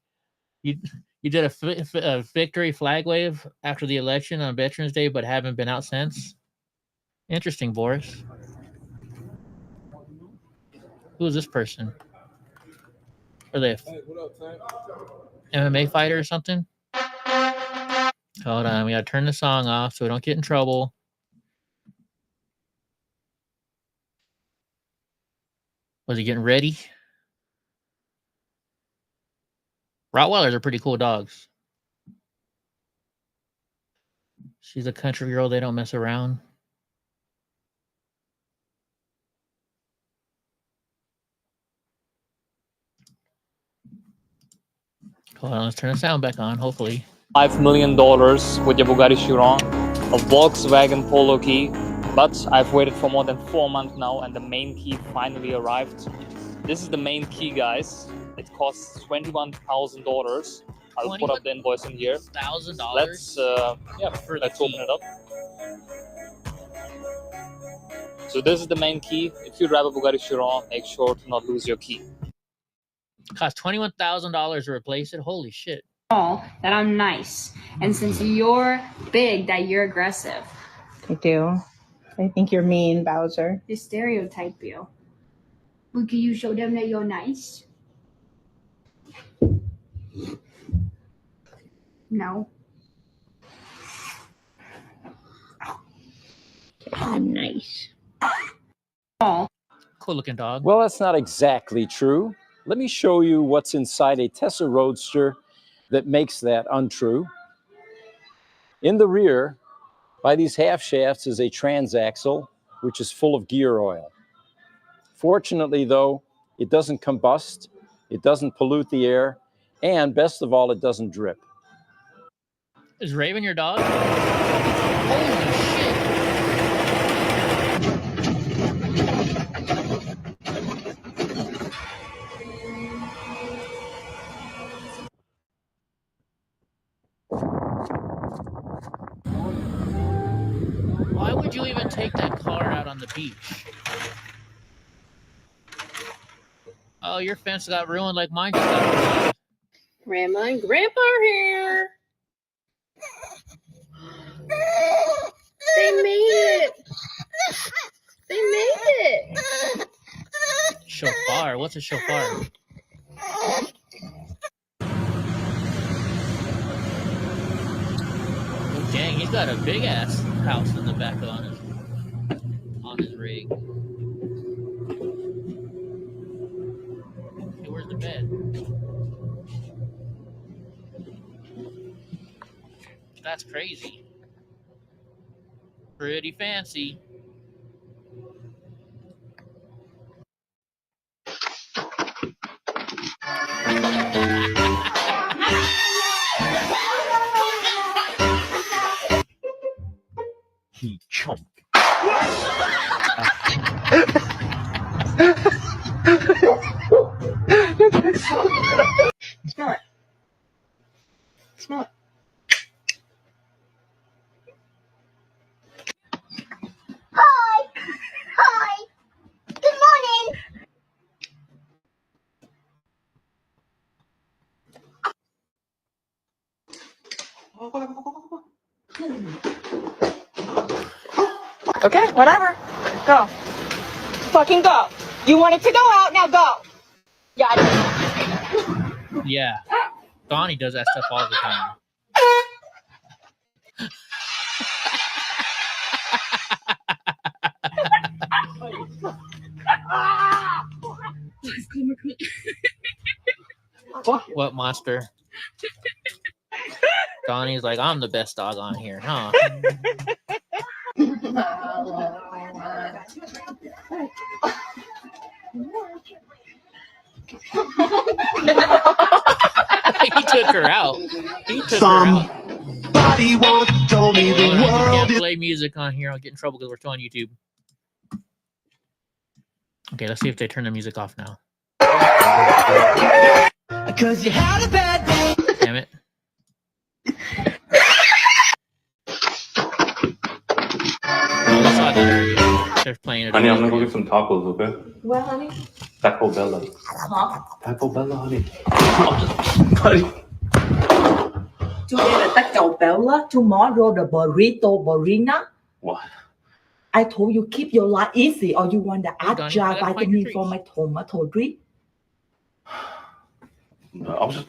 You did a victory flag wave after the election on Veterans Day, but haven't been out since. Interesting, Boris. Who is this person? Are they MMA fighter or something? Hold on, we gotta turn the song off so we don't get in trouble. Was he getting ready? Rottweilers are pretty cool dogs. She's a country girl. They don't mess around. Hold on, let's turn the sound back on, hopefully. $5 million with your Bugatti Chiron, a Volkswagen Polo key, but I've waited for more than 4 months now and the main key finally arrived. This is the main key, guys. It costs $21,000. I'll put up the invoice in here. $1,000? Let's open it up. So this is the main key. If you drive a Bugatti Chiron, make sure to not lose your key. Cost $21,000 to replace it. Holy shit! That I'm nice, and since you're big, that you're aggressive. I do. I think you're mean, Bowser. They stereotype you. Well, can you show them that you're nice? No. I'm nice. Cool looking dog. Well, that's not exactly true. Let me show you what's inside a Tesla Roadster that makes that untrue. In the rear, by these half shafts, is a transaxle, which is full of gear oil. Fortunately, though, it doesn't combust, it doesn't pollute the air, and best of all, it doesn't drip. Is Raven your dog? Holy shit! Why would you even take that car out on the beach? Oh, your fence got ruined like mine just got ruined. Grandma and Grandpa are here. They made it. They made it. Shofar? What's a shofar? Oh, dang, he's got a big ass house in the back on his rig. Okay, where's the bed? That's crazy. Pretty fancy. He chump. Smell it. Smell it. Hi. Hi. Good morning. Okay, whatever. Go. Fucking go. You wanted to go out, now go. Yeah, I did. Yeah. Donnie does that stuff all the time. What monster? Donnie's like, I'm the best dog on here, huh? He took her out. He took her out. Somebody once told me the You world can't is... play music on here. I'll get in trouble because we're still on YouTube. Okay, let's see if they turn the music off now. Because you had a bad day. Damn it. Oh, they saw that already. They're playing it. Honey, I'm gonna go get some tacos, okay? What, honey? Taco Bella. Huh? Taco Bella, honey. Today the Taco Bella, tomorrow the burrito Barina. What? I told you keep your life easy or you want the Donnie, I agile gotta find vitamin your for my tomato drip. I was just...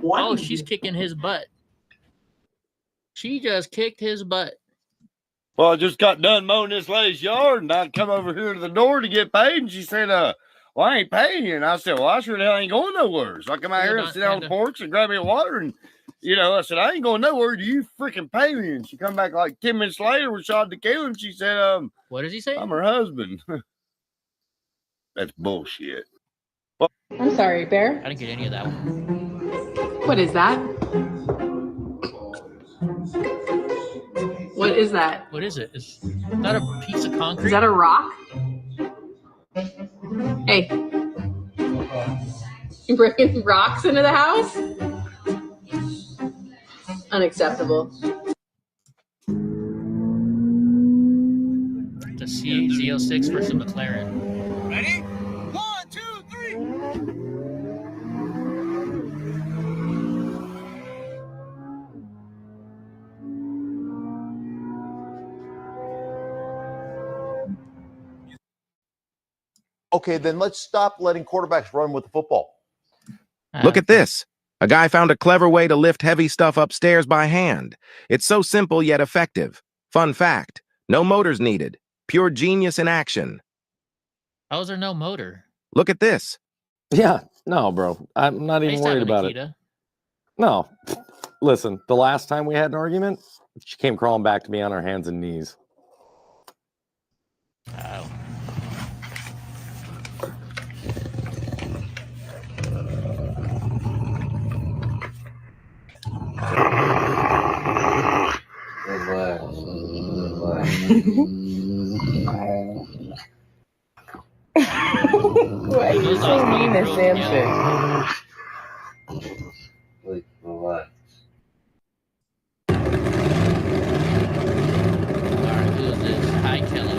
What? Oh, she's kicking his butt. She just kicked his butt. Well, I just got done mowing this lady's yard, and I come over here to the door to get paid, and she said, well, I ain't paying you. And I said, well, I sure the hell ain't going nowhere. So I come out here and sit down on the porch and grab me a water, and, you know, I said, I ain't going nowhere. Do you freaking pay me? And she come back like 10 minutes later with Shad Tequila, and she said, what does he say? I'm her husband. That's bullshit. I'm sorry, Bear. I didn't get any of that one. What is that? What is that? What is it? Is that a piece of concrete? Is that a rock? Hey. You bringing rocks into the house? Unacceptable. The Z06 versus McLaren. Ready? 1, 2, 3. Okay, then let's stop letting quarterbacks run with the football. Look at this. A guy found a clever way to lift heavy stuff upstairs by hand. It's so simple yet effective. Fun fact, no motors needed. Pure genius in action. How is there no motor? Look at this. Yeah, no, bro. I'm not even worried about it. No. Listen, the last time we had an argument, she came crawling back to me on her hands and knees. Oh. Why are you so mean to Samson? Alright, who is this? Hi, Kelly.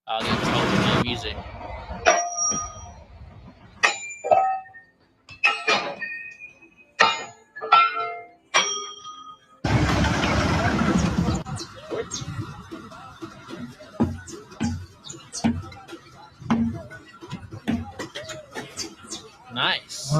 I'll get in trouble with my music. Nice.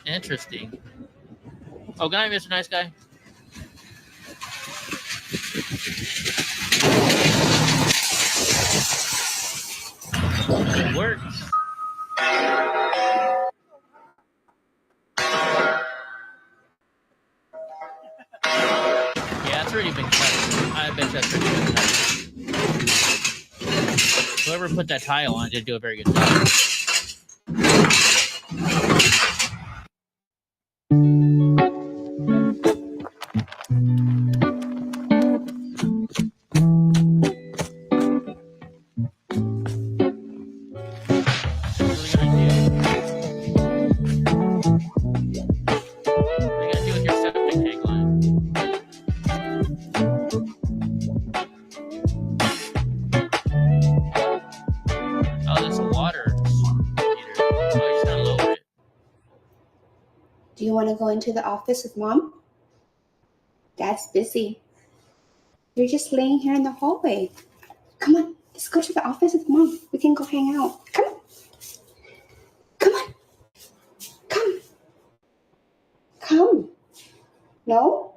Interesting. Oh, good night, Mr. Nice Guy. It works. Yeah, it's already been cut. I bet that's already been cut. Whoever put that tile on did do a very good job. Do you want to go into the office with Mom? Dad's busy. You're just laying here in the hallway. Come on, Let's go to the office with Mom. We can go hang out. Come on. Come on. Come. Come. No?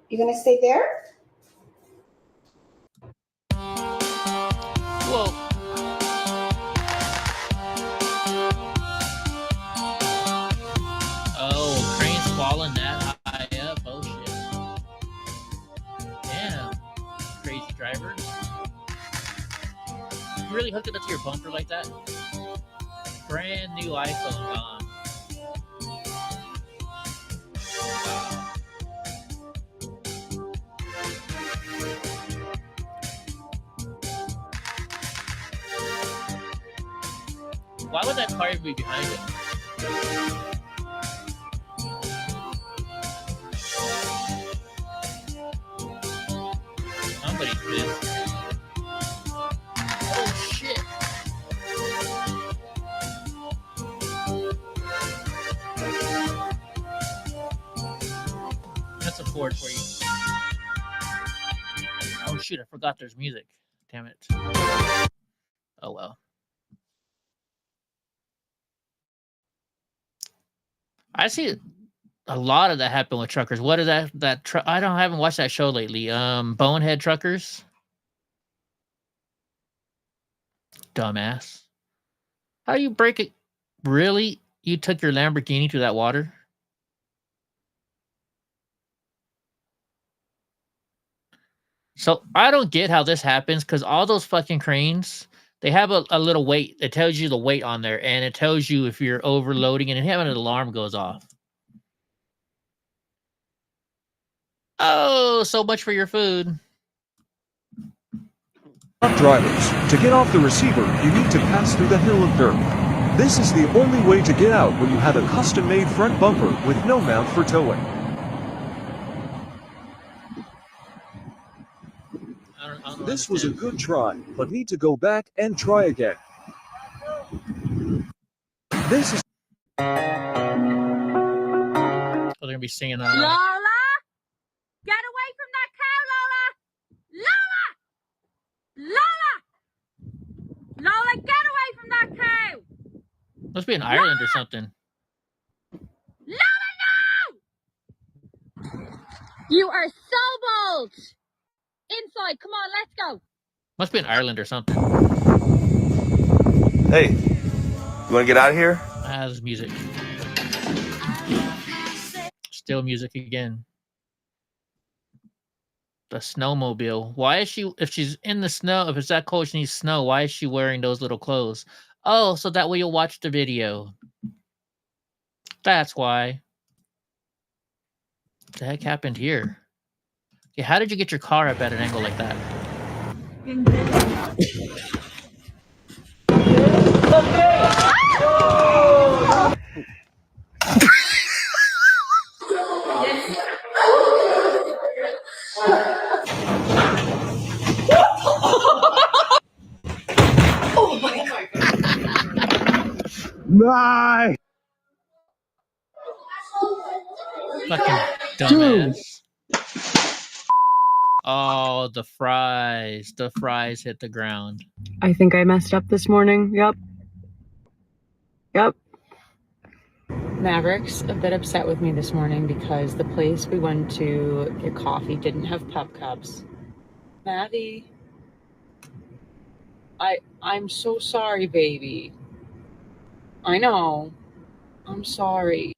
You gonna stay there? Whoa. Oh, crane's falling that high up. Oh shit. Damn. Crazy driver. You really hooked it up to your bumper like that? Brand new iPhone gone. Why would that car be behind it? Somebody's pissed. Oh shit. That's a Ford for you. Oh shoot, I forgot there's music. Damn it. Oh well. I see a lot of that happen with truckers. What is that? I haven't watched that show lately. Bonehead Truckers. Dumbass. How do you break it? Really? You took your Lamborghini to that water? So I don't get how this happens because all those fucking cranes, they have a little weight. It tells you the weight on there, and it tells you if you're overloading, and having an alarm goes off. Oh, so much for your food. Truck drivers, to get off the receiver, you need to pass through the hill of dirt. This is the only way to get out when you have a custom-made front bumper with no mount for towing. This was a good try, but need to go back and try again. This is... Oh, they're going to be singing that. Lola! Get away from that cow, Lola! Lola! Lola! Lola, get away from that cow! Must be in Ireland or something. Lola, no! You are so bold! Inside, come on, let's go. Must be in Ireland or something. Hey, you want to get out of here? There's music. Still music again. The snowmobile. Why is she, if she's in the snow, if it's that cold, she needs snow, why is she wearing those little clothes? Oh, so that way you'll watch the video. That's why. What the heck happened here? Okay, how did you get your car up at an angle like that? Oh my god. Nice! Fucking dumbass. Oh, the fries. The fries hit the ground. I think I messed up this morning. Yep. Maverick's a bit upset with me this morning because the place we went to get coffee didn't have pup cups. Maddie, I'm so sorry, baby. I know. I'm sorry.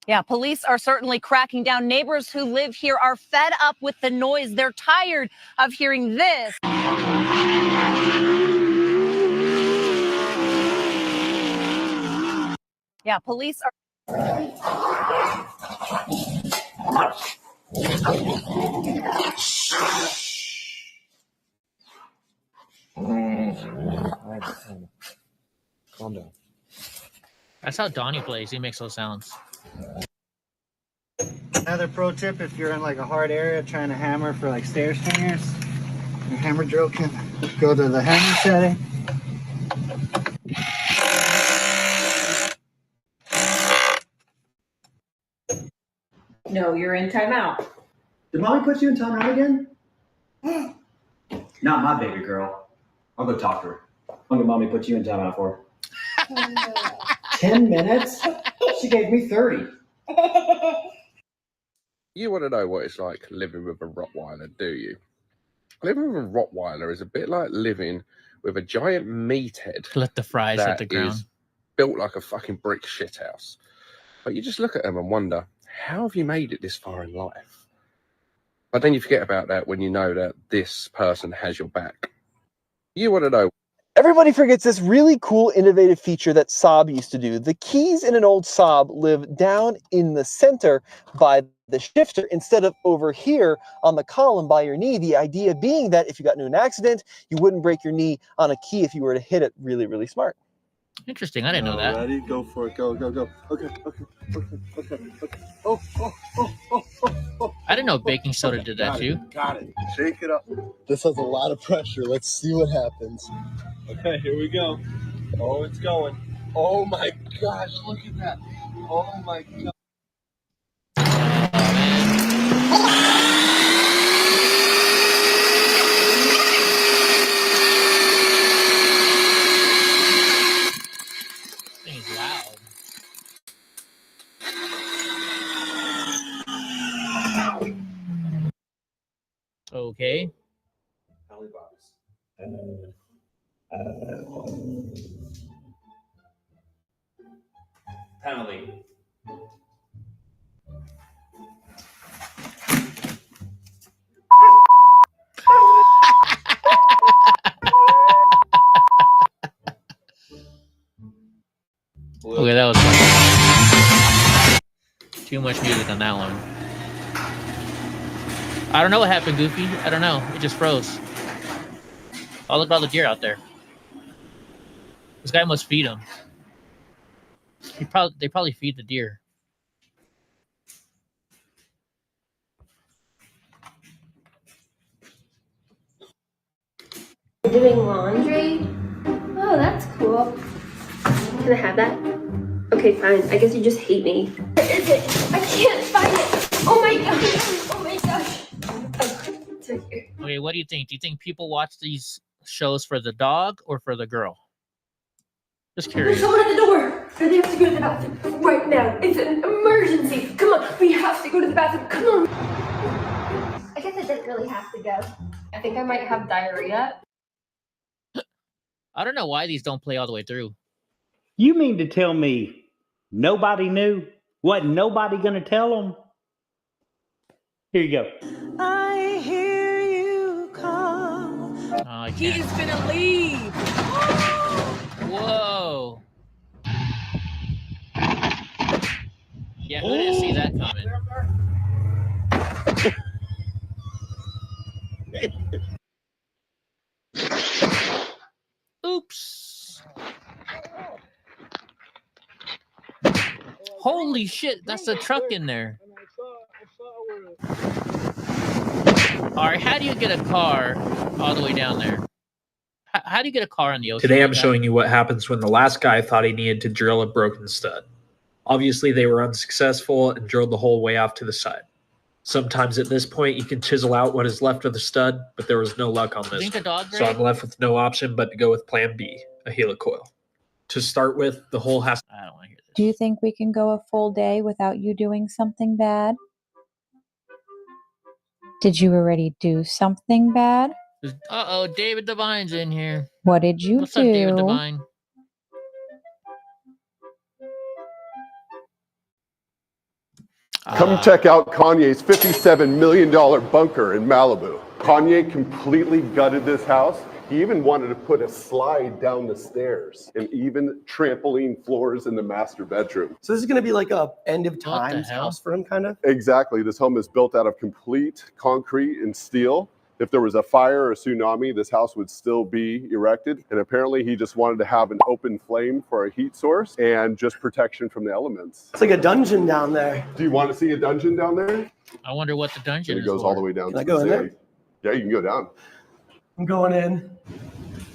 Yeah, police are certainly cracking down. Neighbors who live here are fed up with the noise. They're tired of hearing this. Yeah, police are. Calm down. That's how Donnie plays. He makes those sounds. Another pro tip, if you're in like a hard area trying to hammer for like stair stringers, your hammer drill can go to the hammer setting. No, you're in timeout. Did mommy put you in timeout again? Not my baby girl. I'll go talk to her. I'll get mommy put you in timeout for her. 10 minutes? She gave me 30. You want to know what it's like living with a Rottweiler, do you? Living with a Rottweiler is a bit like living with a giant meathead. Let the fries hit the ground. Is built like a fucking brick shithouse. But you just look at them and wonder, how have you made it this far in life? But then you forget about that when you know that this person has your back. You want to know. Everybody forgets this really cool, innovative feature that Saab used to do. The keys in an old Saab live down in the center by the shifter instead of over here on the column by your knee. The idea being that if you got into an accident, you wouldn't break your knee on a key if you were to hit it. Really, really smart. Interesting. I didn't know that. Ready? Go for it. Go, go, go. Okay. Oh. I didn't know baking soda did that to you. Got it. Shake it up. This has a lot of pressure. Let's see what happens. Okay, here we go. Oh, it's going. Oh my gosh, look at that. Oh my god. Thing's loud. Okay. Penalty. Okay, that was funny. Too much music on that one. I don't know what happened, Goofy. I don't know. It just froze. Oh, look at all the deer out there. This guy must feed them. They probably feed the deer. Doing laundry? Oh, that's cool. Can I have that? Okay, fine. I guess you just hate me. Where is it? I can't find it. Oh my gosh. Oh my gosh. Oh, it's right here. Okay, what do you think? Do you think people watch these shows for the dog or for the girl? Just curious. There's someone at the door. They have to go to the bathroom right now. It's an emergency. Come on. We have to go to the bathroom. Come on. I guess I didn't really have to go. I think I might have diarrhea. I don't know why these don't play all the way through. You mean to tell me nobody knew? Wasn't nobody going to tell them? Here you go. I hear you call. He is gonna leave. Whoa. Yeah, who didn't see that coming? Oops. Holy shit, that's a truck in there. Alright, how do you get a car all the way down there? How do you get a car on the ocean? Today I'm showing you what happens when the last guy thought he needed to drill a broken stud. Obviously they were unsuccessful and drilled the whole way off to the side. Sometimes at this point you can chisel out what is left of the stud, but there was no luck on this one. So I'm left with no option but to go with plan B, a helicoil. To start with, the hole has... I don't want to hear this. Do you think we can go a full day without you doing something bad? Did you already do something bad? Uh-oh, David Devine's in here. What did you What's do? up, David Devine? Come check out Kanye's $57 million bunker in Malibu. Kanye completely gutted this house. He even wanted to put a slide down the stairs and even trampoline floors in the master bedroom. So this is going to be like a end of times house for him, kind of? Exactly. This home is built out of complete concrete and steel. If there was a fire or a tsunami, this house would still be erected. And apparently he just wanted to have an open flame for a heat source and just protection from the elements. It's like a dungeon down there. Do you want to see a dungeon down there? I wonder what the dungeon is. It goes all the way down. Can I go in there? Yeah, you can go down. I'm going in.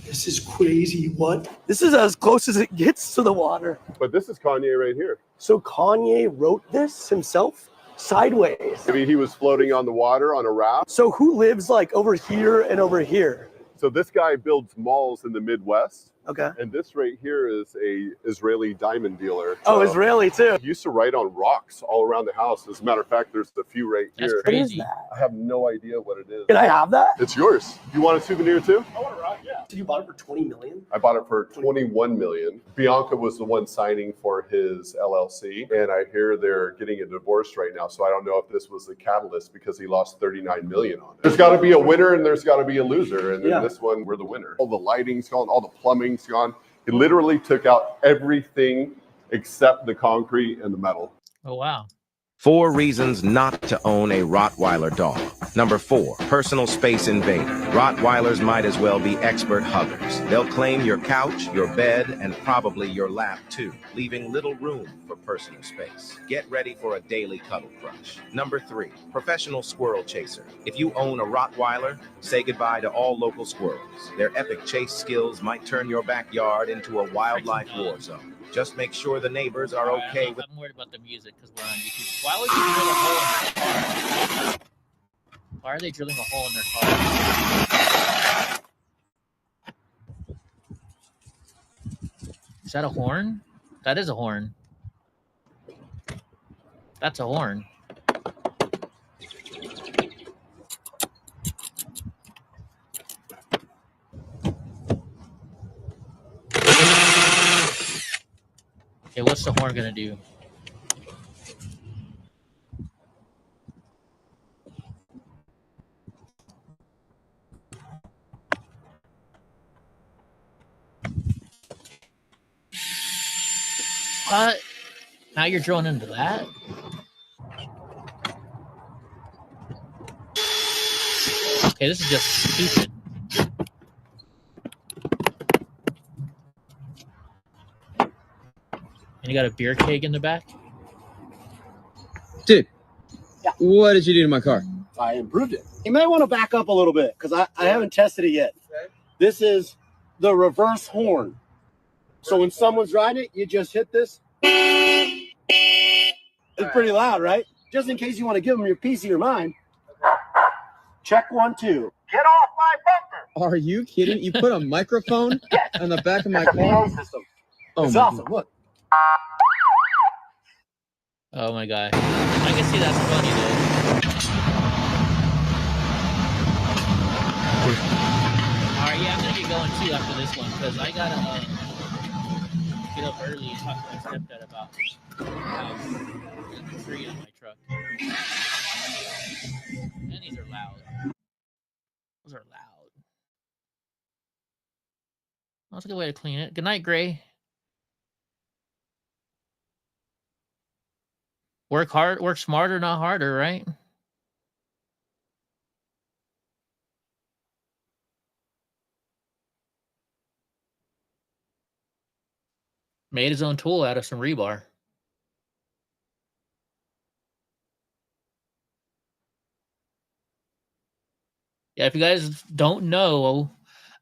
This is crazy. What? This is as close as it gets to the water. But this is Kanye right here. So Kanye wrote this himself? Sideways. Maybe he was floating on the water on a raft. So who lives like over here and over here? So this guy builds malls in the Midwest. Okay. And this right here is a Israeli diamond dealer. Oh, Israeli too. He used to write on rocks all around the house. As a matter of fact, there's a few right here. What is that? I have no idea what it is. Can I have that? It's yours. You want a souvenir too? I want a rock, yeah. So you bought it for 20 million? I bought it for 21 million. Bianca was the one signing for his LLC, and I hear they're getting a divorce right now. So I don't know if this was the catalyst because he lost 39 million on it. There's got to be a winner and there's got to be a loser, and in this one, we're the winner. All the lighting's gone, all the plumbing's gone. He literally took out everything except the concrete and the metal. Oh, wow. 4 reasons not to own a Rottweiler dog. Number 4, personal space invader. Rottweilers might as well be expert huggers. They'll claim your couch, your bed, and probably your lap too, leaving little room for personal space. Get ready for a daily cuddle crush. Number 3, professional squirrel chaser. If you own a Rottweiler, say goodbye to all local squirrels. Their epic chase skills might turn your backyard into a wildlife war zone. Just make sure the neighbors are okay with... I'm worried about the music because we're on YouTube. Why would you drill a hole in their car? Why are they drilling a hole in their car? Is that a horn? That is a horn. That's a horn. Okay, what's the horn gonna do? What? Now you're drilling into that? Okay, this is just stupid. And you got a beer keg in the back? Dude, what did you do to my car? I improved it. You may want to back up a little bit because I haven't tested it yet. Okay. This is the reverse horn. So when someone's riding it, you just hit this. It's pretty loud, right? Just in case you want to give them your piece of your mind. Okay. Check 1, 2. Get off my bumper! Are you kidding? You put a microphone on the back of my car? Oh, it's awesome. Look. Oh my god. I can see that's funny though. Alright, yeah, I'm gonna get going too after this one because I gotta get up early and talk to my stepdad about the tree on my truck. And these are loud. Those are loud. That's a good way to clean it. Good night, Gray. Work hard, work smarter, not harder, right? Made his own tool out of some rebar. Yeah, if you guys don't know,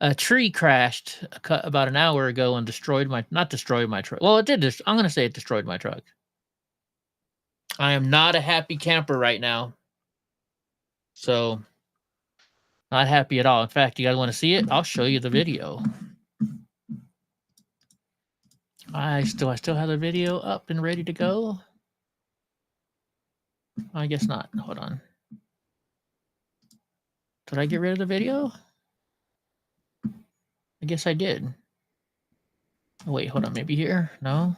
a tree crashed about an hour ago and destroyed my, not destroyed my truck. Well, it did. I'm going to say it destroyed my truck. I am not a happy camper right now. So, not happy at all. In fact, you guys want to see it? I'll show you the video. I still have the video up and ready to go. I guess not. Hold on. Did I get rid of the video? I guess I did. Oh, wait, hold on. Maybe here? No?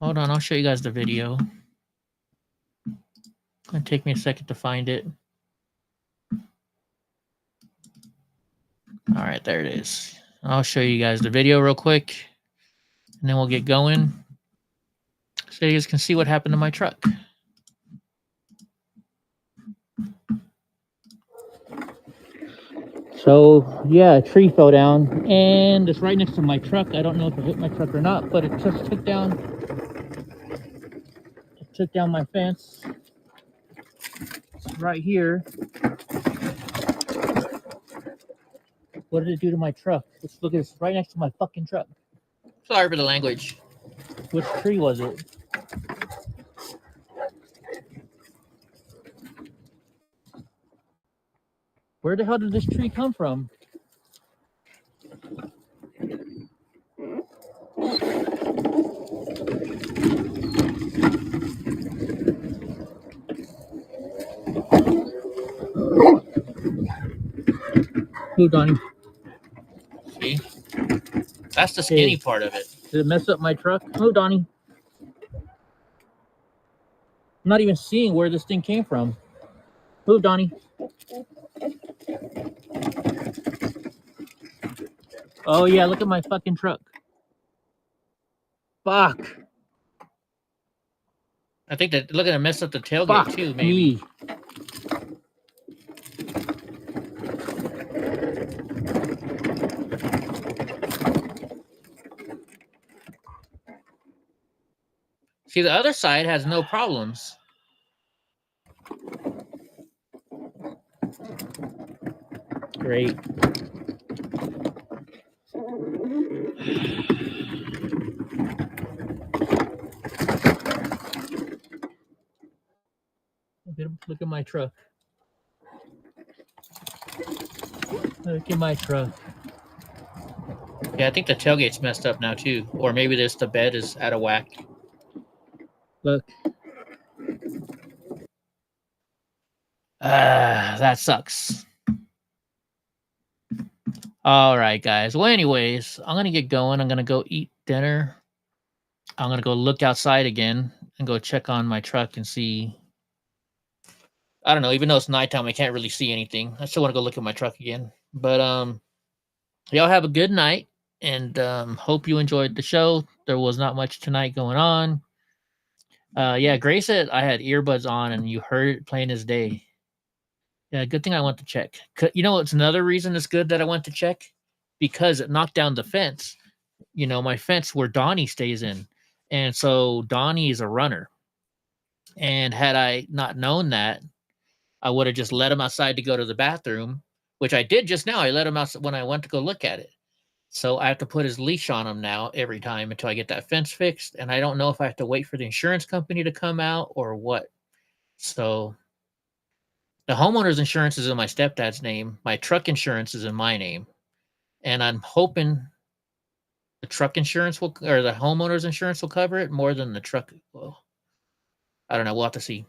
Hold on. I'll show you guys the video. It's going to take me a second to find it. All right, there it is. I'll show you guys the video real quick. And then we'll get going. So you guys can see what happened to my truck. So, yeah, a tree fell down. And it's right next to my truck. I don't know if it hit my truck or not, but it just took down my fence. It's right here. What did it do to my truck? Look, it's right next to my fucking truck. Sorry for the language. Which tree was it? Where the hell did this tree come from? Who, Donnie? See? That's the skinny part of it. Did it mess up my truck? Who, Donnie? I'm not even seeing where this thing came from. Move, Donnie. Oh, yeah, look at my fucking truck. Fuck. I think that, look at it, messed up the tailgate too, maybe. See, the other side has no problems. Great. Look at my truck. Look at my truck. Yeah, I think the tailgate's messed up now too. Or maybe the bed is out of whack. Look. That sucks. All right, guys. Well, anyways, I'm going to get going. I'm going to go eat dinner. I'm going to go look outside again and go check on my truck and see. I don't know. Even though it's nighttime, I can't really see anything. I still want to go look at my truck again. But y'all have a good night, and hope you enjoyed the show. There was not much tonight going on. Yeah, Grace said I had earbuds on and you heard it plain as day. Yeah, good thing I went to check. You know, it's another reason it's good that I went to check, because it knocked down the fence. You know, my fence where Donnie stays in, and so Donnie is a runner. And had I not known that, I would have just let him outside to go to the bathroom, which I did just now. I let him out when I went to go look at it. So I have to put his leash on him now every time until I get that fence fixed. And I don't know if I have to wait for the insurance company to come out or what. So the homeowner's insurance is in my stepdad's name. My truck insurance is in my name. And I'm hoping the truck insurance will, or the homeowner's insurance will cover it more than the truck. Well, I don't know. We'll have to see.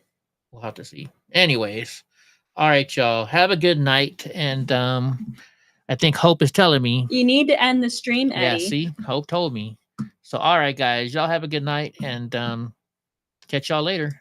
We'll have to see. Anyways, all right, y'all. Have a good night. And I think Hope is telling me. You need to end the stream, Yeah, Eddie. see? Hope told me. So, all right, guys. Y'all have a good night, and catch y'all later.